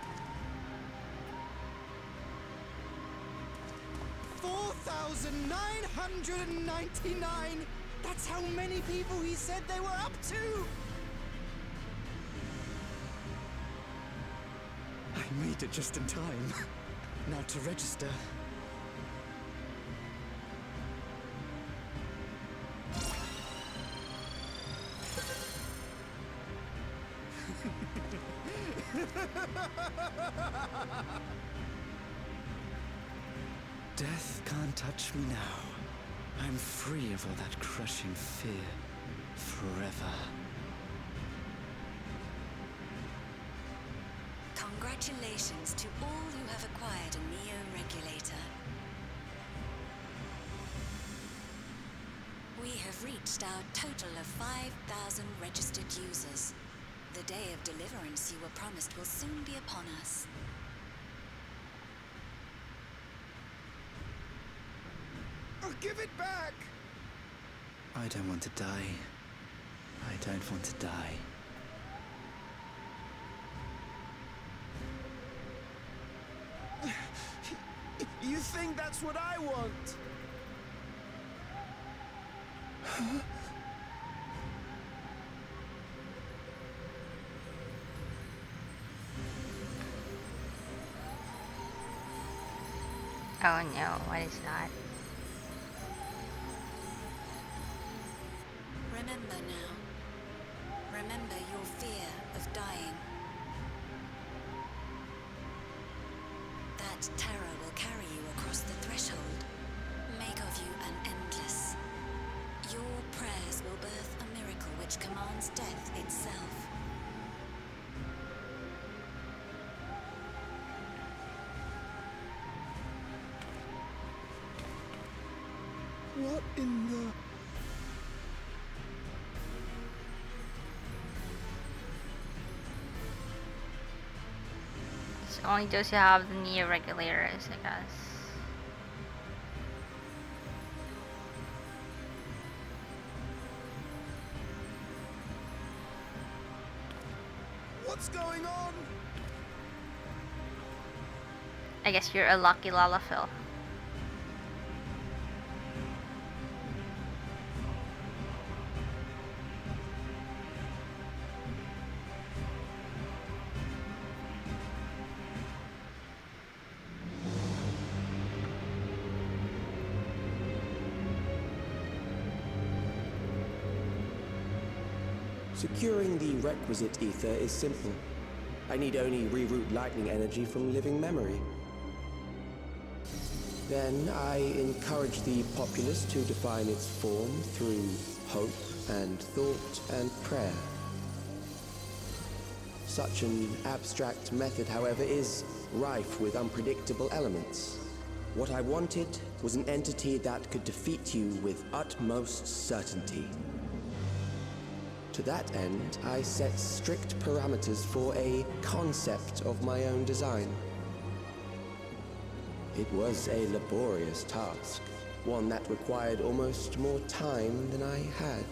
4,999! That's how many people he said they were up to! I made it just in time. Now to register. Death can't touch me now. I'm free of all that crushing fear. Forever. Congratulations to all who have acquired a Neo-Regulator. We have reached our total of 5,000 registered users. The day of deliverance you were promised will soon be upon us. I'll give it back! I don't want to die. I don't want to die. You think that's what I want? Oh no, what is that? Remember now. Remember your fear of dying. That terror will carry you across the threshold, make of you an endless. Your prayers will birth a miracle which commands death itself. What in the... It's only those who have the Neo regulators, I guess. What's going on? I guess you're a lucky Lalafell. Securing the requisite ether is simple. I need only reroute lightning energy from living memory. Then I encourage the populace to define its form through hope and thought and prayer. Such an abstract method, however, is rife with unpredictable elements. What I wanted was an entity that could defeat you with utmost certainty. To that end, I set strict parameters for a concept of my own design. It was a laborious task, one that required almost more time than I had,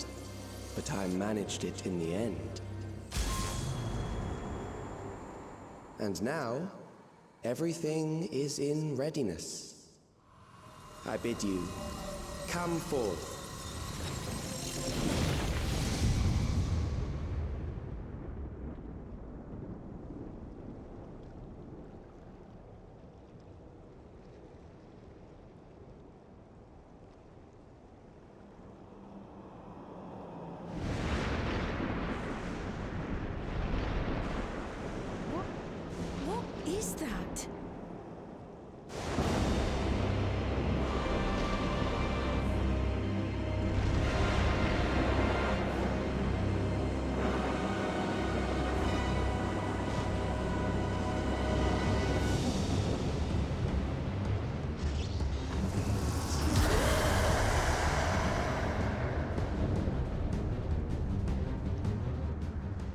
but I managed it in the end. And now, everything is in readiness. I bid you, come forth. What is that?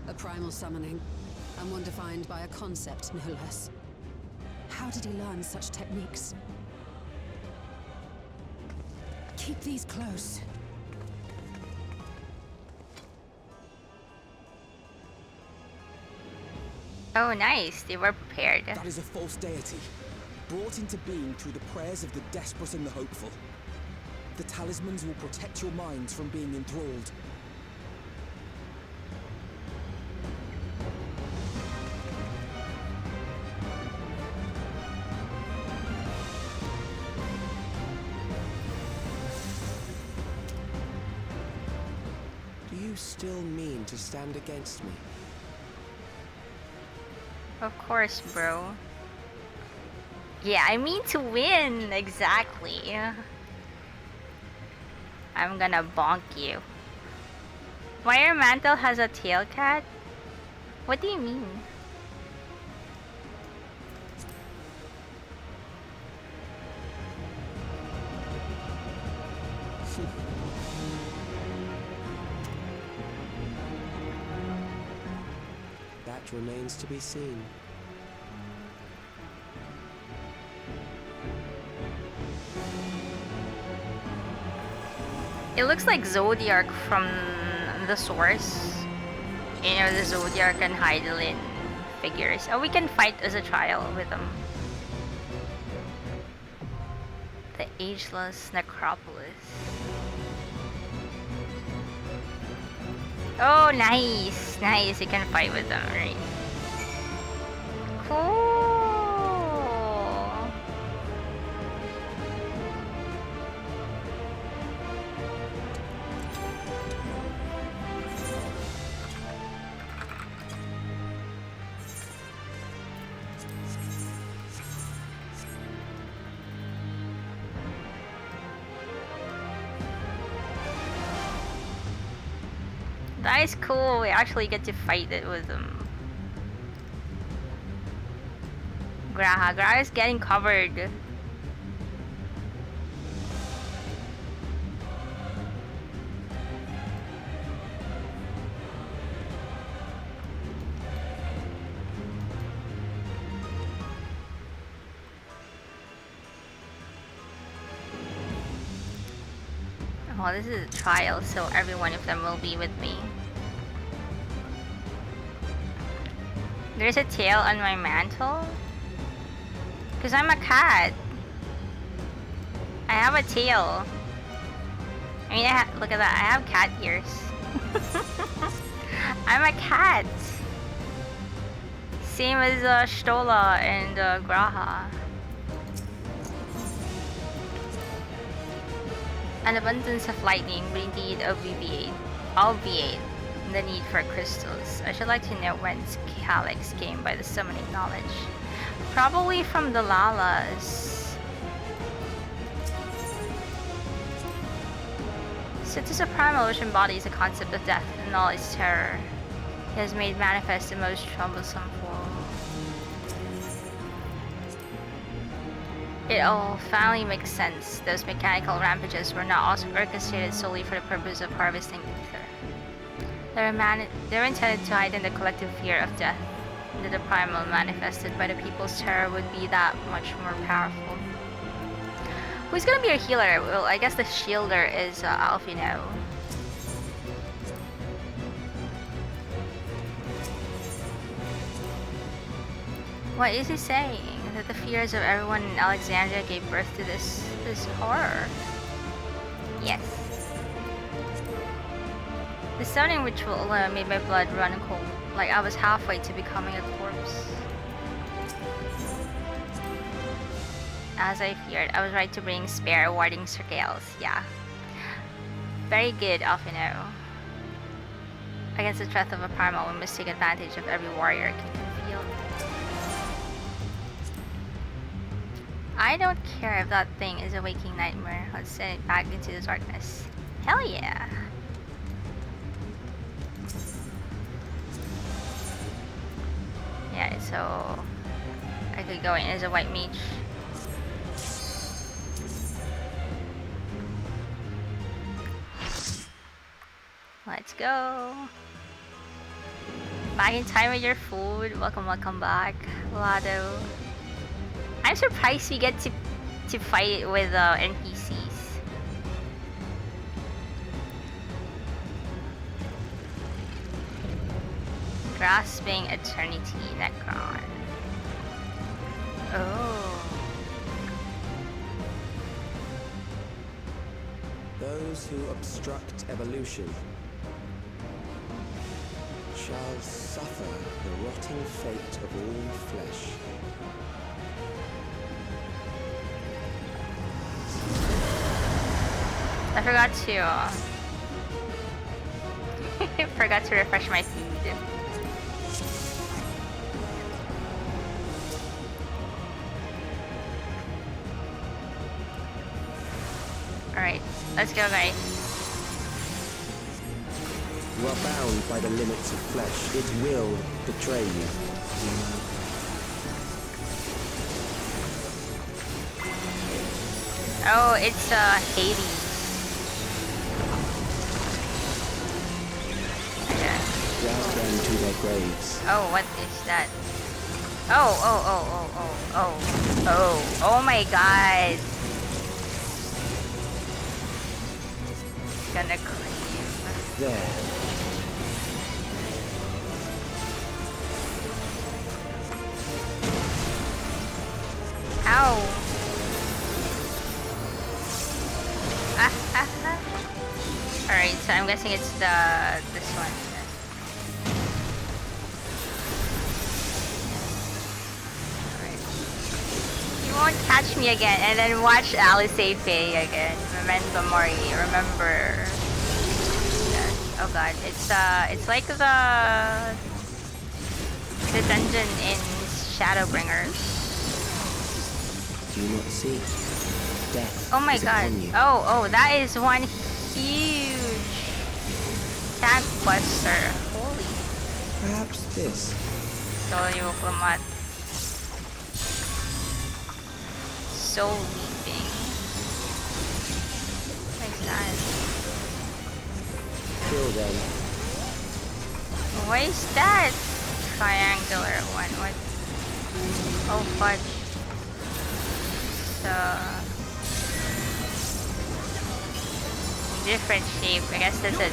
A primal summoning, and one defined by a concept, no less. How did he learn such techniques? Keep these close. Oh, nice. They were prepared. That is a false deity, brought into being through the prayers of the desperate and the hopeful. The talismans will protect your minds from being enthralled. Do you still mean to stand against me? Of course, bro. Yeah, I mean to win. Exactly. I'm gonna bonk you. Fire Mantle has a tail cat? What do you mean? That remains to be seen. It looks like Zodiac from the source. You know, the Zodiac and Heidelin figures. Oh, we can fight as a trial with them. The Ageless Necropolis. Oh, nice! Nice, you can fight with them, right? Cool! That is cool. We actually get to fight it with them. Graha is getting covered. Well, this is a trial, so every one of them will be with me. There's a tail on my mantle? Because I'm a cat. I have a tail. I mean, look at that. I have cat ears. I'm a cat. Same as Stola and Graha. An abundance of lightning will indeed obviate the need for crystals. I should like to know whence Calyx came by the summoning knowledge. Probably from the Lalas. Since it's a primal which embodies the concept of death and all its terror, it has made manifest the most troublesome form. It all finally makes sense. Those mechanical rampages were not also orchestrated solely for the purpose of harvesting ether. They're intended to heighten the collective fear of death, and that the primal manifested by the people's terror would be that much more powerful. Who's gonna be a healer? Well, I guess the shielder is Alfino. What is he saying? That the fears of everyone in Alexandria gave birth to this horror? Yes. The stoning ritual made my blood run cold, like I was halfway to becoming a corpse. As I feared, I was right to bring spare warding scales. Yeah. Very good, Alfino. Against the threat of a primal, we must take advantage of every warrior can conceal. I don't care if that thing is a waking nightmare. Let's send it back into the darkness. Hell yeah! Yeah, so I could go in as a white mage. Let's go! Back in time with your food. Welcome back, Lado. I'm surprised we get to fight with NPCs. Grasping Eternity Necron. Oh. Those who obstruct evolution shall suffer the rotting fate of all flesh. I forgot to forgot to refresh my food. Alright, let's go, guys. You are bound by the limits of flesh. It will betray you. Oh, it's Hades. Drag them to their graves. Oh, what is that? Oh my god. It's gonna cleave. There. Ow. Alright, so I'm guessing it's this one. You won't catch me again, and then watch Alice Faye again. Memento Mori, remember. Yes. Oh god, it's like the dungeon in Shadowbringers. Do you not see? Death. Oh my god. Oh, that is one huge Tank Buster. Holy. Perhaps this. Diplomat. Soul Leaping. What is that? Kill them. What is that? Triangular one. What? Oh fudge. So different shape. I guess that's a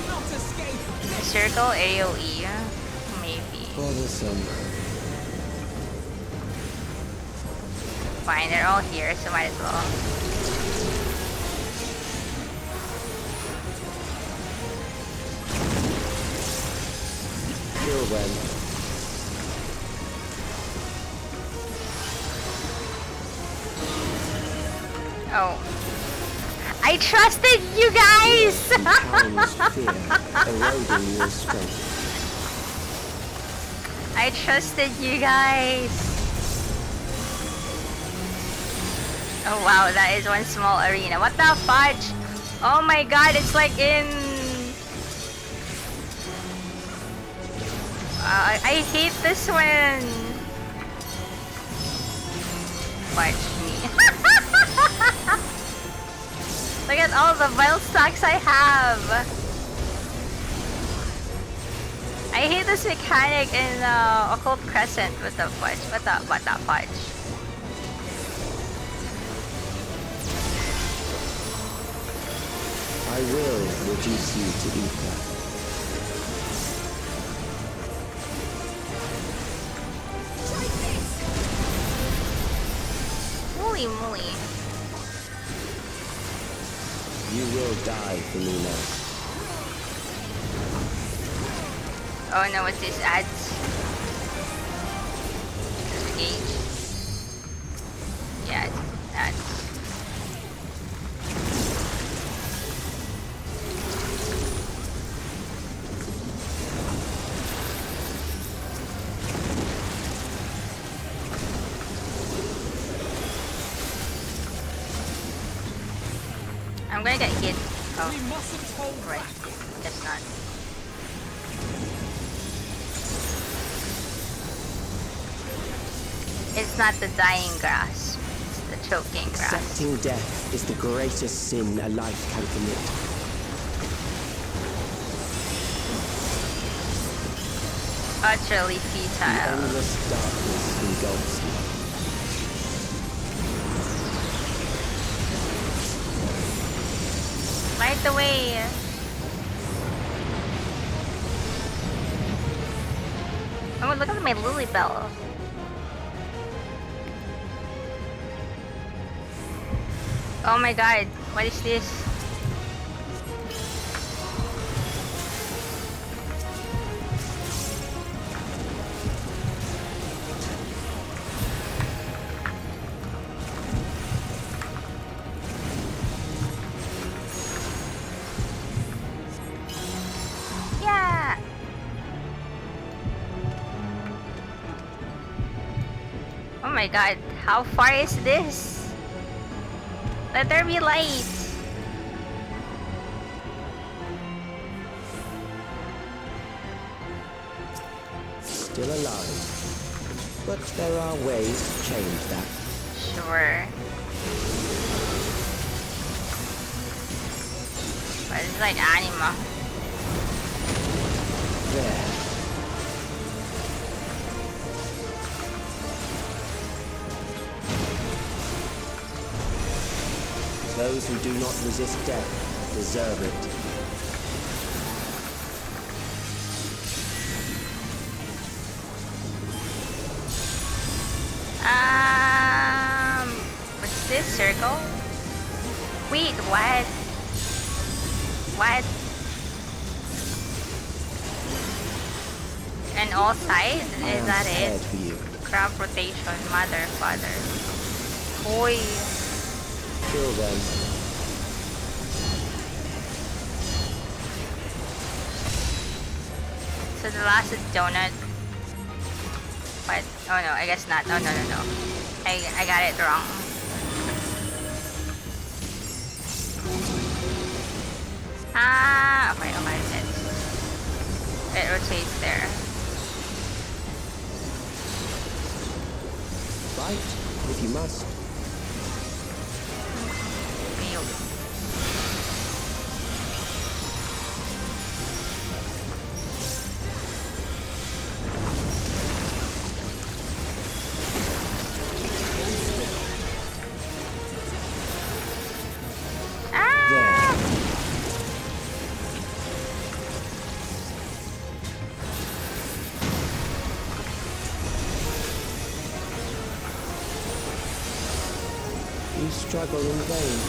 circle AoE. Maybe. Bothersome. Fine, they're all here, so might as well. Kill them. Oh. I trusted you guys! Fear, eroding your strength. I trusted you guys! Oh wow, that is one small arena. What the fudge? Oh my god, it's like in... I hate this one! Fudge me. Look at all the vital stacks I have! I hate this mechanic in Occult Crescent with the fudge. What the fudge? I will reduce you to ether. Holy moly. You will die for me now. Oh no, what's this? Ads? Engage. Yeah, ads. I'm gonna get hit. Oh, right. Guess not. It's not the dying grasp, it's the choking grasp. Accepting death is the greatest sin a life can commit. Utterly The futile. endless darkness engulfs me. Light the way. Oh, look at my Lily Bell. Oh my god, what is this? Yeah! Oh my god, how far is this? Let there be light! Still alive. But there are ways to change that. Sure. But it's like anima. There. Those who do not resist death deserve it. What's this circle? Wait, what? What? And all sides? Is that it? For you. Crop rotation, mother, father. Boy. Kill them. So the last is donut. What? Oh no, I guess not. Oh no. I got it wrong. Okay, that's it. chase there. Fight, if you must. You struggle in vain.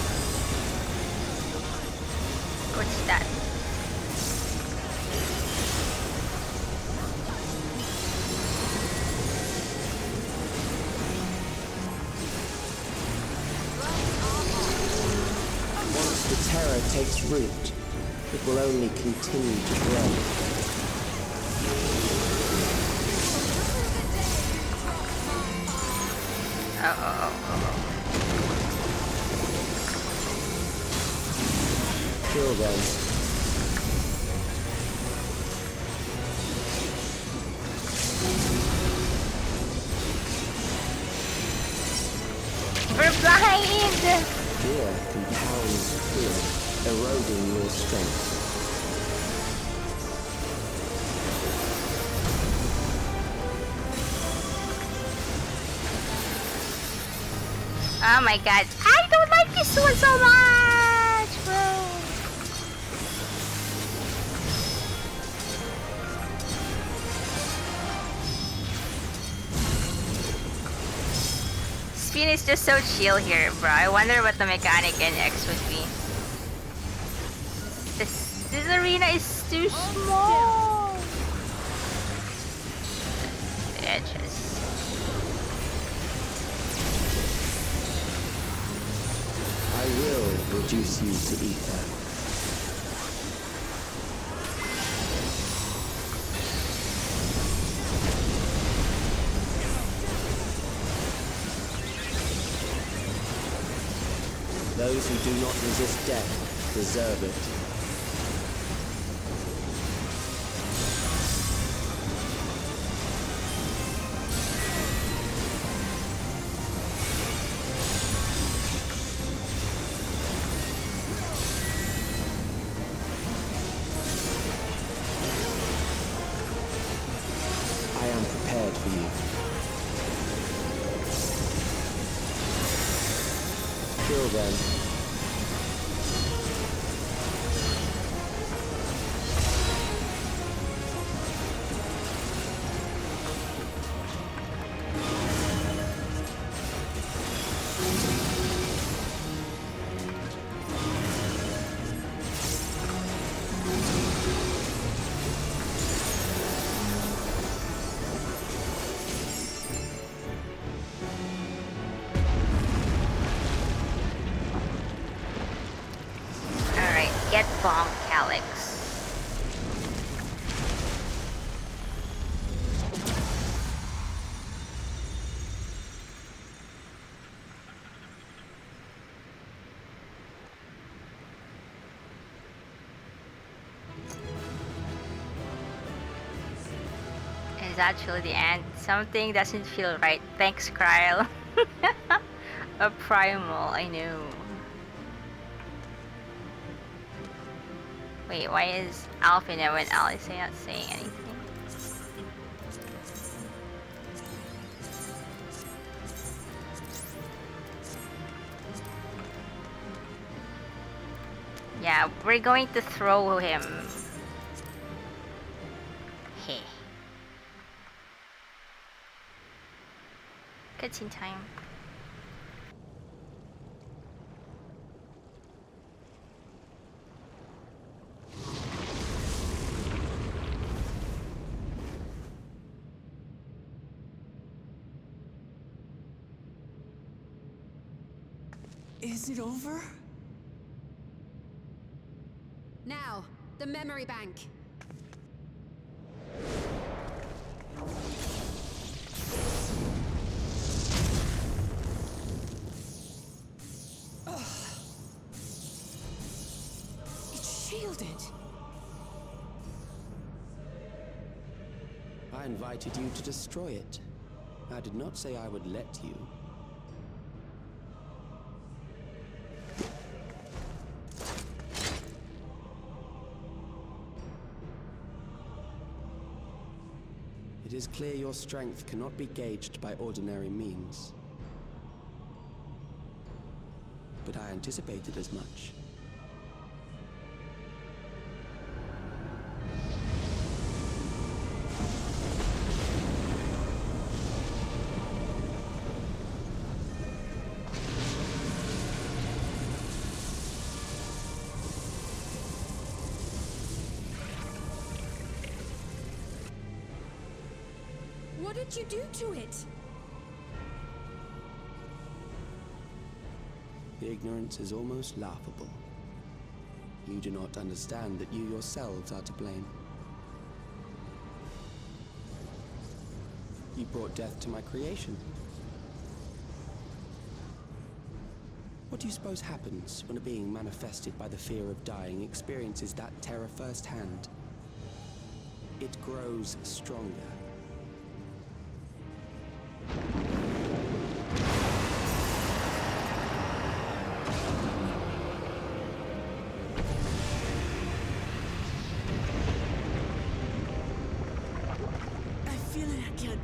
What's that? Once the terror takes root, it will only continue to grow. Kill them. We're blind! Fear compounds fear, eroding your strength. Oh my god, I don't like this one so much, bro. Spin is just so chill here, bro. I wonder what the mechanic in X would be. This arena is too small. The edges. I will reduce you to ether. Those who do not resist death deserve it. I am prepared for you. Kill them. Alright, get bombed, Calyx. Is actually the end. Something doesn't feel right. Thanks, Kryle. A primal, I know. Wait, why is Alphina when Alice not saying anything? Yeah, we're going to throw him. Hey. Cutscene time. Is it over? Now, the memory bank. It's shielded. I invited you to destroy it. I did not say I would let you. It is clear your strength cannot be gauged by ordinary means. But I anticipated as much. What did you do to it? The ignorance is almost laughable. You do not understand that you yourselves are to blame. You brought death to my creation. What do you suppose happens when a being manifested by the fear of dying experiences that terror firsthand? It grows stronger. I feel it again.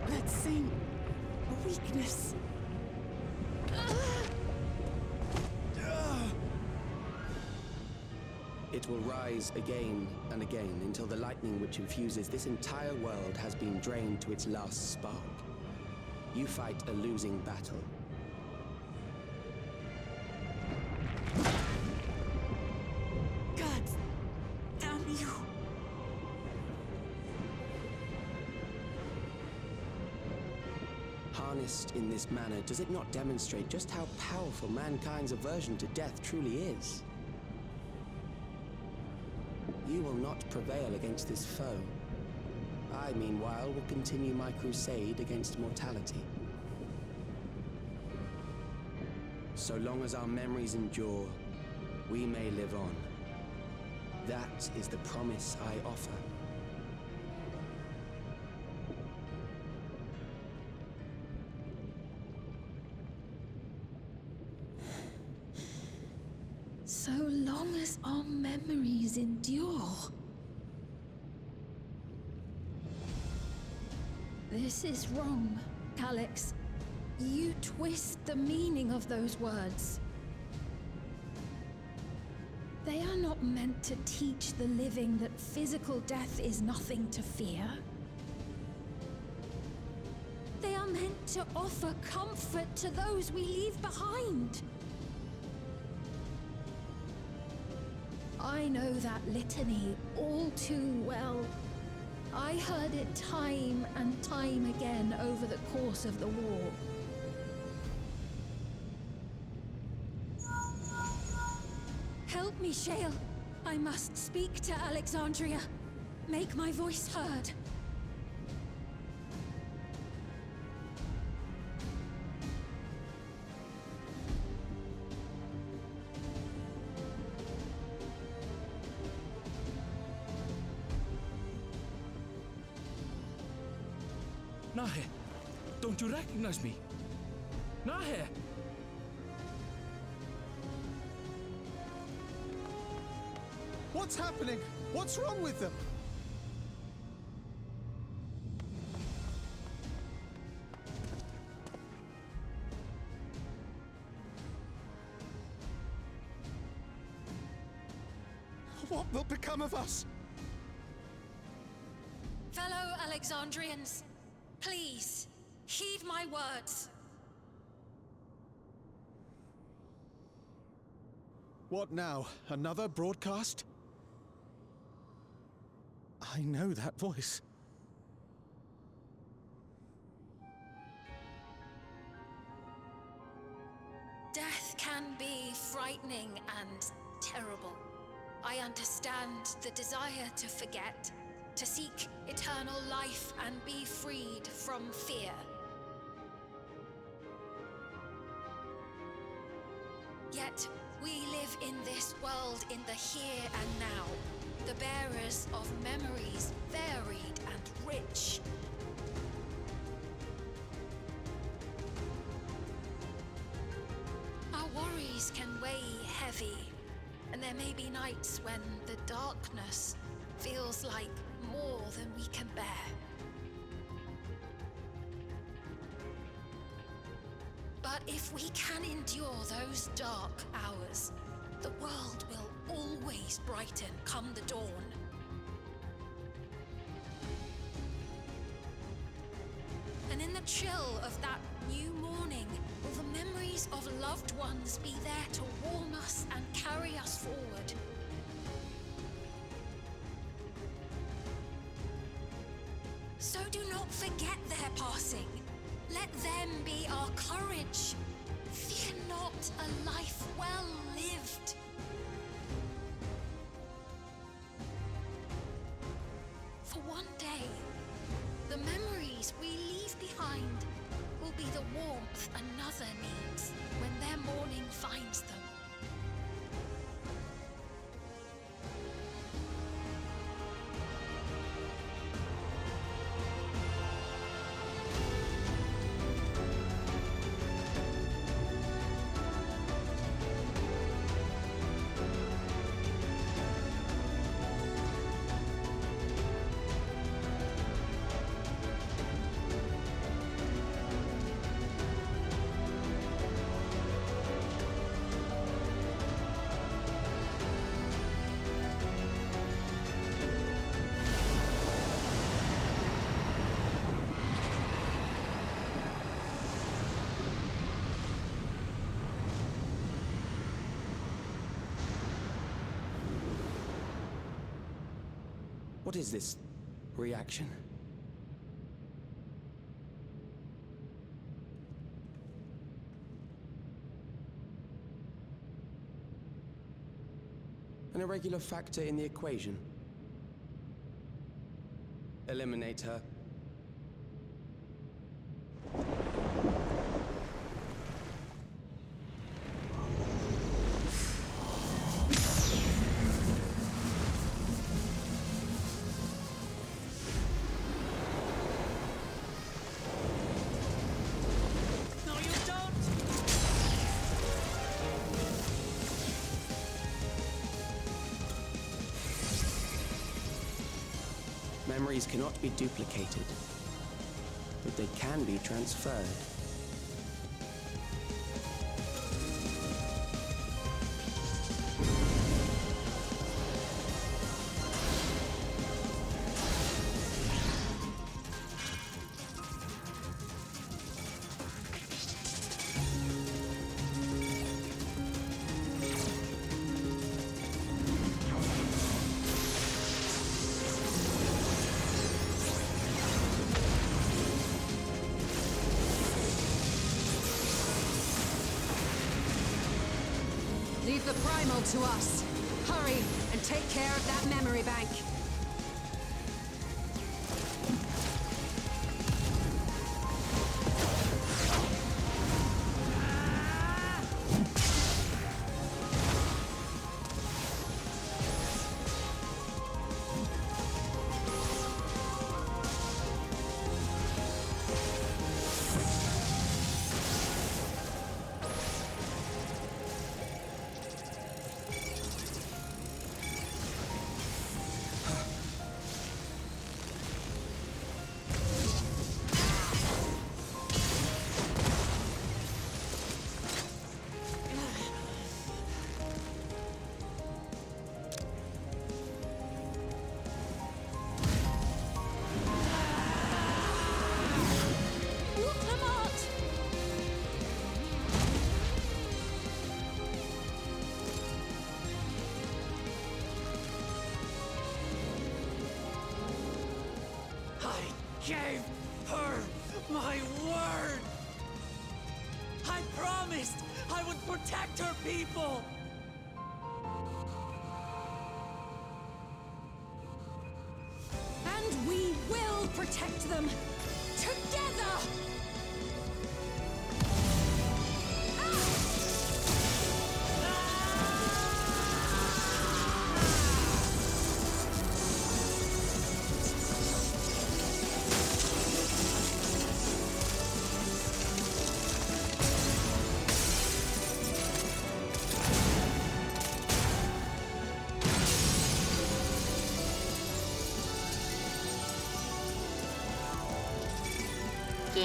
That same weakness. It will rise again and again until the lightning which infuses this entire world has been drained to its last spark. You fight a losing battle. God damn you. Harnessed in this manner, does it not demonstrate just how powerful mankind's aversion to death truly is? You will not prevail against this foe. I, meanwhile, will continue my crusade against mortality. So long as our memories endure, we may live on. That is the promise I offer. So long as our memories endure. This is wrong, Calyx. You twist the meaning of those words. They are not meant to teach the living that physical death is nothing to fear. They are meant to offer comfort to those we leave behind. I know that litany all too well. I heard it time and time again over the course of the war. Help me, Shale. I must speak to Alexandria. Make my voice heard. Nahe, don't you recognize me? Nahe! What's happening? What's wrong with them? What will become of us? Fellow Alexandrians, please, heed my words. What now? Another broadcast? I know that voice. Death can be frightening and terrible. I understand the desire to forget, to seek eternal life and be freed from fear. Yet, we live in this world in the here and now. the bearers of memories varied and rich. Our worries can weigh heavy, and there may be nights when the darkness feels like more than we can bear. But if we can endure those dark hours, the world will always brighten come the dawn. And in the chill of that new morning, will the memories of loved ones be there to warm us and carry us forward? So do not forget their passing. Let them be our courage. Fear not a life well lived. For one day, the memories we leave behind will be the warmth another needs when their morning finds them. What is this reaction? An irregular factor in the equation. Eliminate her. Memories cannot be duplicated, but they can be transferred. Leave the primal to us. Hurry and take care of that memory bank. Gave her my word! I promised I would protect her people! And we will protect them! Together!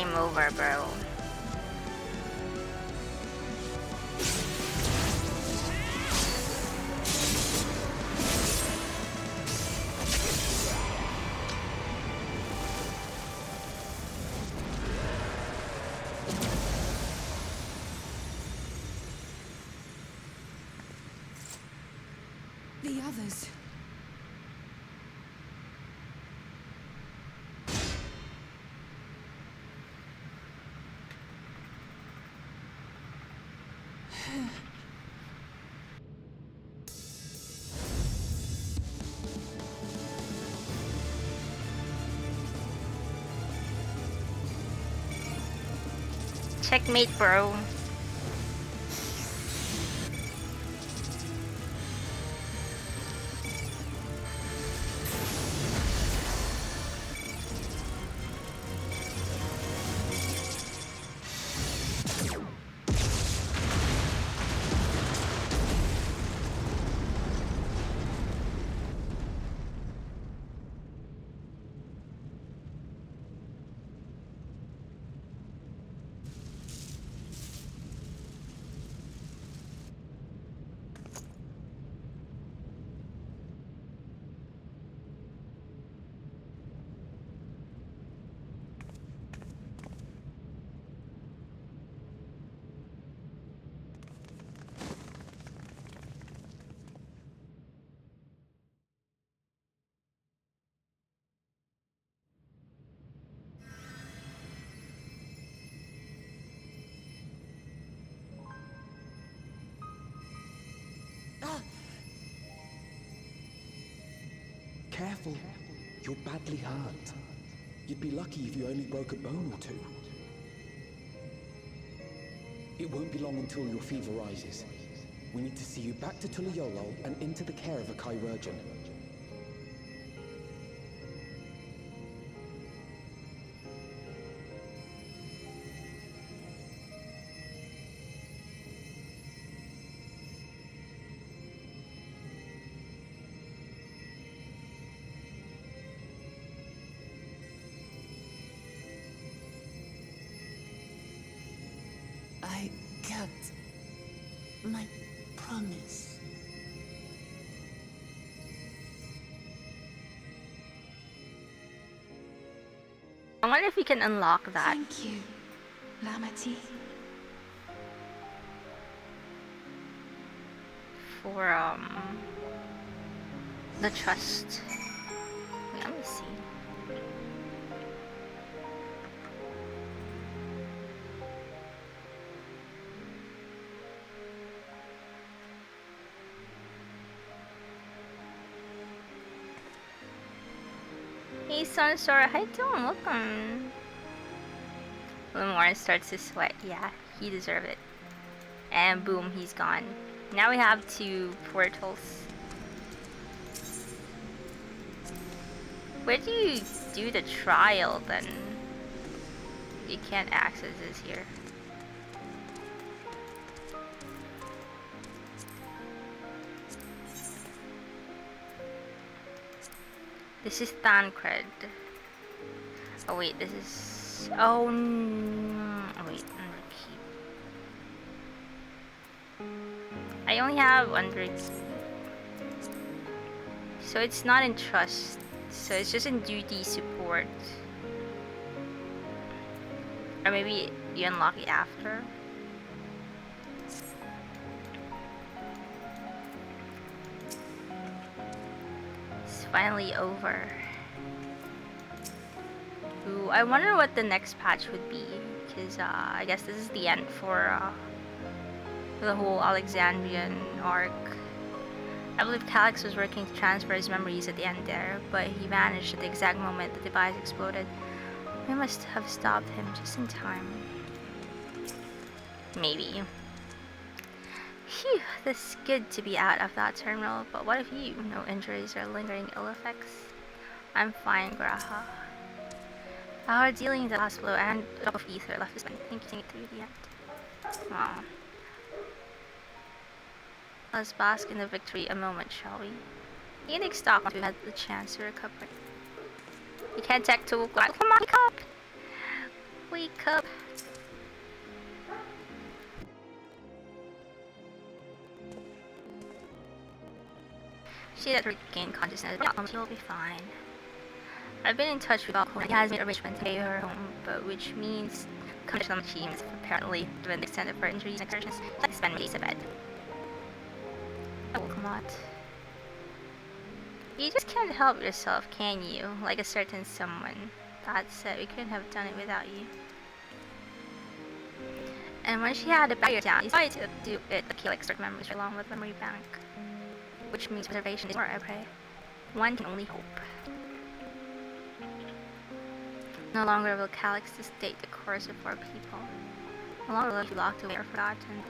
Game over, bro. The others. Checkmate, bro. Careful. You're badly hurt. You'd be lucky if you only broke a bone or two. It won't be long until your fever rises. We need to see you back to Tulayolol and into the care of a chirurgeon. I kept my promise. I wonder if we can unlock that. Thank you, Lamati. For the trust. Wait, let me see. Hey Sunstar, how you doing? Welcome. Lemore starts to sweat. Yeah, he deserved it. And boom, he's gone. Now we have 2 portals. Where do you do the trial then? You can't access this here. This is Thancred. Oh wait, this is... Oh, wait, Underkeep. I only have Underkeep. So it's not in Trust. So it's just in Duty Support. Or maybe you unlock it after. Finally over. Ooh, I wonder what the next patch would be, because I guess this is the end for the whole Alexandrian arc. I believe Calyx was working to transfer his memories at the end there, but he vanished at the exact moment the device exploded. We must have stopped him just in time. Maybe. Phew, this is good to be out of that terminal, but what if you? No injuries or lingering ill effects? I'm fine, Graha. Our dealing in the last blow and of ether left us thinking it through the end. Wow. Let's bask in the victory a moment, shall we? Eating stock once we had the chance to recover. You can't tech 2 o'clock. Come on, wake up! Wake up! She had regained consciousness. She'll be fine. I've been in touch with Alcona. He has made arrangements to pay her home, but which means conditional machines apparently, given the extent of her injuries and excursions, like to spend days in bed. Oh, come on. You just can't help yourself, can you? Like a certain someone. That said, we couldn't have done it without you. And when she had the barrier down, he decided to do it to kill extract memories along with memory bank. Which means preservation is more, I pray. One can only hope. No longer will Calyx dictate the course of our people. No longer will we be locked away or forgotten.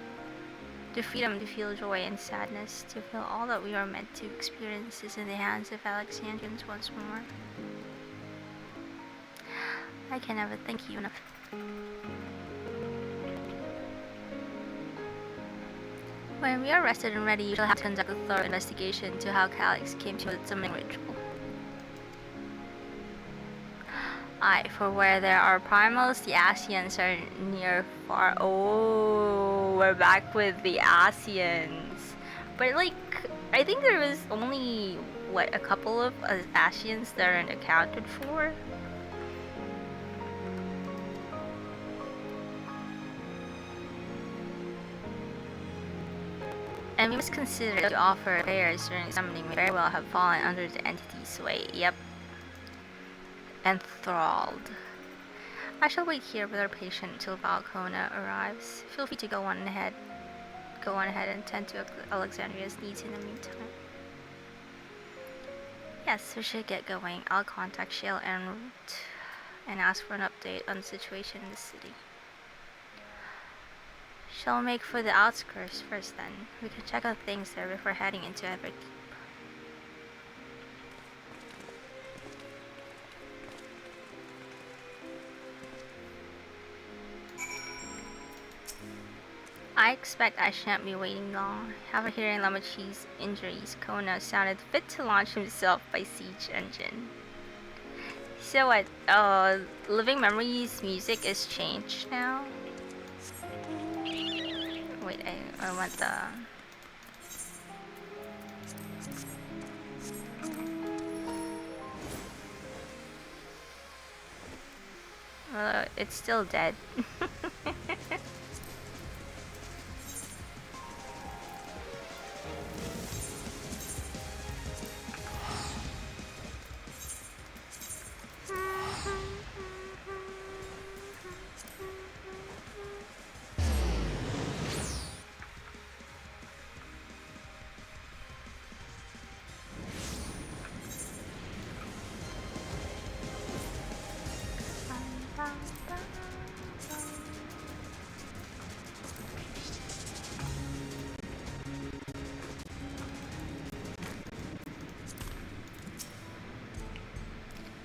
The freedom to feel joy and sadness, to feel all that we are meant to experience is in the hands of Alexandrians once more. I can never thank you enough. When we are rested and ready, you shall have to conduct a thorough investigation to how Calyx came to its summoning ritual. Aye, for where there are primals, the Asians are near far. Oh, we're back with the Asians. But like, I think there was only, what, a couple of Asians that aren't accounted for? And we must consider that the offer prayers during summoning may very well have fallen under the entity's sway. Yep. Enthralled. I shall wait here with our patient until Valcona arrives. Feel free to go on ahead and tend to Alexandria's needs in the meantime. Yes, we should get going. I'll contact Shale en route and ask for an update on the situation in the city. Shall we make for the outskirts first then? We can check out things there before heading into Everkeep. I expect I shan't be waiting long. After hearing Lamachi's injuries, Kona sounded fit to launch himself by siege engine. So what, Living Memories music is changed now? Wait, I want the... it's still dead.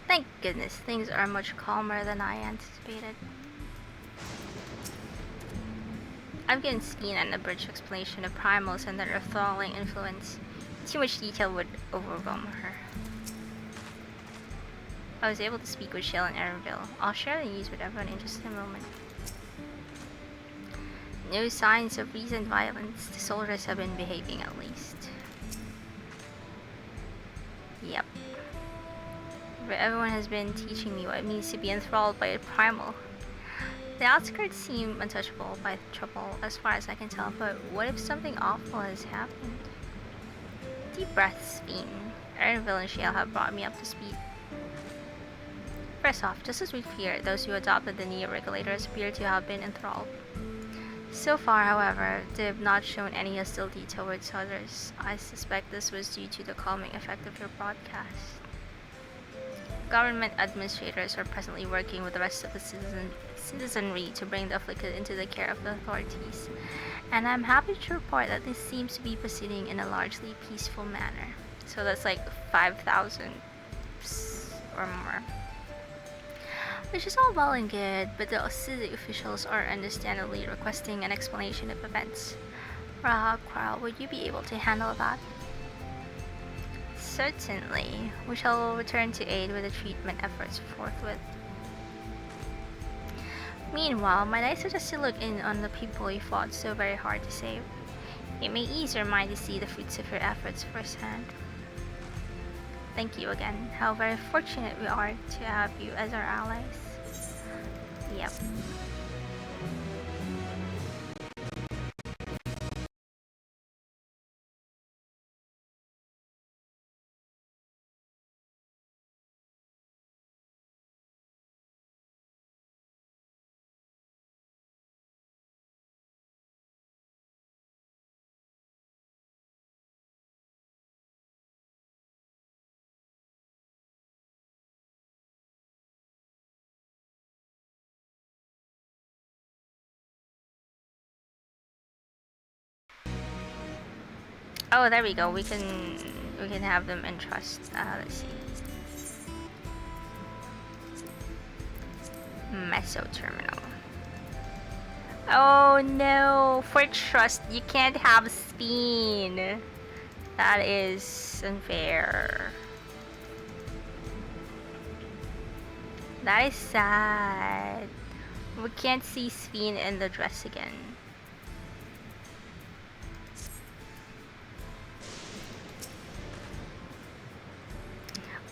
Thank goodness, things are much calmer than I anticipated. I've given Skeen an abridged explanation of primals and their enthralling influence. Too much detail would overwhelm her. I was able to speak with Shale and Erenville. I'll share the news with everyone in just a moment. No signs of recent violence. The soldiers have been behaving at least. Yep. But everyone has been teaching me what it means to be enthralled by a primal. The outskirts seem untouchable by trouble as far as I can tell, but what if something awful has happened? Deep breaths, Fiend. Erenville and Shale have brought me up to speed. First off, just as we feared, those who adopted the neo-regulators appear to have been enthralled. So far, however, they have not shown any hostility towards others. I suspect this was due to the calming effect of your broadcast. Government administrators are presently working with the rest of the citizenry to bring the afflicted into the care of the authorities, and I'm happy to report that this seems to be proceeding in a largely peaceful manner. So that's like 5,000 or more. Which is all well and good, but the city officials are understandably requesting an explanation of events. Rahak, would you be able to handle that? Certainly. We shall return to aid with the treatment efforts forthwith. Meanwhile, might I suggest to look in on the people you fought so very hard to save? It may ease your mind to see the fruits of your efforts firsthand. Thank you again. How very fortunate we are to have you as our allies. Yep. Oh, there we go. We can have them entrust. Let's see. Meso terminal. Oh no! For trust, you can't have spin. That is unfair. That is sad. We can't see Spin in the dress again.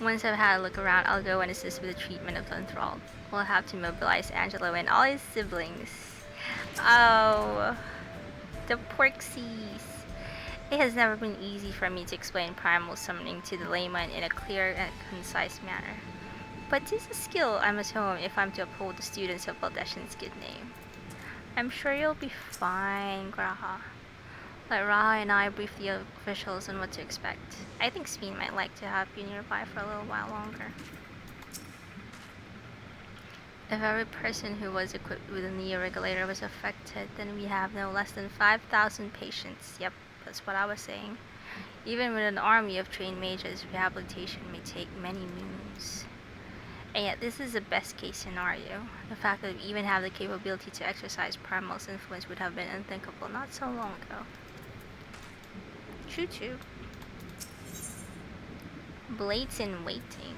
Once I've had a look around, I'll go and assist with the treatment of the enthralled. We'll have to mobilize Angelo and all his siblings. Oh, the Porksies. It has never been easy for me to explain primal summoning to the layman in a clear and concise manner. But 'tis a skill I must hone if I'm to uphold the students of Valdeshan's good name. I'm sure you'll be fine, Graha. Let Raha and I brief the officials on what to expect. I think Speen might like to have you nearby for a little while longer. If every person who was equipped with a neo-regulator was affected, then we have no less than 5,000 patients. Yep, that's what I was saying. Even with an army of trained mages, rehabilitation may take many moons. And yet this is the best case scenario. The fact that we even have the capability to exercise Primal's influence would have been unthinkable not so long ago. Choo-choo. Blades in waiting.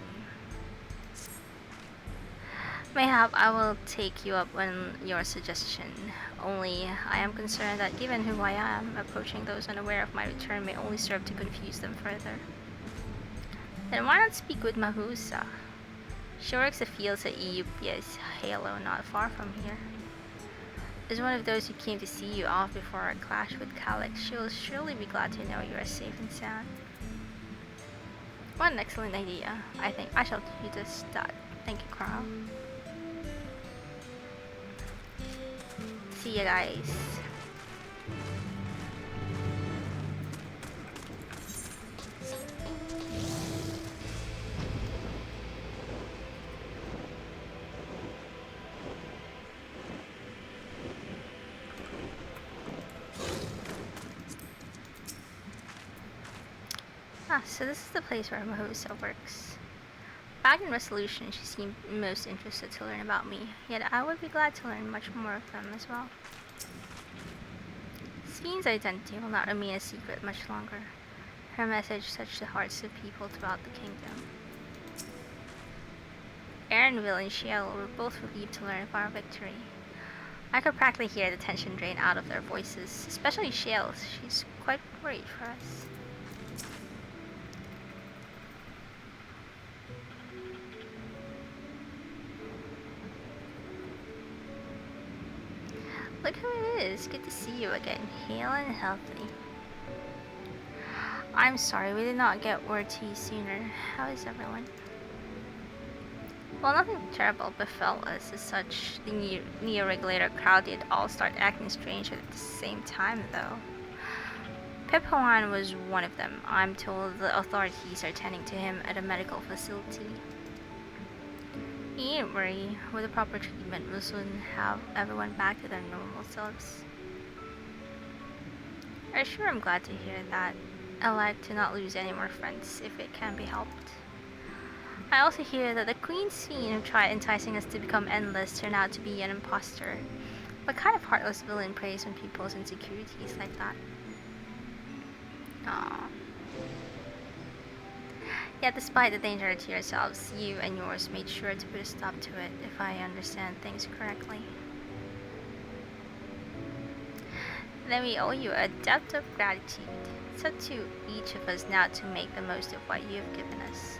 Mayhap I will take you up on your suggestion. Only I am concerned that given who I am, approaching those unaware of my return may only serve to confuse them further. Then why not speak with Mahusa? She works the fields at Eupia's Halo not far from here. As one of those who came to see you off before our clash with Calyx, she will surely be glad to know you are safe and sound. What an excellent idea. I think I shall do just that. Thank you, Carl. See you guys. So this is the place where Mahusa works. Back in Resolution, she seemed most interested to learn about me, yet I would be glad to learn much more of them as well. Speen's identity will not remain a secret much longer. Her message touched the hearts of people throughout the kingdom. Aaronville and Shiel were both relieved to learn of our victory. I could practically hear the tension drain out of their voices, especially Shiel's. She's quite worried for us. Look who it is. Good to see you again. Hale and healthy. I'm sorry we did not get word to you sooner. How is everyone? Well, nothing terrible befell us as such. The neo-regulator crowd did all start acting strange at the same time, though. Piphoan was one of them. I'm told the authorities are tending to him at a medical facility. You needn't worry. With the proper treatment, we'll soon have everyone back to their normal selves. I sure am glad to hear that. I like to not lose any more friends if it can be helped. I also hear that the Queen's fiend who tried enticing us to become endless turned out to be an imposter. What kind of heartless villain preys on people's insecurities like that? Aww. Yet despite the danger to yourselves, you and yours made sure to put a stop to it, if I understand things correctly. then we owe you a debt of gratitude. It's up to each of us now to make the most of what you have given us.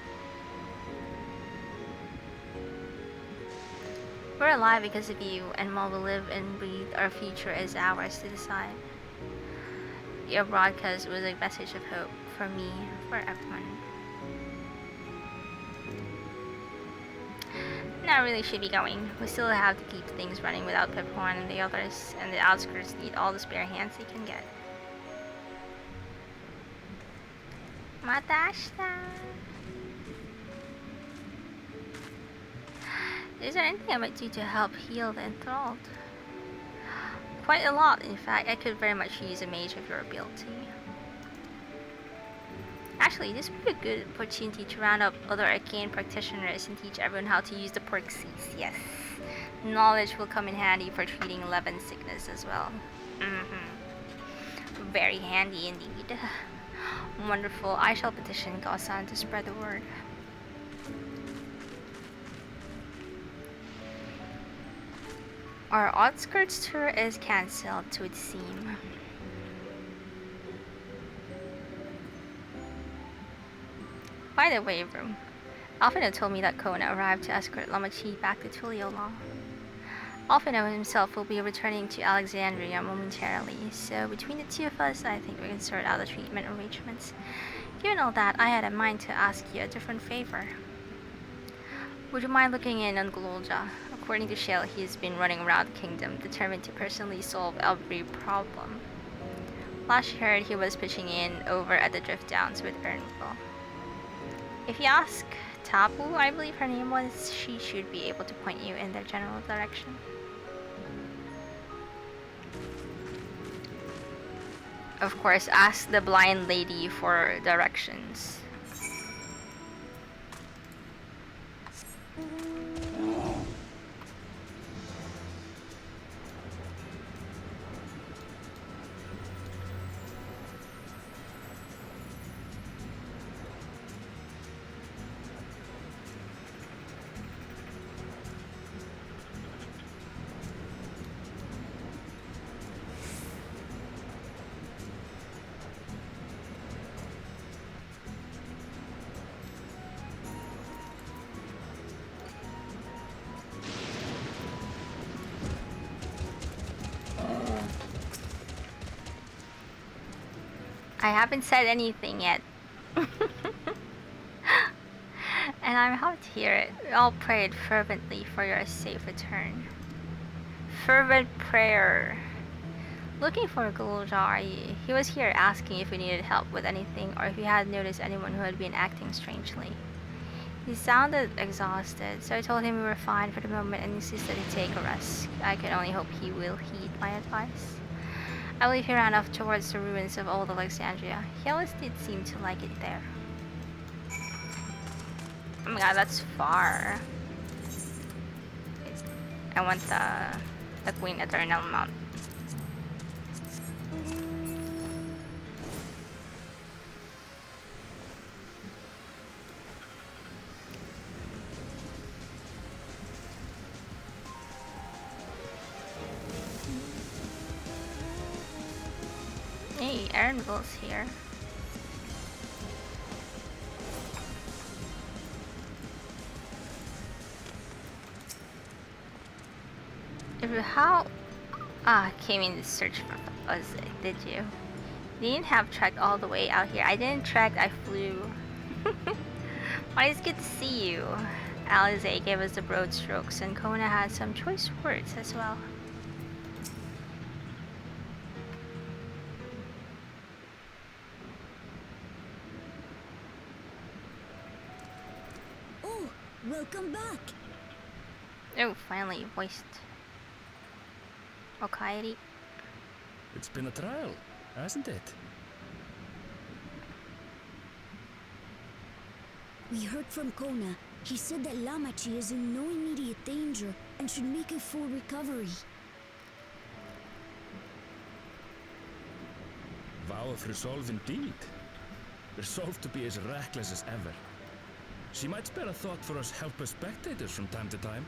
We're alive because of you, and while we live and breathe, our future is ours to decide. Your broadcast was a message of hope for me, for everyone. Now really should be going. We still have to keep things running without Peppercorn and the others, and the outskirts need all the spare hands they can get. Matashita! Is there anything I might do to help heal the enthralled? Quite a lot, in fact. I could very much use a mage of your ability. Actually, this would be a good opportunity to round up other arcane practitioners and teach everyone how to use the Porxies. Yes, knowledge will come in handy for treating 11 sickness as well. Very handy indeed. Wonderful. I shall petition Gosan to spread the word. Our outskirts tour is cancelled, to it seem. By the way, Vroom, Alphino told me that Kona arrived to escort Lamachi back to Tuliyola. Alphino himself will be returning to Alexandria momentarily, so between the two of us, I think we can sort out the treatment arrangements. Given all that, I had in mind to ask you a different favor. Would you mind looking in on Glolja? According to Shale, he has been running around the kingdom, determined to personally solve every problem. Last heard, he was pitching in over at the Drift Downs with Ernville. If you ask Tapu, I believe her name was, she should be able to point you in their general direction. Of course, ask the blind lady for directions. I haven't said anything yet. And I'm happy to hear it. We all prayed fervently for your safe return. Fervent prayer. Looking for Guljar, he was here asking if we needed help with anything or if we had noticed anyone who had been acting strangely. He sounded exhausted, so I told him we were fine for the moment and insisted he take a rest. I can only hope he will heed my advice. I believe he ran off towards the ruins of old Alexandria. He always did seem to like it there. Oh my god, that's far. I want the Queen Eternal Mount. Hey, Ernville's here. How came in to search for us, did you? You didn't have trekked all the way out here. I didn't trek, I flew. Well, it's good to see you. Alize gave us the broad strokes, and Kona had some choice words as well. Oh, welcome back. Oh, finally voiced. Okaeri. It's been a trial, hasn't it? We heard from Kona. He said that Lamachi is in no immediate danger and should make a full recovery. Vow of resolve indeed. Resolved to be as reckless as ever. She might spare a thought for us helpless spectators from time to time.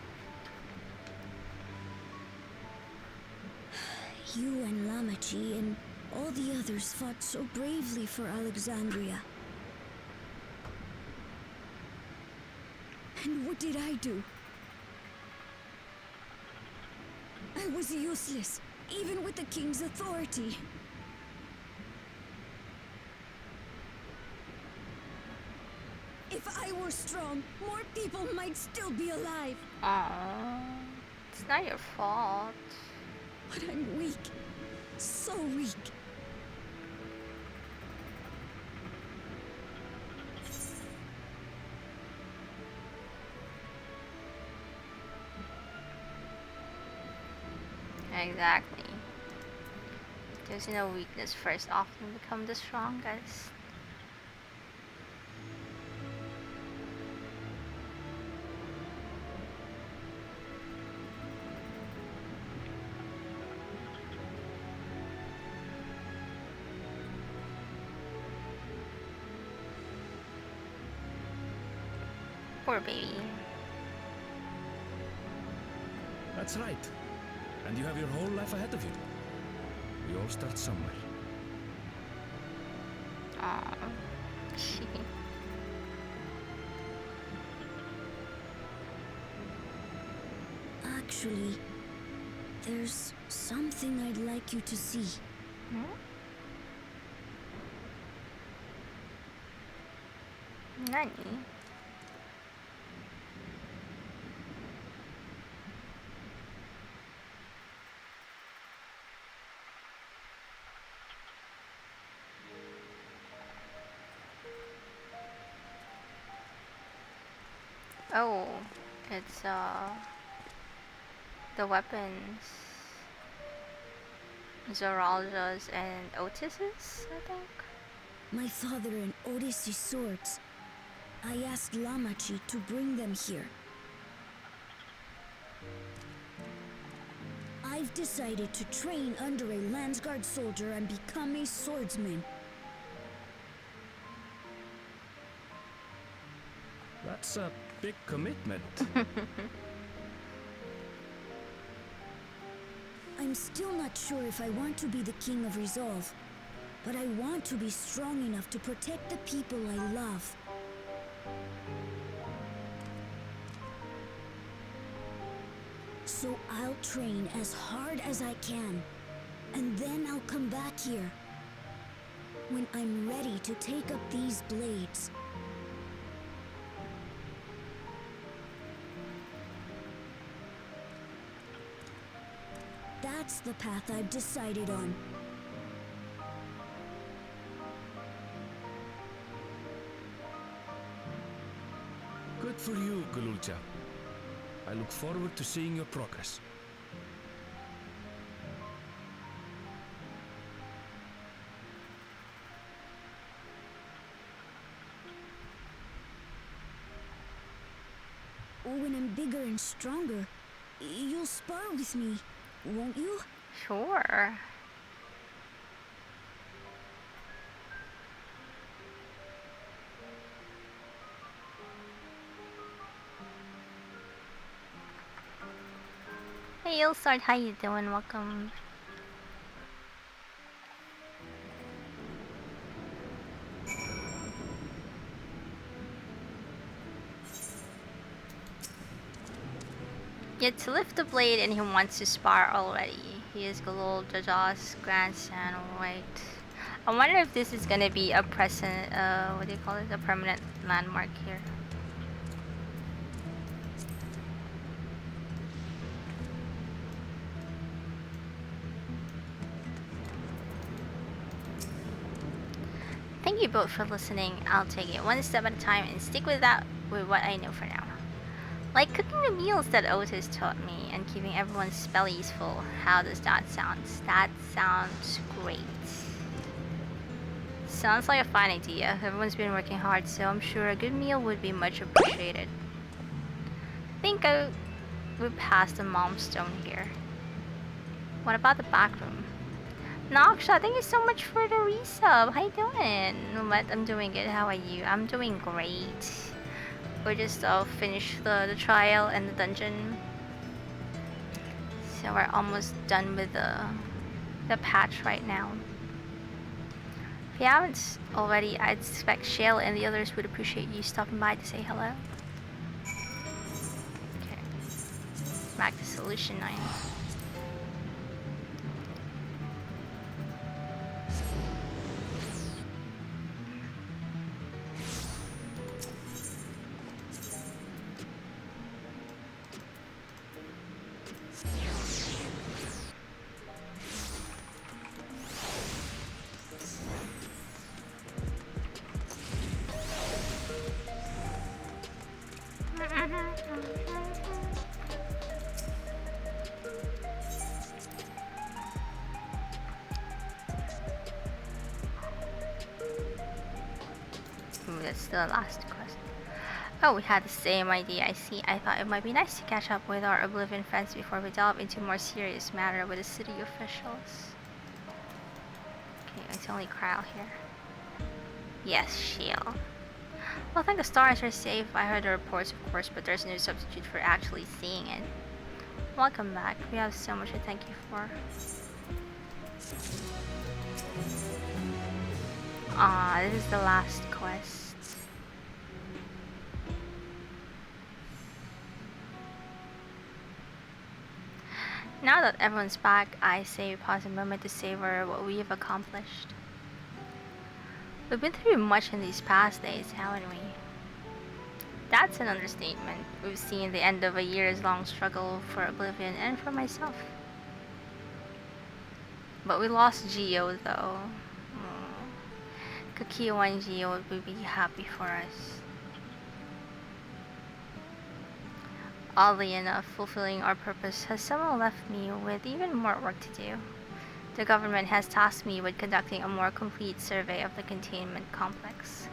You and Lamachi and all the others fought so bravely for Alexandria. And what did I do? I was useless, even with the king's authority. If I were strong, more people might still be alive. Aww. It's not your fault. But I'm weak. So weak. Exactly. There's no weakness first often become the strongest. Poor baby. That's right. And you have your whole life ahead of you. We all start somewhere. Aww. Actually, there's something I'd like you to see. Nani? Oh, it's the weapons. Zoralja's and Otis's, I think. My father and Otis' swords. I asked Lamachi to bring them here. I've decided to train under a Landsguard soldier and become a swordsman. That's a big commitment. I'm still not sure if I want to be the King of Resolve, but I want to be strong enough to protect the people I love. So I'll train as hard as I can, and then I'll come back here when I'm ready to take up these blades. That's the path I've decided on. Good for you, Gululja. I look forward to seeing your progress. When I'm bigger and stronger, you'll spar with me, won't you? Sure. Hey, Ilsard, how you doing? Welcome. Yet to lift the blade and he wants to spar already. He is Galul Jaja's grandson, right? I wonder if this is gonna be a present, what do you call it? A permanent landmark here. Thank you both for listening. I'll take it one step at a time and stick with what I know for now. Like cooking the meals that Otis taught me and keeping everyone's bellies full. How does that sound? That sounds great. Sounds like a fine idea. Everyone's been working hard, so I'm sure a good meal would be much appreciated. I think we're past the milestone here. What about the back room? Noksha, thank you so much for the resub. How you doing? What? I'm doing good. How are you? I'm doing great. We just finished the trial and the dungeon. So we're almost done with the the patch right now. If you haven't already, I'd expect Shale and the others would appreciate you stopping by to say hello. Okay. Back to Solution 9. Ooh, that's still the last quest. Oh, we had the same idea, I see. I thought it might be nice to catch up with our Oblivion friends before we delve into more serious matter with the city officials. Okay, it's only Kyle here. Yes, Shale. Well, thank the stars are safe. I heard the reports, of course, but there's no substitute for actually seeing it. Welcome back. We have so much to thank you for. Ah, this is the last quest. Now that everyone's back, I say we pause a moment to savor what we have accomplished. We've been through much in these past days, haven't we? That's an understatement. We've seen the end of a years-long struggle for Oblivion and for myself. But we lost Geo, though. Kakio and Geo would be happy for us. Oddly enough, fulfilling our purpose has somehow left me with even more work to do. The government has tasked me with conducting a more complete survey of the containment complex.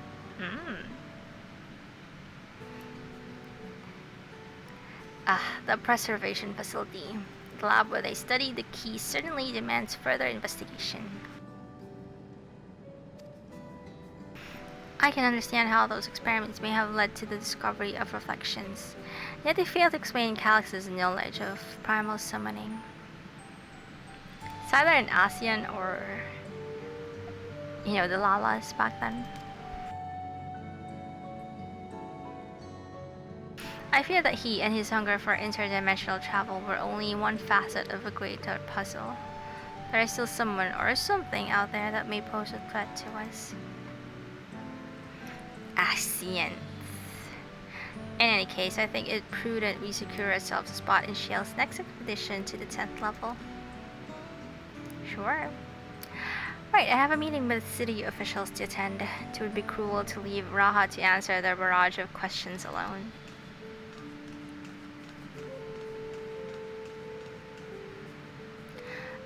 The preservation facility. The lab where they study the key certainly demands further investigation. I can understand how those experiments may have led to the discovery of reflections, yet they fail to explain Calyx's knowledge of primal summoning. It's either an ASEAN or, the Lalas back then. I fear that he and his hunger for interdimensional travel were only one facet of a greater puzzle. There is still someone or something out there that may pose a threat to us. ASEAN. In any case, I think it prudent we secure ourselves a spot in Shale's next expedition to the 10th level. Sure. Right, I have a meeting with city officials to attend. It would be cruel to leave Raha to answer their barrage of questions alone.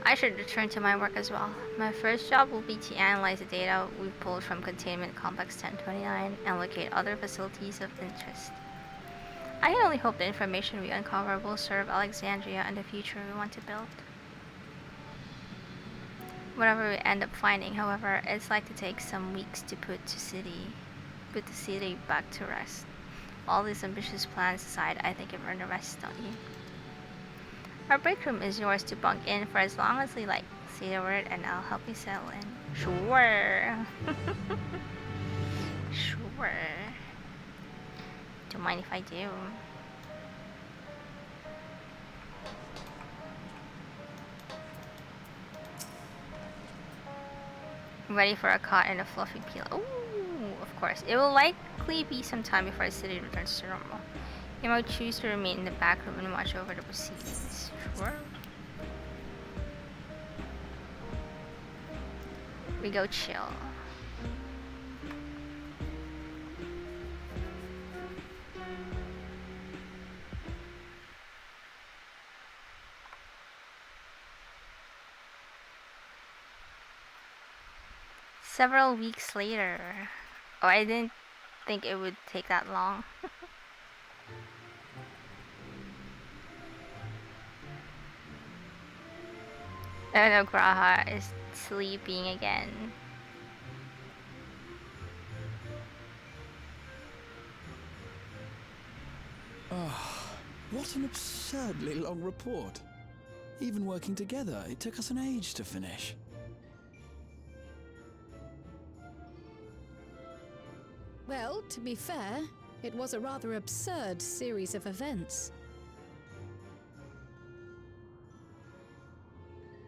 I should return to my work as well. My first job will be to analyze the data we've pulled from Containment Complex 1029 and locate other facilities of interest. I can only hope the information we uncover will serve Alexandria and the future we want to build. Whatever we end up finding, however, it's like to take some weeks to put the city back to rest. All these ambitious plans aside, I think you've earned a rest, don't you? Our break room is yours to bunk in for as long as you like. Say the word and I'll help you settle in. Sure. Sure. Don't mind if I do. Ready for a cot and a fluffy pillow. Ooh, of course. It will likely be some time before the city returns to normal. You might choose to remain in the back room and watch over the proceedings. Sure. We go chill. Several weeks later. Oh, I didn't think it would take that long. Oh no, Graha is sleeping again. What an absurdly long report. Even working together, it took us an age to finish. Well, to be fair, it was a rather absurd series of events.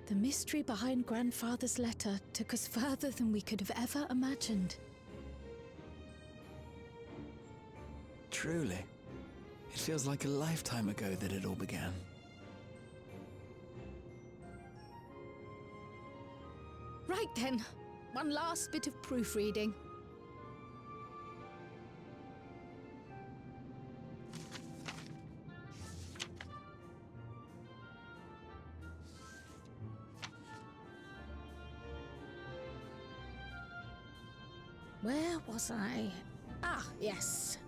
The mystery behind Grandfather's letter took us further than we could have ever imagined. Truly. It feels like a lifetime ago that it all began. Right then, one last bit of proofreading. Where was I? Ah, yes.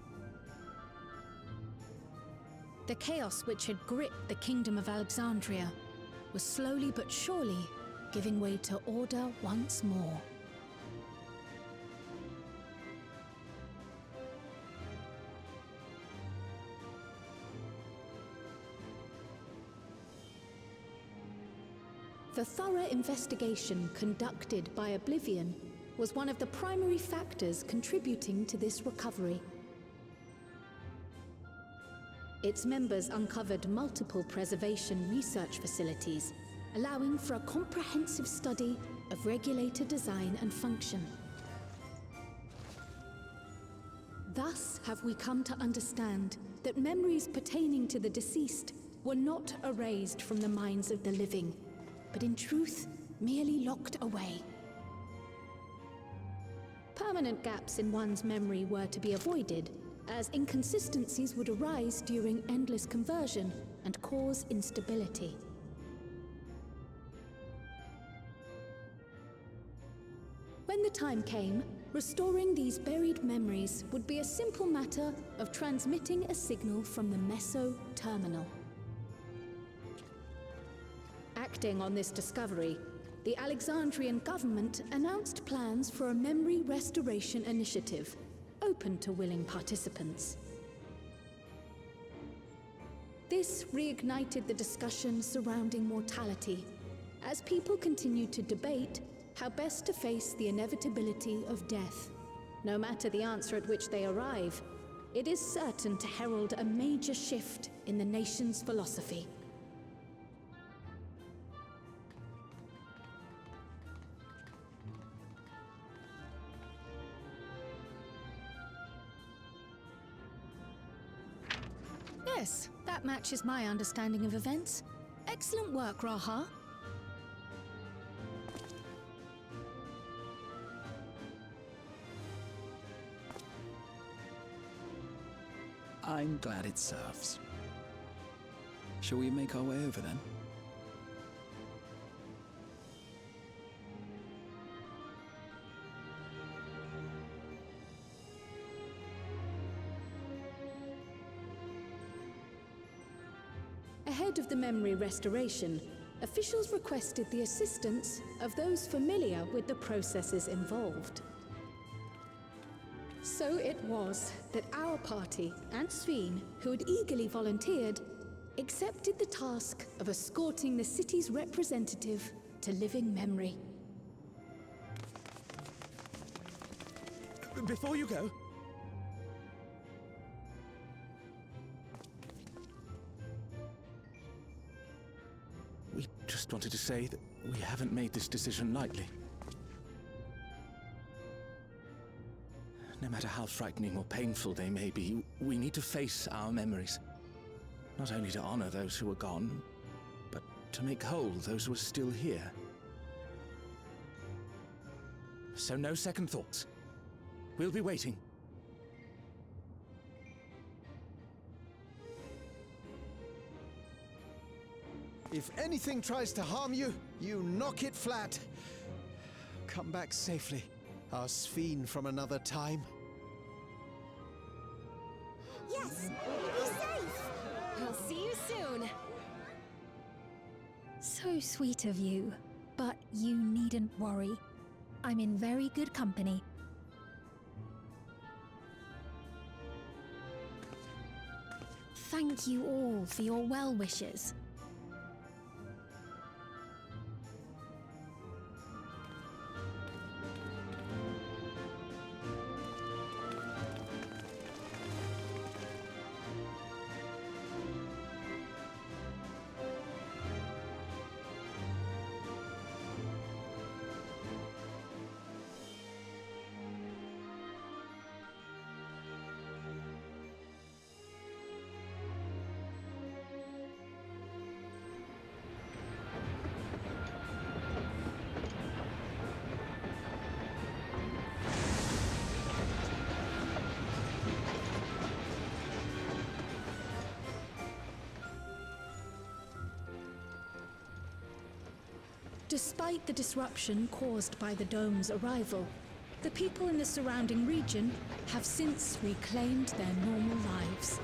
The chaos which had gripped the Kingdom of Alexandria was slowly but surely giving way to order once more. The thorough investigation conducted by Oblivion was one of the primary factors contributing to this recovery. Its members uncovered multiple preservation research facilities, allowing for a comprehensive study of regulator design and function. Thus have we come to understand that memories pertaining to the deceased were not erased from the minds of the living, but in truth, merely locked away. Permanent gaps in one's memory were to be avoided, as inconsistencies would arise during endless conversion and cause instability. When the time came, restoring these buried memories would be a simple matter of transmitting a signal from the Meso terminal. Acting on this discovery, the Alexandrian government announced plans for a memory restoration initiative, open to willing participants. This reignited the discussion surrounding mortality, as people continued to debate how best to face the inevitability of death. No matter the answer at which they arrive, it is certain to herald a major shift in the nation's philosophy. Yes, that matches my understanding of events. Excellent work, Raha. I'm glad it serves. Shall we make our way over then? Ahead of the memory restoration, officials requested the assistance of those familiar with the processes involved. So it was that our party and Sveen, who had eagerly volunteered, accepted the task of escorting the city's representative to living memory. Before you go, we just wanted to say that we haven't made this decision lightly. No matter how frightening or painful they may be, we need to face our memories. Not only to honor those who are gone, but to make whole those who are still here. So no second thoughts. We'll be waiting. If anything tries to harm you, you knock it flat. Come back safely, our Sveen from another time. Yes! Be safe! I'll see you soon! So sweet of you, but you needn't worry. I'm in very good company. Thank you all for your well wishes. Despite the disruption caused by the dome's arrival, the people in the surrounding region have since reclaimed their normal lives.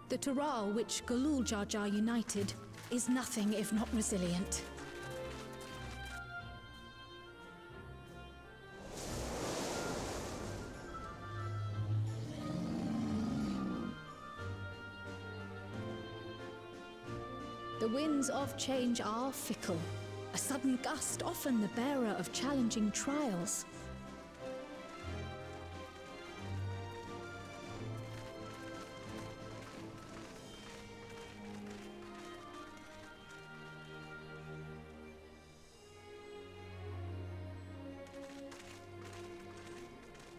The Taral which Galul Jar Jar united is nothing if not resilient. The winds of change are fickle. A sudden gust often the bearer of challenging trials.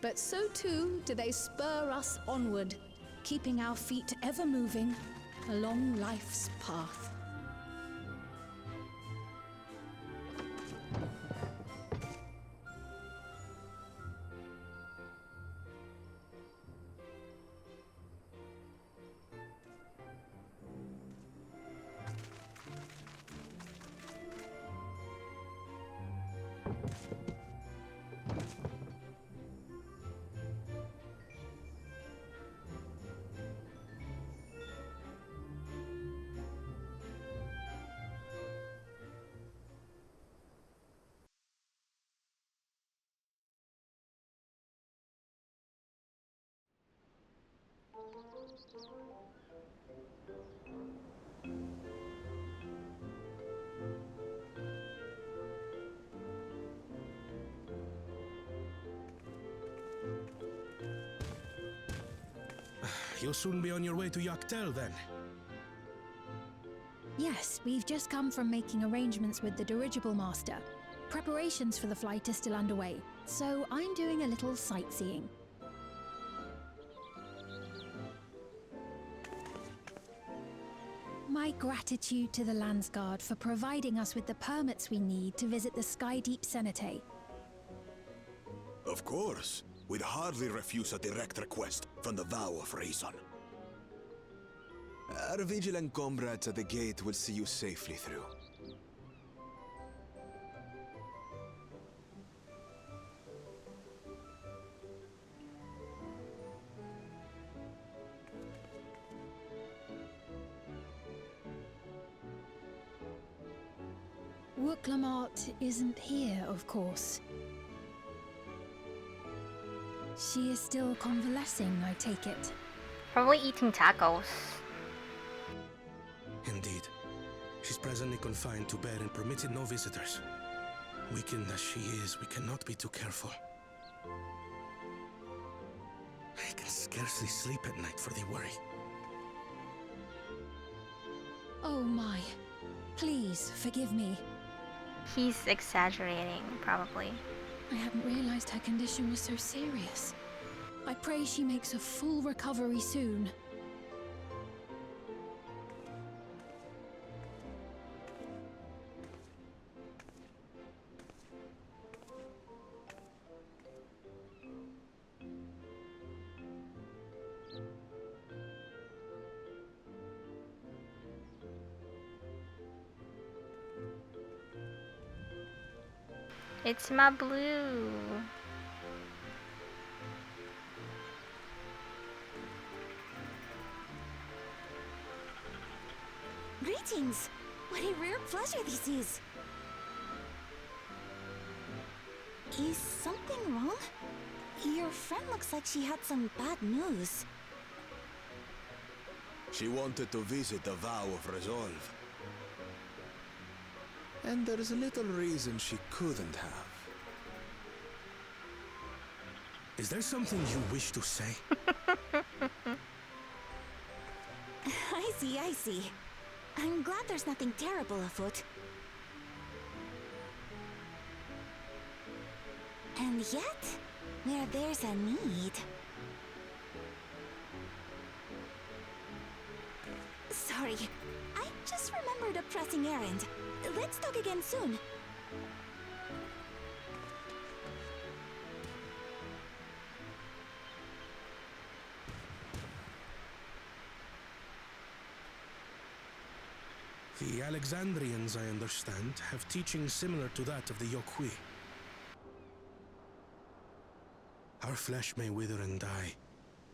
But so too do they spur us onward, keeping our feet ever moving along life's path. You'll soon be on your way to Yaktel, then? Yes, we've just come from making arrangements with the dirigible master. Preparations for the flight are still underway, so I'm doing a little sightseeing. My gratitude to the Landsguard for providing us with the permits we need to visit the Skydeep Cenotaph. Of course. We'd hardly refuse a direct request from the Vow of Reason. Our vigilant comrades at the gate will see you safely through. Wooklamart isn't here, of course. She is still convalescing, I take it. Probably eating tacos. Indeed. She's presently confined to bed and permitted no visitors. Weakened as she is, we cannot be too careful. I can scarcely sleep at night for the worry. Oh my. Please, forgive me. He's exaggerating, probably. I hadn't realized her condition was so serious. I pray she makes a full recovery soon. It's my blue. Greetings! What a rare pleasure this is! Is something wrong? Your friend looks like she had some bad news. She wanted to visit the Vow of Resolve. And there's little reason she couldn't have. Is there something you wish to say? I see. I'm glad there's nothing terrible afoot. And yet, where there's a need... Sorry, I just remembered a pressing errand. Let's talk again soon. The Alexandrians, I understand, have teachings similar to that of the Yokui. Our flesh may wither and die,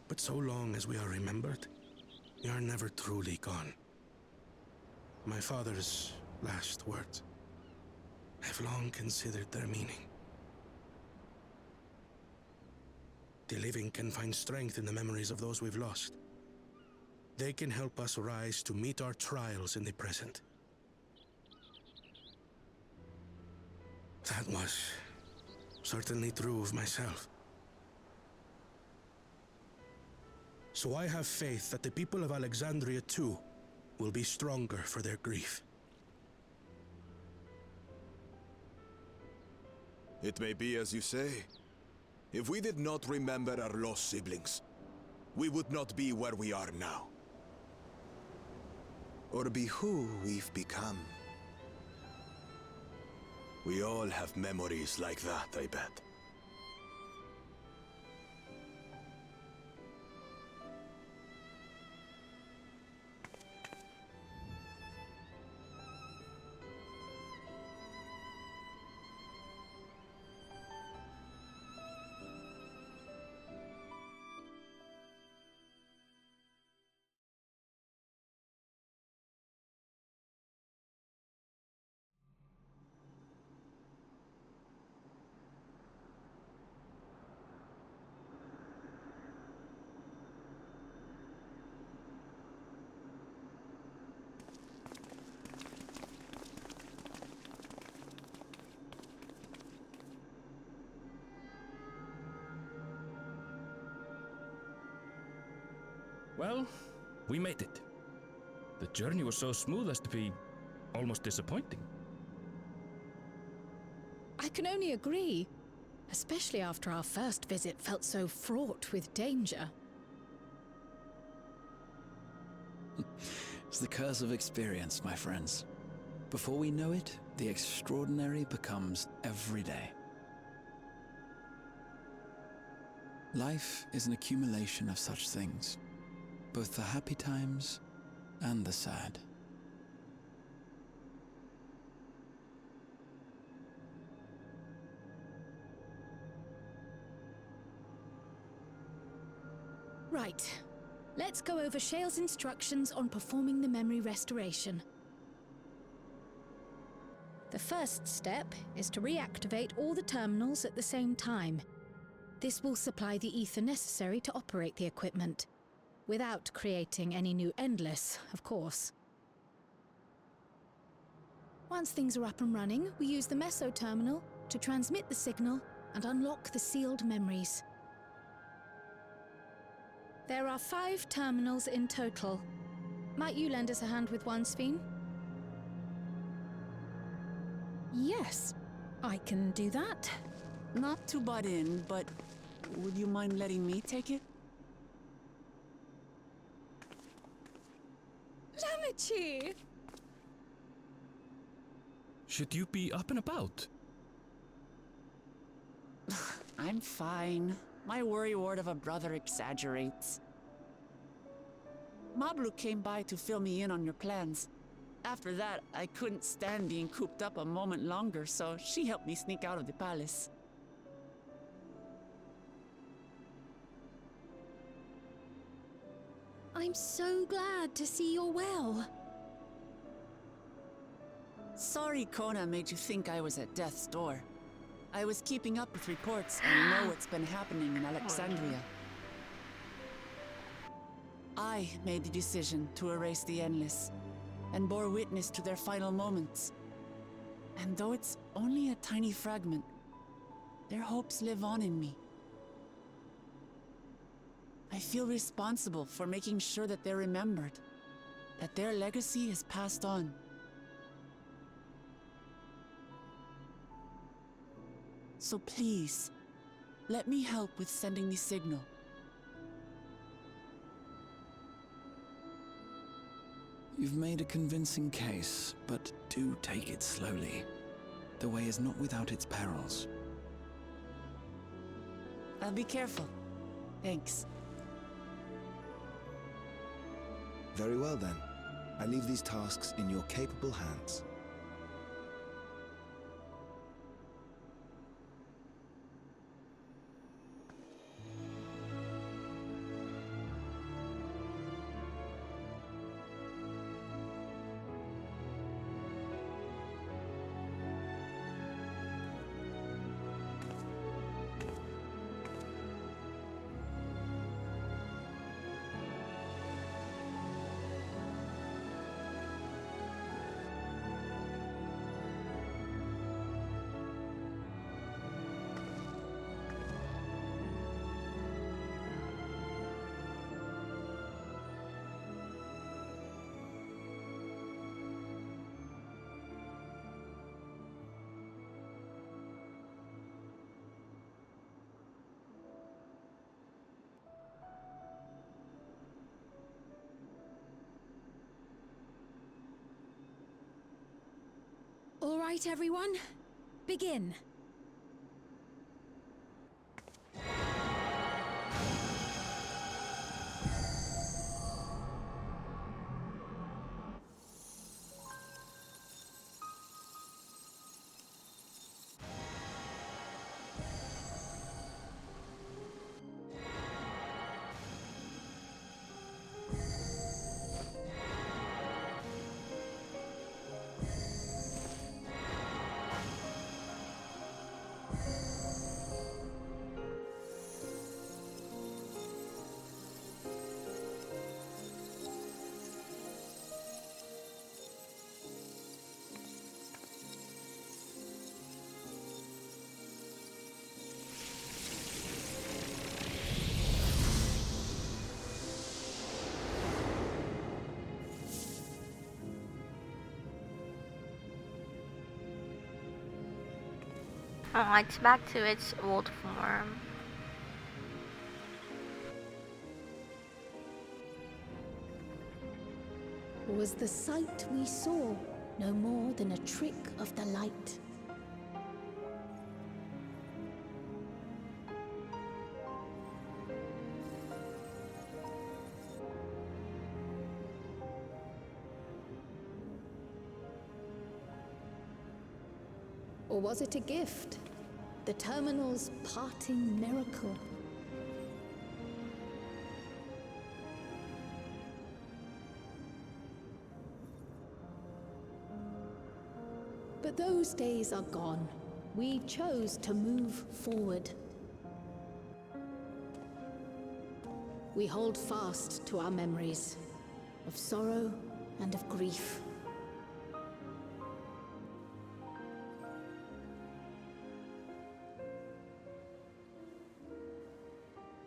but so long as we are remembered, we are never truly gone. My father's last words. I've long considered their meaning. The living can find strength in the memories of those we've lost. They can help us rise to meet our trials in the present. That was certainly true of myself. So I have faith that the people of Alexandria too will be stronger for their grief. It may be as you say. If we did not remember our lost siblings, we would not be where we are now. Or be who we've become. We all have memories like that, I bet. Well, we made it. The journey was so smooth as to be almost disappointing. I can only agree, especially after our first visit felt so fraught with danger. It's the curse of experience, my friends. Before we know it, the extraordinary becomes everyday. Life is an accumulation of such things, both the happy times and the sad. Right. Let's go over Shale's instructions on performing the memory restoration. The first step is to reactivate all the terminals at the same time. This will supply the ether necessary to operate the equipment, without creating any new Endless, of course. Once things are up and running, we use the Meso terminal to transmit the signal and unlock the sealed memories. There are 5 terminals in total. Might you lend us a hand with one, Sphene? Yes, I can do that. Not to butt in, but would you mind letting me take it? Lamichi! Should you be up and about? I'm fine. My worrywart of a brother exaggerates. Mablu came by to fill me in on your plans. After that, I couldn't stand being cooped up a moment longer, so she helped me sneak out of the palace. I'm so glad to see you're well. Sorry Kona made you think I was at death's door. I was keeping up with reports and know what's been happening in Alexandria. I made the decision to erase the Endless, and bore witness to their final moments. And though it's only a tiny fragment, their hopes live on in me. I feel responsible for making sure that they're remembered, that their legacy is passed on. So please, let me help with sending the signal. You've made a convincing case, but do take it slowly. The way is not without its perils. I'll be careful. Thanks. Very well then. I leave these tasks in your capable hands. All right, everyone. Begin. Oh, it's back to its old form. Was the sight we saw no more than a trick of the light? Or was it a gift? The Terminal's parting miracle? But those days are gone. We chose to move forward. We hold fast to our memories of sorrow and of grief.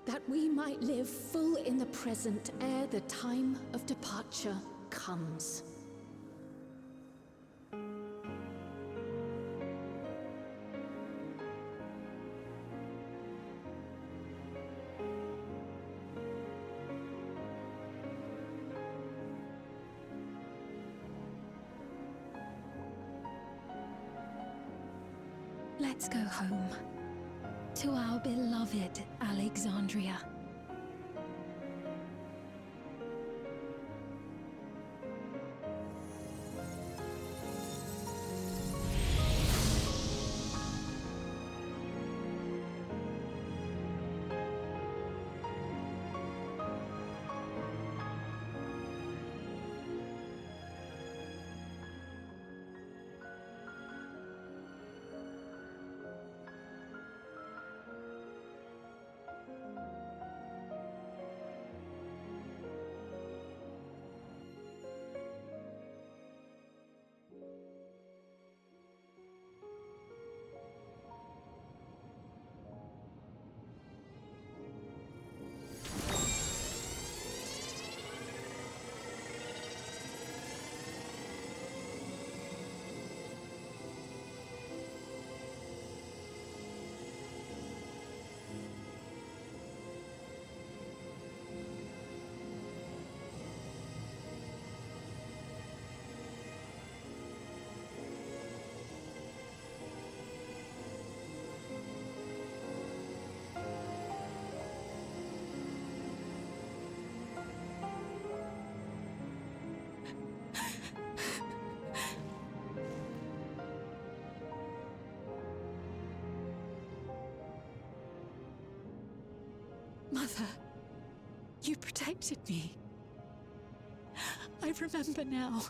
That we might live full in the present ere the time of departure comes. Let's go home. To our beloved Alexandria. Mother, you protected me. I remember now.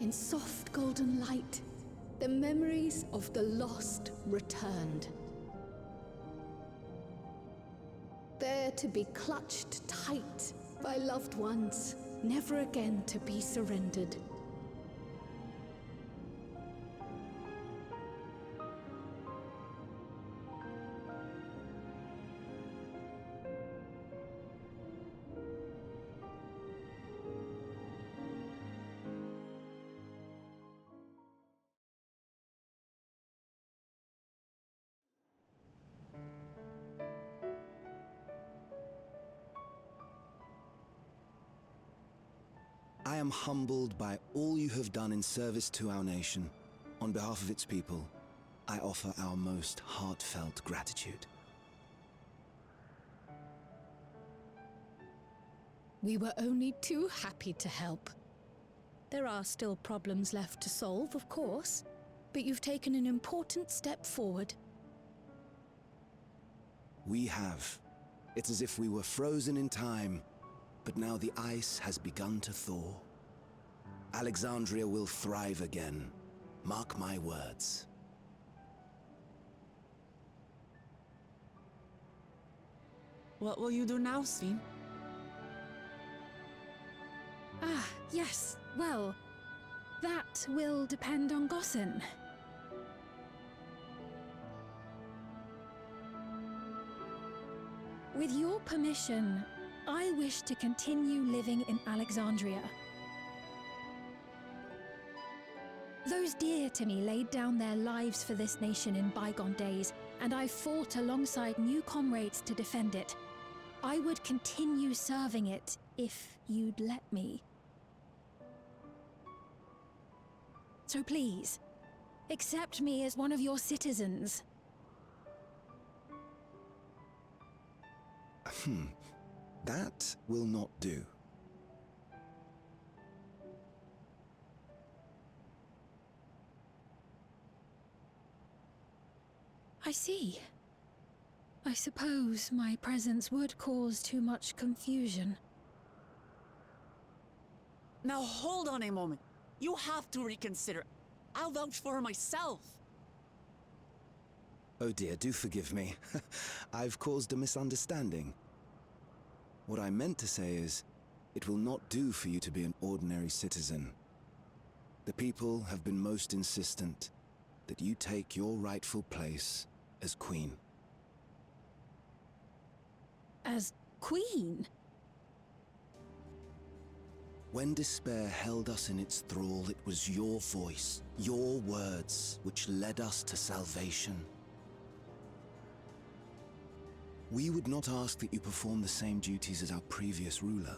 In soft golden light, the memories of the lost returned. There to be clutched tight by loved ones, never again to be surrendered. I am humbled by all you have done in service to our nation. On behalf of its people, I offer our most heartfelt gratitude. We were only too happy to help. There are still problems left to solve, of course, but you've taken an important step forward. We have. It's as if we were frozen in time, but now the ice has begun to thaw. Alexandria will thrive again. Mark my words. What will you do now, Sven? Ah, yes. Well, that will depend on Gossen. With your permission, I wish to continue living in Alexandria. Those dear to me laid down their lives for this nation in bygone days, and I fought alongside new comrades to defend it. I would continue serving it if you'd let me. So please, accept me as one of your citizens. That will not do. I see. I suppose my presence would cause too much confusion. Now hold on a moment. You have to reconsider. I'll vouch for her myself. Oh dear, do forgive me. I've caused a misunderstanding. What I meant to say is, it will not do for you to be an ordinary citizen. The people have been most insistent that you take your rightful place as queen. As queen? When despair held us in its thrall, it was your voice, your words, which led us to salvation. We would not ask that you perform the same duties as our previous ruler.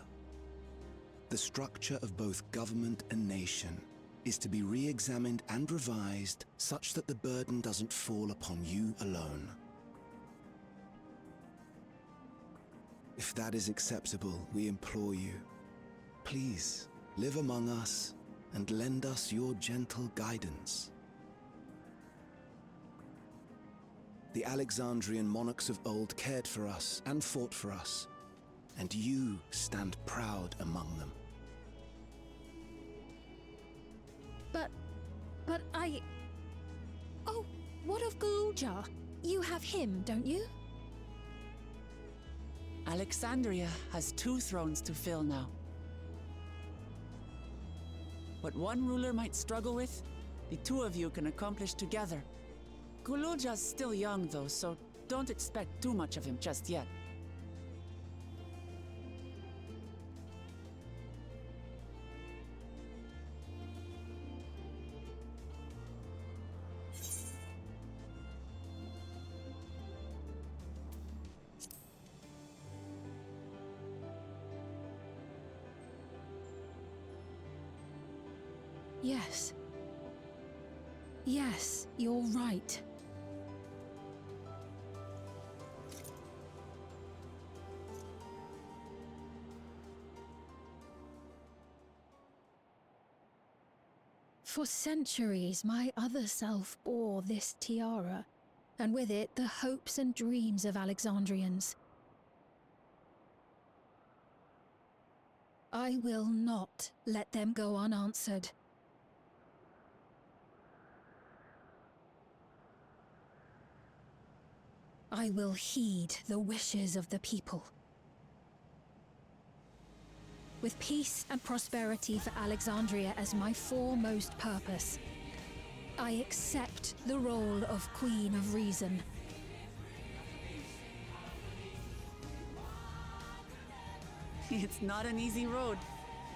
The structure of both government and nation is to be re-examined and revised such that the burden doesn't fall upon you alone. If that is acceptable, we implore you, please live among us and lend us your gentle guidance. The Alexandrian monarchs of old cared for us and fought for us, and you stand proud among them. But I... Oh, what of Galuja? You have him, don't you? Alexandria has 2 thrones to fill now. What one ruler might struggle with, the 2 of you can accomplish together. Guluja's still young though, so don't expect too much of him just yet. Yes. Yes, you're right. For centuries, my other self bore this tiara, and with it the hopes and dreams of Alexandrians. I will not let them go unanswered. I will heed the wishes of the people. With peace and prosperity for Alexandria as my foremost purpose, I accept the role of Queen of Reason. It's not an easy road,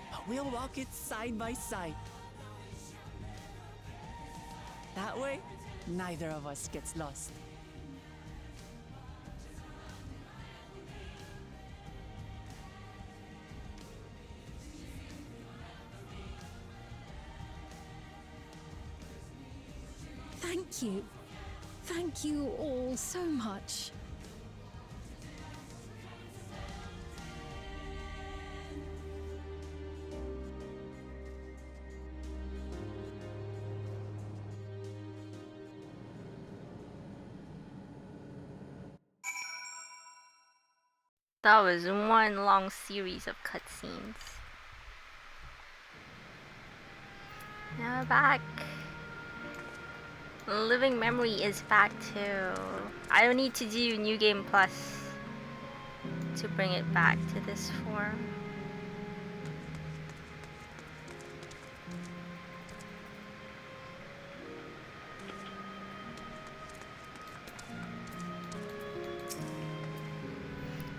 but we'll walk it side by side. That way, neither of us gets lost. Thank you. Thank you all so much. That was one long series of cutscenes. Now we're back. Living Memory is back too. I don't need to do New Game Plus to bring it back to this form.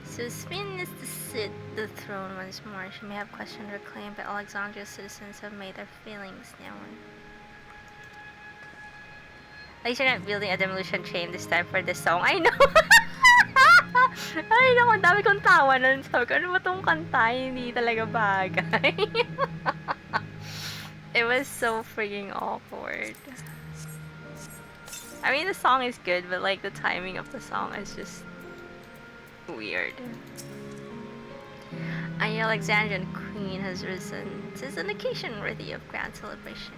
So Spin is to sit the throne once more. She may have questioned her claim, but Alexandria's citizens have made their feelings known. At least you're not building a demolition train this time for this song. I know! Ay, naku, ang dami kong tawa nun. Sabi ko, ano ba tong kanta? Hindi talaga bagay. It was so freaking awkward. I mean, the song is good, but like the timing of the song is just weird. An Alexandrian queen has risen. Tis an occasion worthy of grand celebration.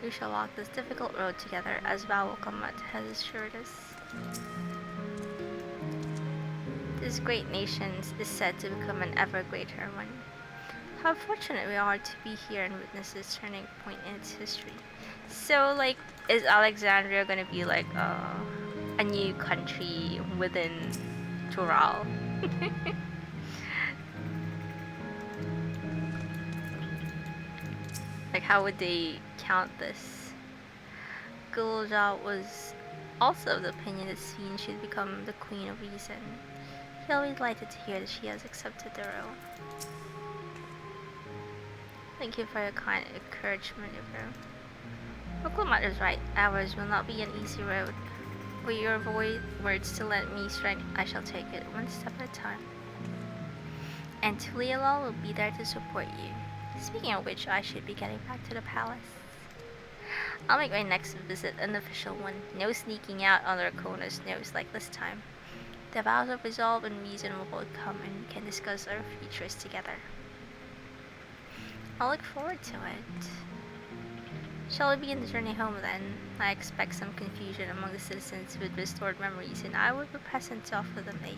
We shall walk this difficult road together, as Kamat has assured us. This great nation is said to become an ever greater one. How fortunate we are to be here and witness this turning point in its history. So, like, is Alexandria gonna be like a new country within Tural? Like, how would they count this? Gulja was also of the opinion that Seen should become the Queen of Reason. He always delighted to hear that she has accepted the role. Thank you for your kind encouragement, Ibro. Muklamat is right. Ours will not be an easy road. With your words to lend me strength, I shall take it one step at a time. And Tulialal will be there to support you. Speaking of which, I should be getting back to the palace. I'll make my next visit an official one. No sneaking out under Kona's nose like this time. The vows of resolve and reason will both come and we can discuss our futures together. I'll look forward to it. Shall we begin the journey home then? I expect some confusion among the citizens with restored memories, and I will be present to offer them aid.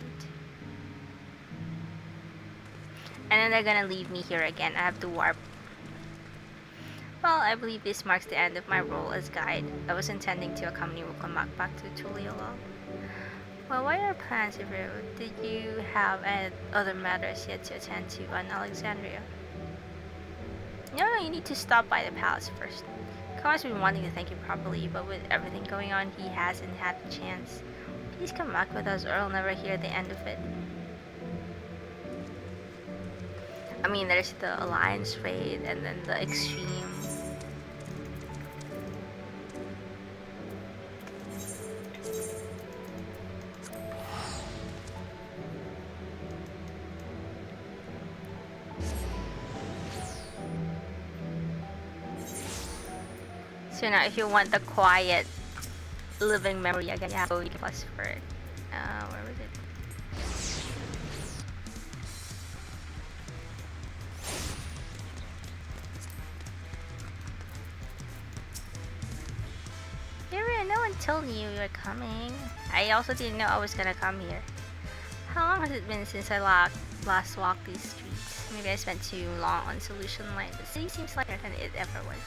And then they're gonna leave me here again. I have to warp. Well, I believe this marks the end of my role as guide. I was intending to accompany Wukamak back to Tuliolo. Well, what are your plans, Ibro? Did you have other matters yet to attend to on Alexandria? No, you need to stop by the palace first. Kamar's been wanting to thank you properly, but with everything going on, he hasn't had the chance. Please come back with us or I'll never hear the end of it. I mean, there's the Alliance raid and then the Extreme. So now if you want the quiet living memory again, you have to plus for it. Where was it? told you you were coming. I also didn't know I was gonna come here. How long has it been since I last walked these streets? Maybe I spent too long on Solution Line. The city seems lighter than it ever was.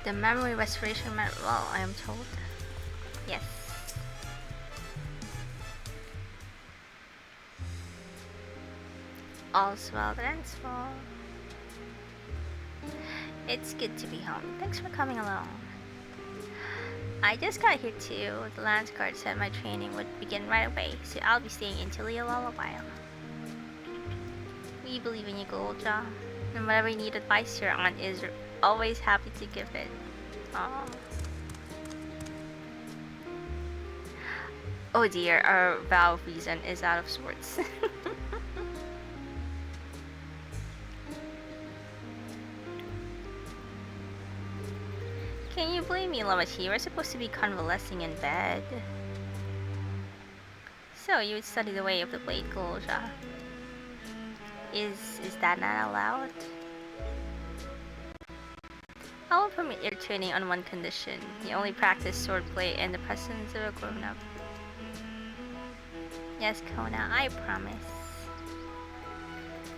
The memory restoration went well, I am told. Yes. All's well that ends well. It's good to be home. Thanks for coming along. I just got here too. The Lance Guard said my training would begin right away, so I'll be staying in Tulial a while. We believe in you, Golja. And whatever you need advice, your aunt is always happy to give it. Aww. Oh dear, our vow of reason is out of sorts. Can you blame me, Lamachi? We're supposed to be convalescing in bed. So, you would study the way of the blade, Golja. Is that not allowed? I will permit your training on one condition. You only practice swordplay in the presence of a grown-up. Yes, Kona, I promise.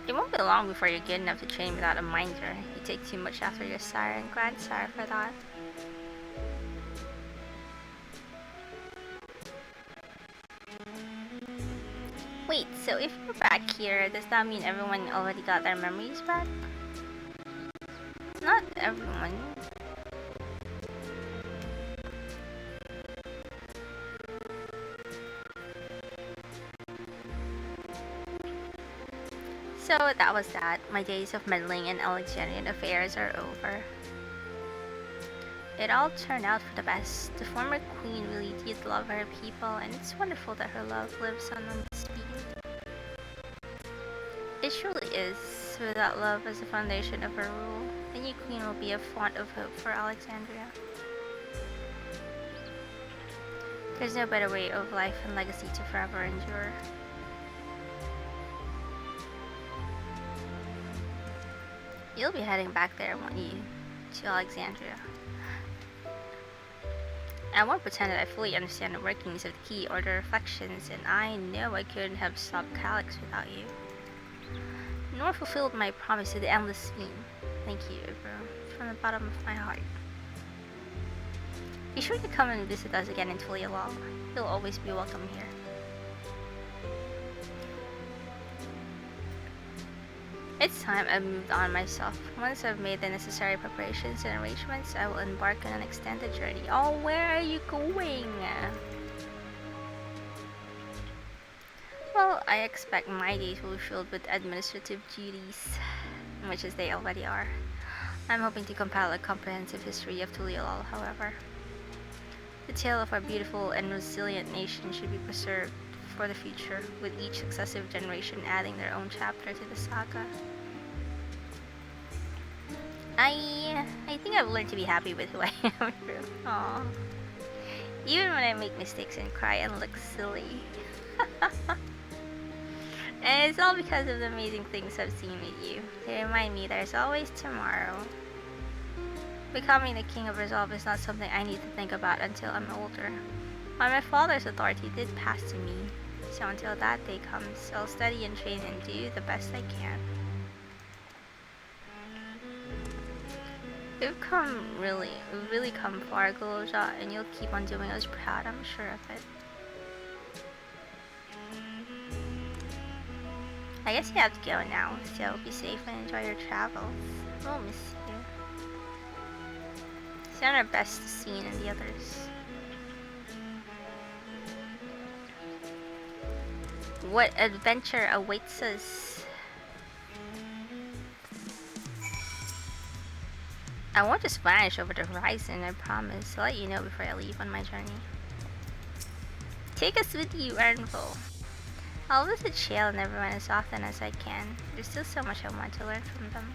It won't be long before you're good enough to train without a minder. You take too much after your sire and grandsire for that. Wait, so if you're back here, does that mean everyone already got their memories back? Not everyone. So that was that. My days of meddling in Alexandrian affairs are over. It all turned out for the best. The former queen really did love her people, and it's wonderful that her love lives on unspeaked. It truly is. Without love as the foundation of her rule, the new queen will be a font of hope for Alexandria. There's no better way of life and legacy to forever endure. You'll be heading back there, won't you? To Alexandria. I won't pretend that I fully understand the workings of the key or the reflections, and I know I couldn't have stopped Calyx without you. Nor fulfilled my promise to the Endless Fiend. Thank you, Ibro, from the bottom of my heart. Be sure to come and visit us again in Tulialal. You'll always be welcome here. It's time I moved on myself. Once I've made the necessary preparations and arrangements, I will embark on an extended journey. Oh, where are you going? Well, I expect my days will be filled with administrative duties, much as they already are. I'm hoping to compile a comprehensive history of Tulialal, however. The tale of our beautiful and resilient nation should be preserved for the future, with each successive generation adding their own chapter to the saga. I think I've learned to be happy with who I am. Aww. Even when I make mistakes and cry and look silly. And it's all because of the amazing things I've seen with you. They remind me there's always tomorrow. Becoming the King of Resolve is not something I need to think about until I'm older. While my father's authority did pass to me, so until that day comes, I'll study and train and do the best I can. We've really come far, Goloja, and you'll keep on doing us proud, I'm sure of it. I guess you have to go now, so be safe and enjoy your travels. We'll miss you. Send our best to Scene and the others. What adventure awaits us? I won't just vanish over the horizon, I promise. I'll let you know before I leave on my journey. Take us with you, Ernville. I'll visit Shale and everyone as often as I can. There's still so much I want to learn from them.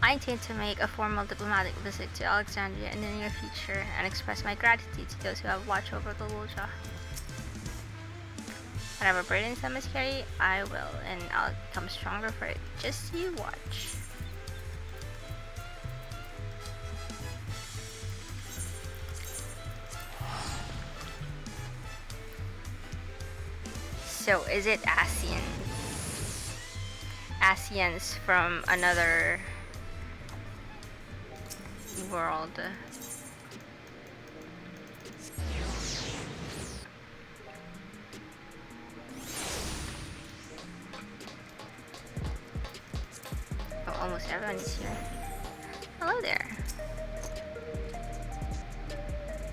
I intend to make a formal diplomatic visit to Alexandria in the near future and express my gratitude to those who have watched over the Lulja. Whatever burdens I must carry, I will, and I'll become stronger for it. Just you watch. So is it Asians? Asians from another world. Oh, almost everyone is here. Hello there.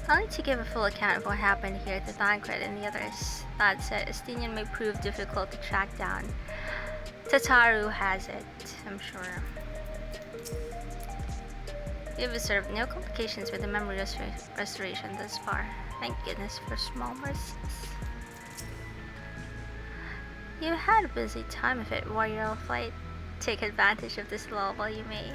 I'll need to give a full account of what happened here to Tancred and the others. That said, Estinian may prove difficult to track down. Tataru has it, I'm sure. We have observed no complications with the memory restoration thus far. Thank goodness for small mercies. You had a busy time of it, Warrior Flight. Take advantage of this lull while you may.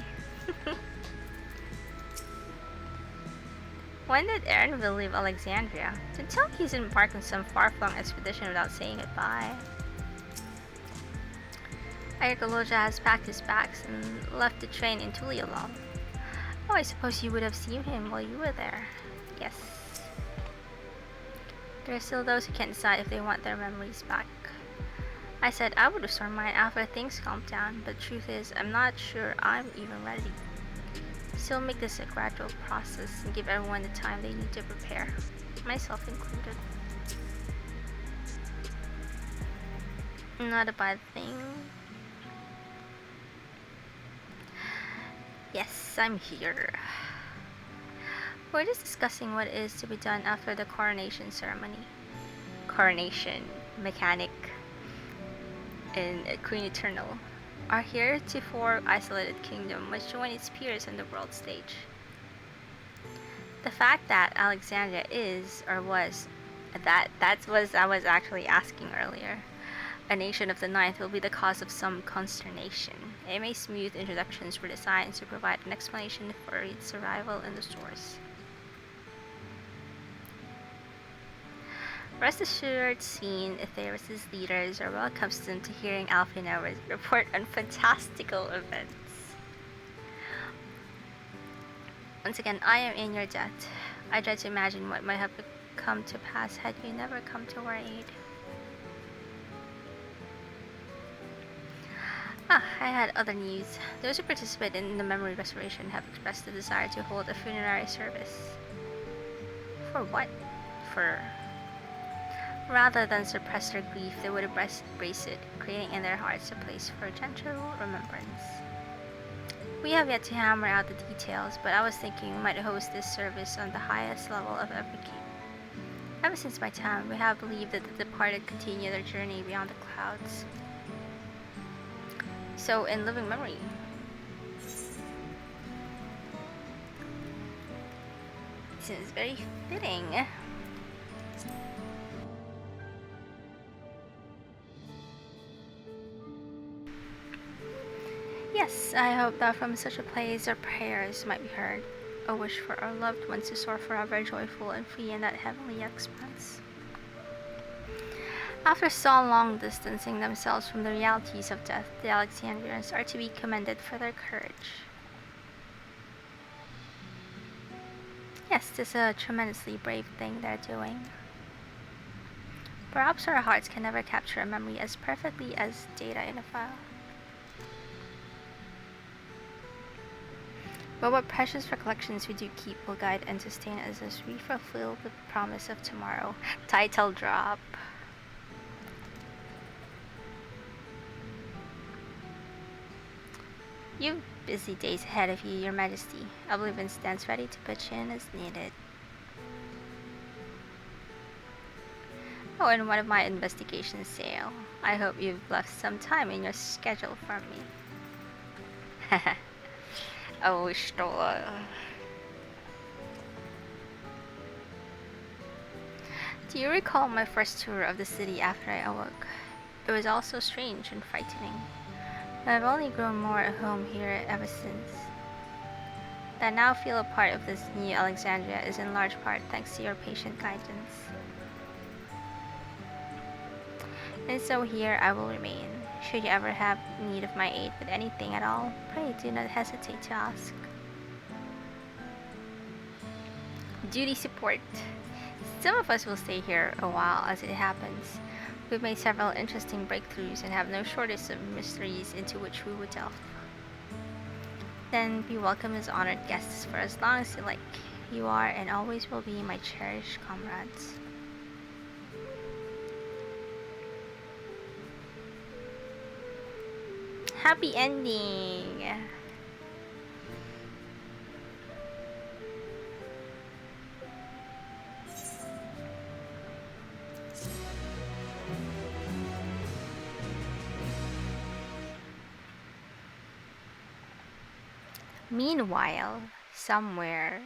When did Aaronville leave Alexandria? To tell he's embarked on some far-flung expedition without saying goodbye. Agriculture has packed his bags and left the train in Tuli alone. Oh, I suppose you would have seen him while you were there. Yes. There are still those who can't decide if they want their memories back. I said I would restore mine after things calmed down, but the truth is, I'm not sure I'm even ready. Still make this a gradual process and give everyone the time they need to prepare, myself included. Not a bad thing. Yes, I'm here. We're just discussing what is to be done after the coronation ceremony. Coronation, mechanic, and Queen Eternal are heretofore isolated kingdom must join its peers on the world stage. The fact that Alexandria is, or was, that was I was actually asking earlier, a nation of the ninth will be the cause of some consternation. It may smooth introductions were designed to provide an explanation for its survival in the source. Rest assured, Scene Atheris' leaders are well accustomed to hearing Alphina report on fantastical events. Once again, I am in your debt. I dread to imagine what might have come to pass had you never come to our aid. I had other news. Those who participated in the memory restoration have expressed the desire to hold a funerary service. For what? For... Rather than suppress their grief, they would embrace it, creating in their hearts a place for gentle remembrance. We have yet to hammer out the details, but I was thinking we might host this service on the highest level of Everkeep. Ever since my time, we have believed that the departed continue their journey beyond the clouds. So, in living memory, seems very fitting. Yes, I hope that from such a place our prayers might be heard, a wish for our loved ones to soar forever joyful and free in that heavenly expanse. After so long distancing themselves from the realities of death, the Alexandrians are to be commended for their courage. Yes, this is a tremendously brave thing they're doing. Perhaps our hearts can never capture a memory as perfectly as data in a file. But what precious recollections we do keep will guide and sustain us as we fulfill the promise of tomorrow. Title drop. You've busy days ahead of you, Your Majesty. Oblivion stands ready to pitch in as needed. Oh, and one of my investigations sail. I hope you've left some time in your schedule for me. Oh, Stola. Do you recall my first tour of the city after I awoke? It was all so strange and frightening. I've only grown more at home here ever since. That I now feel a part of this new Alexandria is in large part thanks to your patient guidance. And so here I will remain. Should you ever have need of my aid with anything at all, pray do not hesitate to ask. Duty support. Some of us will stay here a while as it happens. We've made several interesting breakthroughs and have no shortage of mysteries into which we would delve. Then be welcome as honored guests for as long as you like. You are and always will be my cherished comrades. Happy ending! Meanwhile, somewhere...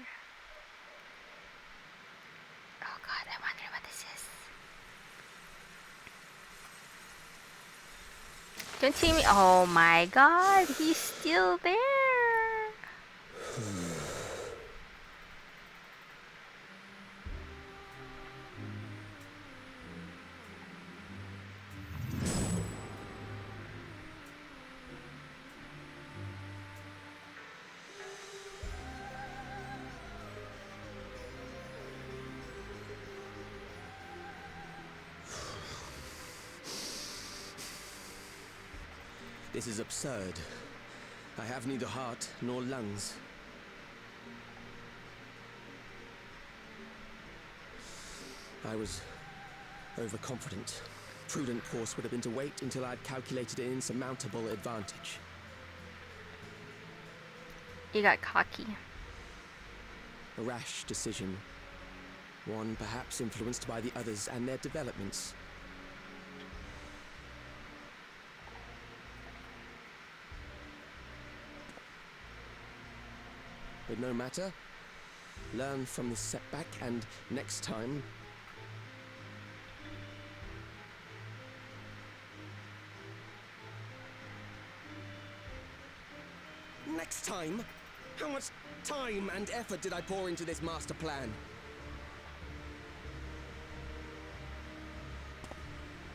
Oh god, I wonder what this is. Don't see me. Oh my god, he's still there. This is absurd. I have neither heart nor lungs. I was overconfident. Prudent course would have been to wait until I'd calculated an insurmountable advantage. You got cocky. A rash decision. One perhaps influenced by the others and their developments. But no matter. Learn from this setback and next time... Next time? How much time and effort did I pour into this master plan?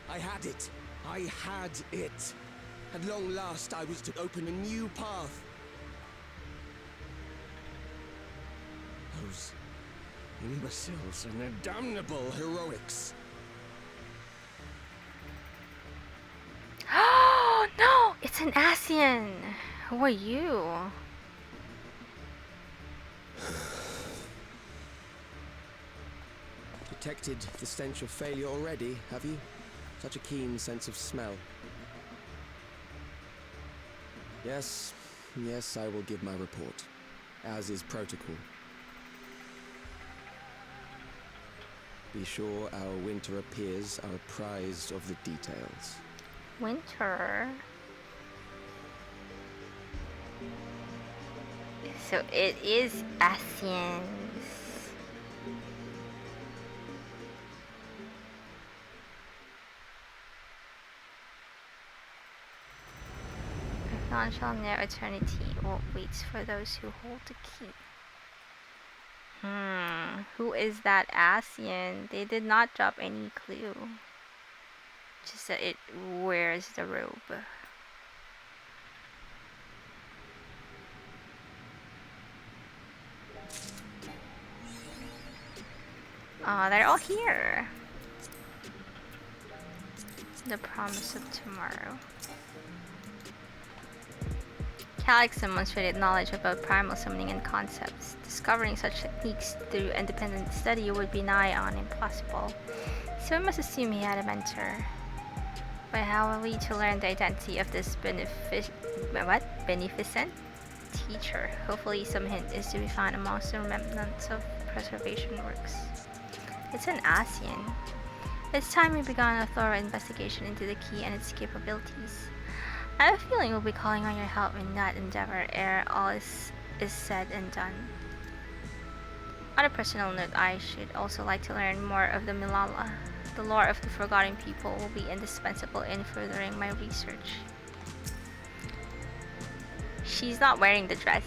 I had it. I had it. At long last, I was to open a new path. Those imbeciles and their damnable heroics. Oh no! It's an Asian! Who are you? Detected the stench of failure already, have you? Such a keen sense of smell. Yes, I will give my report, as is protocol. Be sure our winter peers are apprised of the details. Winter? So it is Asians. If none shall know eternity, what waits for those who hold the key? Who is that Asian? They did not drop any clue. Just that it wears the robe. Oh, they're all here. The promise of tomorrow. Calyx demonstrated knowledge about primal summoning and concepts. Discovering such techniques through independent study would be nigh on impossible. So we must assume he had a mentor. But how are we to learn the identity of this beneficent teacher? Hopefully some hint is to be found amongst the remnants of preservation works. It's an Asian. It's time we began a thorough investigation into the key and its capabilities. I have a feeling we'll be calling on your help in that endeavor ere all is said and done. On a personal note, I should also like to learn more of the Milala. The lore of the Forgotten People will be indispensable in furthering my research. She's not wearing the dress.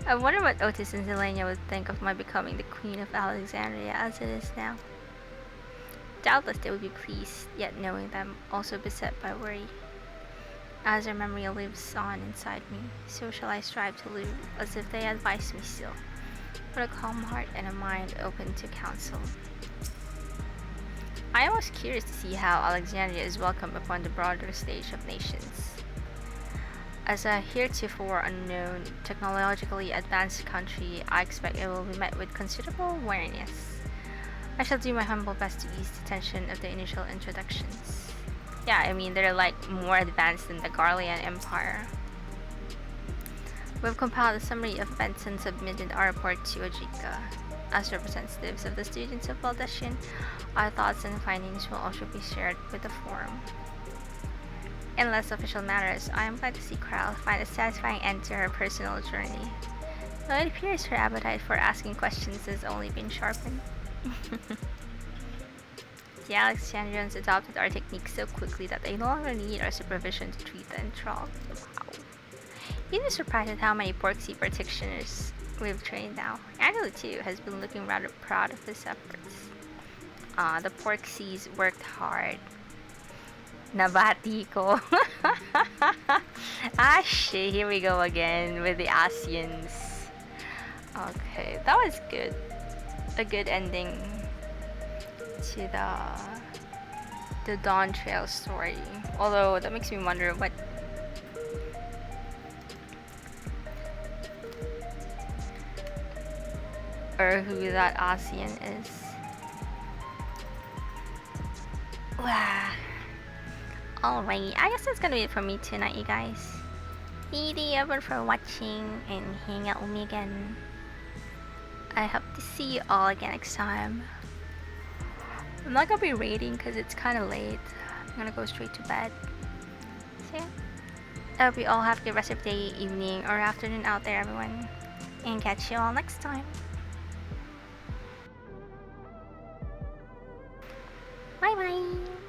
I wonder what Otis and Zelenia would think of my becoming the Queen of Alexandria as it is now. Doubtless they would be pleased, yet knowing them also beset by worry. As their memory lives on inside me, so shall I strive to live as if they advised me still, with a calm heart and a mind open to counsel. I am most curious to see how Alexandria is welcomed upon the broader stage of nations. As a heretofore unknown, technologically advanced country, I expect it will be met with considerable wariness. I shall do my humble best to ease the tension of the initial introductions. Yeah, I mean, they're like more advanced than the Garlean Empire. We've compiled a summary of events and submitted our report to Ajika. As representatives of the students of Valdesian, our thoughts and findings will also be shared with the forum. In less official matters, I am glad to see Krell find a satisfying end to her personal journey. Though it appears her appetite for asking questions has only been sharpened. The Alexandrians adopted our techniques so quickly that they no longer need our supervision to treat the enthralled. Wow. You'd be surprised at how many Porksea practitioners we've trained now. Angela, too, has been looking rather proud of his efforts. The Porksies worked hard. Nabati ko. Ah, shit, here we go again with the Asians. Okay, that was good. A good ending to the Dawn Trail story. Although that makes me wonder what or who that ASEAN is. Wow. Alright, I guess that's gonna be it for me tonight, you guys. Thank you everyone for watching and hanging out with me again. I hope to see you all again next time. I'm not gonna be raiding because it's kind of late. I'm gonna go straight to bed. So yeah. I hope you all have a good rest of the day, evening, or afternoon out there, everyone. And catch you all next time. Bye bye.